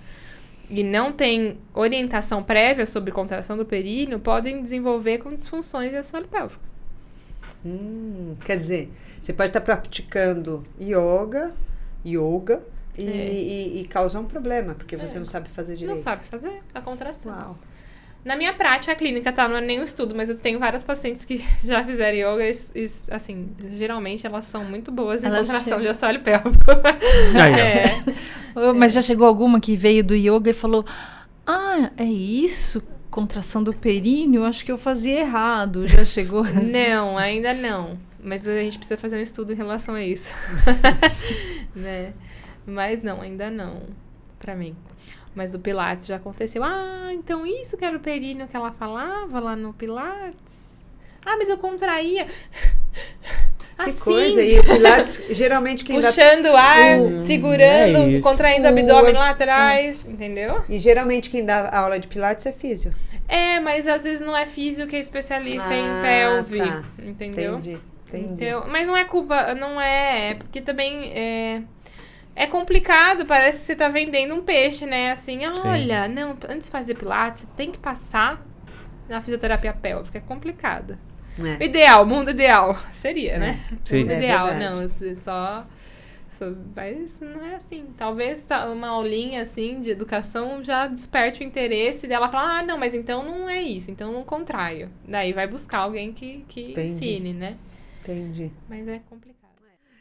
e não tem orientação prévia sobre contração do períneo, podem desenvolver com disfunções de assoalho pélvico. Quer dizer, você pode estar praticando yoga e causar um problema, porque você não sabe fazer direito. Não sabe fazer a contração. Uau. Na minha prática clínica, não é nenhum estudo, mas eu tenho várias pacientes que já fizeram yoga e assim, geralmente elas são muito boas em contração de assoalho pélvico. Mas já chegou alguma que veio do yoga e falou, é isso? Contração do períneo? Acho que eu fazia errado. Já chegou assim? Não, ainda não. Mas a gente precisa fazer um estudo em relação a isso. Né? Mas não, ainda não. Pra mim. Mas o Pilates já aconteceu. Então isso que era o períneo que ela falava lá no Pilates? Mas eu contraía. Que assim, coisa. E o Pilates, geralmente quem puxando o ar, segurando, contraindo o abdômen lá atrás. Entendeu? E geralmente quem dá aula de Pilates é físio. Mas às vezes não é físio que é especialista em pelve. Tá. Entendeu? Entendi. Então, mas não é culpa, não é. Porque também é complicado, parece que você tá vendendo um peixe, né? Assim, olha, não, antes de fazer Pilates, você tem que passar na fisioterapia pélvica. É complicado. O ideal, mundo ideal seria, né? Sim. Mundo ideal, não, você só. Mas não é assim. Talvez uma aulinha assim de educação já desperte o interesse dela falar, não, mas então não é isso, então não contraio. Daí vai buscar alguém que ensine, né? Entendi. Mas é complicado.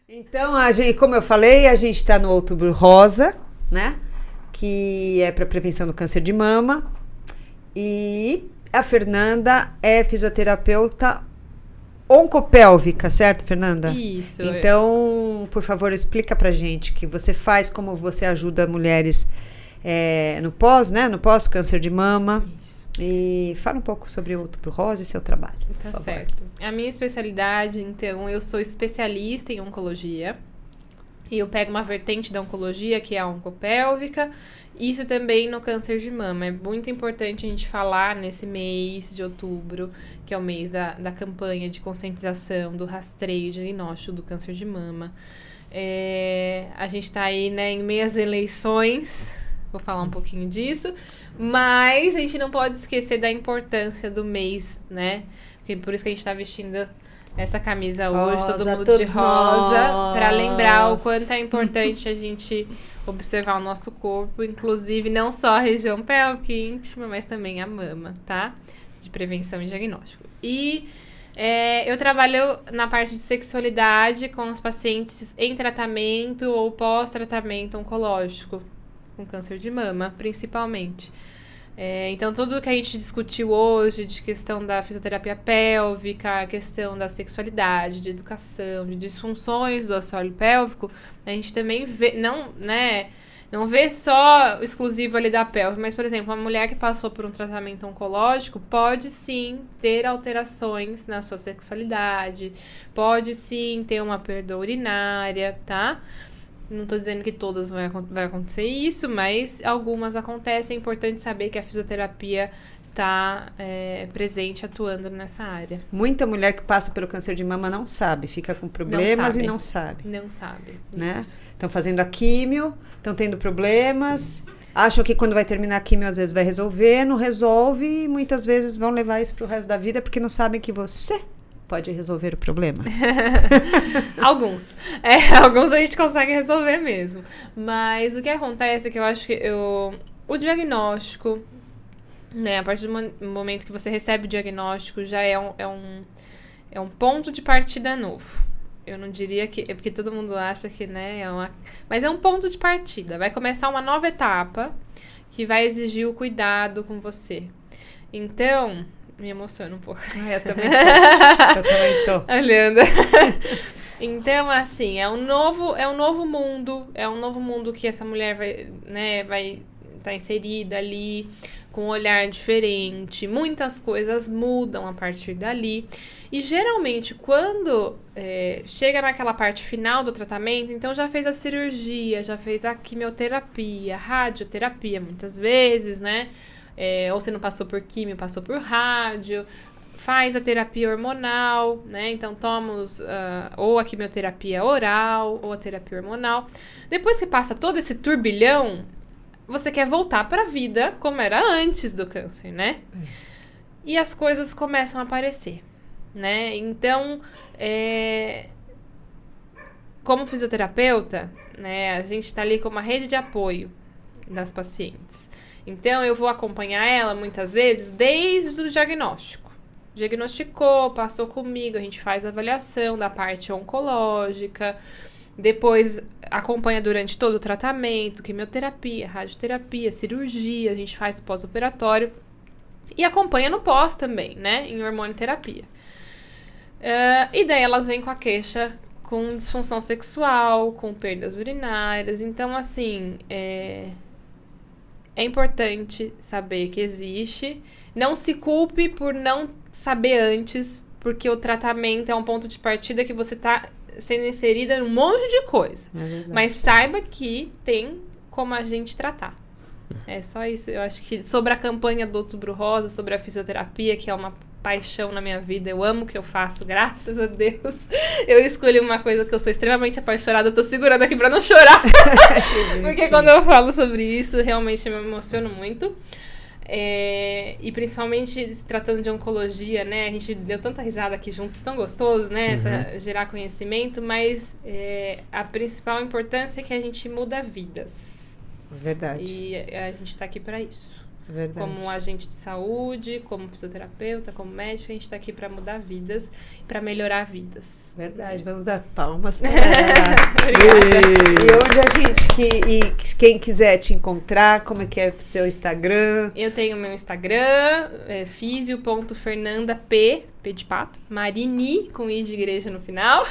Então, como eu falei, a gente está no Outubro Rosa, né? Que é para prevenção do câncer de mama. E a Fernanda é fisioterapeuta oncopélvica, certo, Fernanda? Isso. Então, por favor, explica pra gente o que você faz, como você ajuda mulheres no pós-câncer de mama. Isso. E fala um pouco sobre o Outubro Rosa e seu trabalho. Tá certo. A minha especialidade, então, eu sou especialista em oncologia. E eu pego uma vertente da oncologia, que é a oncopélvica. Isso também no câncer de mama. É muito importante a gente falar nesse mês de outubro, que é o mês da campanha de conscientização, do rastreio, diagnóstico do câncer de mama. A gente tá aí, né, em meias eleições, Vou falar um pouquinho disso. Mas a gente não pode esquecer da importância do mês, né? Porque por isso que a gente tá vestindo essa camisa hoje, todo Rosa, mundo de todos rosa, nós. para lembrar o quanto é importante a gente observar o nosso corpo, inclusive não só a região pélvica e íntima, mas também a mama, tá? De prevenção e diagnóstico. E eu trabalho na parte de sexualidade com os pacientes em tratamento ou pós-tratamento oncológico, com câncer de mama, principalmente. Então, tudo que a gente discutiu hoje, de questão da fisioterapia pélvica, a questão da sexualidade, de educação, de disfunções do assoalho pélvico, a gente também vê, não vê só exclusivo ali da pelve, mas, por exemplo, uma mulher que passou por um tratamento oncológico pode sim ter alterações na sua sexualidade, pode sim ter uma perda urinária, tá? Não tô dizendo que todas vai acontecer isso, mas algumas acontecem. É importante saber que a fisioterapia tá presente, atuando nessa área. Muita mulher que passa pelo câncer de mama não sabe, fica com problemas e não sabe. Não sabe, Né? isso. Estão fazendo a químio, estão tendo problemas, acham que quando vai terminar a químio às vezes vai resolver, não resolve e muitas vezes vão levar isso pro resto da vida porque não sabem que você pode resolver o problema. Alguns. Alguns a gente consegue resolver mesmo. Mas o que acontece é que eu acho que o diagnóstico, né, a partir do momento que você recebe o diagnóstico, já é um ponto de partida novo. Eu não diria que... É porque todo mundo acha que, né, mas é um ponto de partida. Vai começar uma nova etapa que vai exigir o cuidado com você. Então... Me emociona um pouco. Eu também tô. Olhando. Então, assim, é um novo mundo que essa mulher vai estar inserida ali, com um olhar diferente. Muitas coisas mudam a partir dali. E, geralmente, quando chega naquela parte final do tratamento, então já fez a cirurgia, já fez a quimioterapia, radioterapia, muitas vezes, né? Ou se não passou por químio, passou por rádio, faz a terapia hormonal, né? Então, toma ou a quimioterapia oral, ou a terapia hormonal. Depois que passa todo esse turbilhão, você quer voltar para a vida como era antes do câncer, né? E as coisas começam a aparecer, né? Então, como fisioterapeuta, né, a gente está ali com uma rede de apoio das pacientes. Então, eu vou acompanhar ela, muitas vezes, desde o diagnóstico. Diagnosticou, passou comigo, a gente faz a avaliação da parte oncológica, depois acompanha durante todo o tratamento, quimioterapia, radioterapia, cirurgia, a gente faz o pós-operatório e acompanha no pós também, né, em hormonioterapia. E daí elas vêm com a queixa com disfunção sexual, com perdas urinárias, então, assim... É importante saber que existe. Não se culpe por não saber antes, porque o tratamento é um ponto de partida que você está sendo inserida em um monte de coisa. Mas saiba que tem como a gente tratar. É só isso. Eu acho que sobre a campanha do Outubro Rosa, sobre a fisioterapia, que é uma paixão na minha vida, eu amo o que eu faço, graças a Deus. Eu escolhi uma coisa que eu sou extremamente apaixonada, eu tô segurando aqui pra não chorar. Porque quando eu falo sobre isso, realmente me emociono muito. E principalmente se tratando de oncologia, né? A gente deu tanta risada aqui juntos, tão gostoso, né? Gerar conhecimento, mas a principal importância é que a gente muda vidas. Verdade. E a gente tá aqui pra isso. Verdade. Como agente de saúde, como fisioterapeuta, como médico, a gente está aqui para mudar vidas, para melhorar vidas. Verdade, vamos dar palmas para ela. Obrigada. E onde a gente, quem quiser te encontrar, como é que é o seu Instagram? Eu tenho meu Instagram, fisio.fernandap, P de pato, Marini, com I de igreja no final.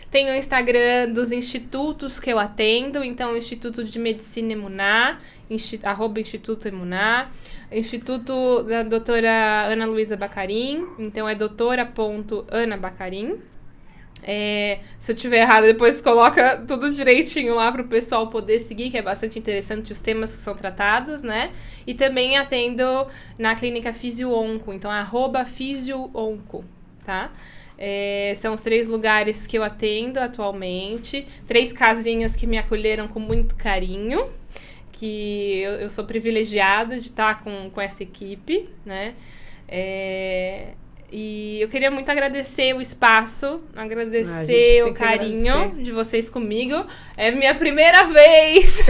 Tenho o Instagram dos institutos que eu atendo, então, Instituto de Medicina Emuná, @Instituto Emuná, Instituto da doutora Ana Luísa Bacarin, então é doutora.anabacarin. Se eu tiver errado, depois coloca tudo direitinho lá para o pessoal poder seguir, que é bastante interessante os temas que são tratados, né? E também atendo na clínica Fisio-Onco, então @Fisio-Onco, tá? São os 3 lugares que eu atendo atualmente. 3 casinhas que me acolheram com muito carinho. Que eu sou privilegiada de estar com essa equipe, né? E eu queria muito agradecer o espaço, agradecer o carinho de vocês comigo. É minha primeira vez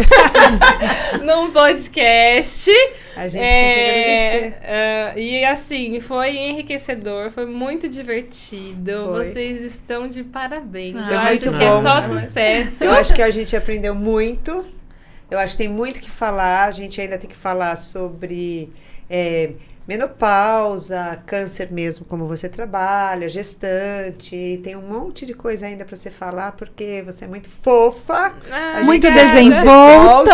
num podcast. A gente tem que agradecer. E assim, foi enriquecedor, foi muito divertido. Foi. Vocês estão de parabéns. Ah, Eu é acho muito que é bom. só sucesso. Eu acho que a gente aprendeu muito. Eu acho que tem muito que falar. A gente ainda tem que falar sobre menopausa, câncer mesmo, como você trabalha, gestante. Tem um monte de coisa ainda para você falar, porque você é muito fofa. Muito obrigada. desenvolta.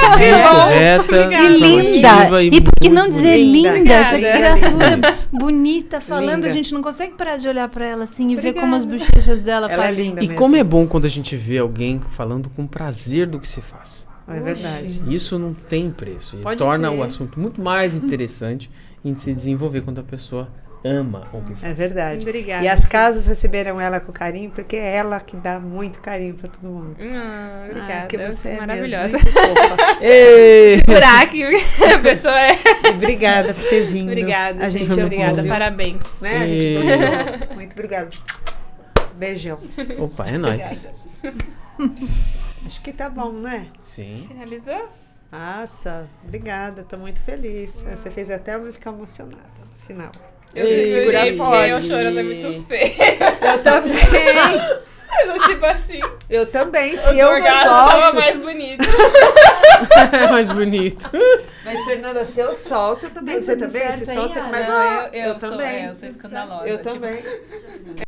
Correta, Obrigada. E linda. produtiva E por que não muito dizer bonita. linda? Essa Obrigada. criatura bonita falando, Linda. a gente não consegue parar de olhar pra ela assim e ver Obrigada. como as bochechas dela Ela é fazem. linda E mesmo. como é bom quando a gente vê alguém falando com prazer do que se faz. É verdade. Isso não tem preço. E Pode torna crer. o assunto muito mais interessante em se desenvolver quando a pessoa ama o que faz. É verdade. Obrigada. E as casas receberam ela com carinho, porque é ela que dá muito carinho para todo mundo. Obrigada. Porque você é maravilhosa. mesmo muito fofa. Ei! Segurar que a pessoa é. E obrigada por ter vindo. Obrigada, A gente. amou, Obrigada. viu? Parabéns. Né? A gente Ei. gostou. Muito obrigada. Beijão. Opa, é nóis. Acho que tá bom, né? Sim. Finalizou? Nossa, obrigada. Tô muito feliz. Você fez até eu ficar emocionada no final. Eu Ei, segurar segurei porque forte. eu chorando é muito feio. Eu também. Eu, tipo assim, Eu também. Se o eu orgasmo tava solto. mais bonito. É mais bonito. Mas, Fernanda, se eu solto, eu também. Você também? Se solta, você começa a Não, doer. Eu também. Eu sou escandalosa. Eu tipo, também.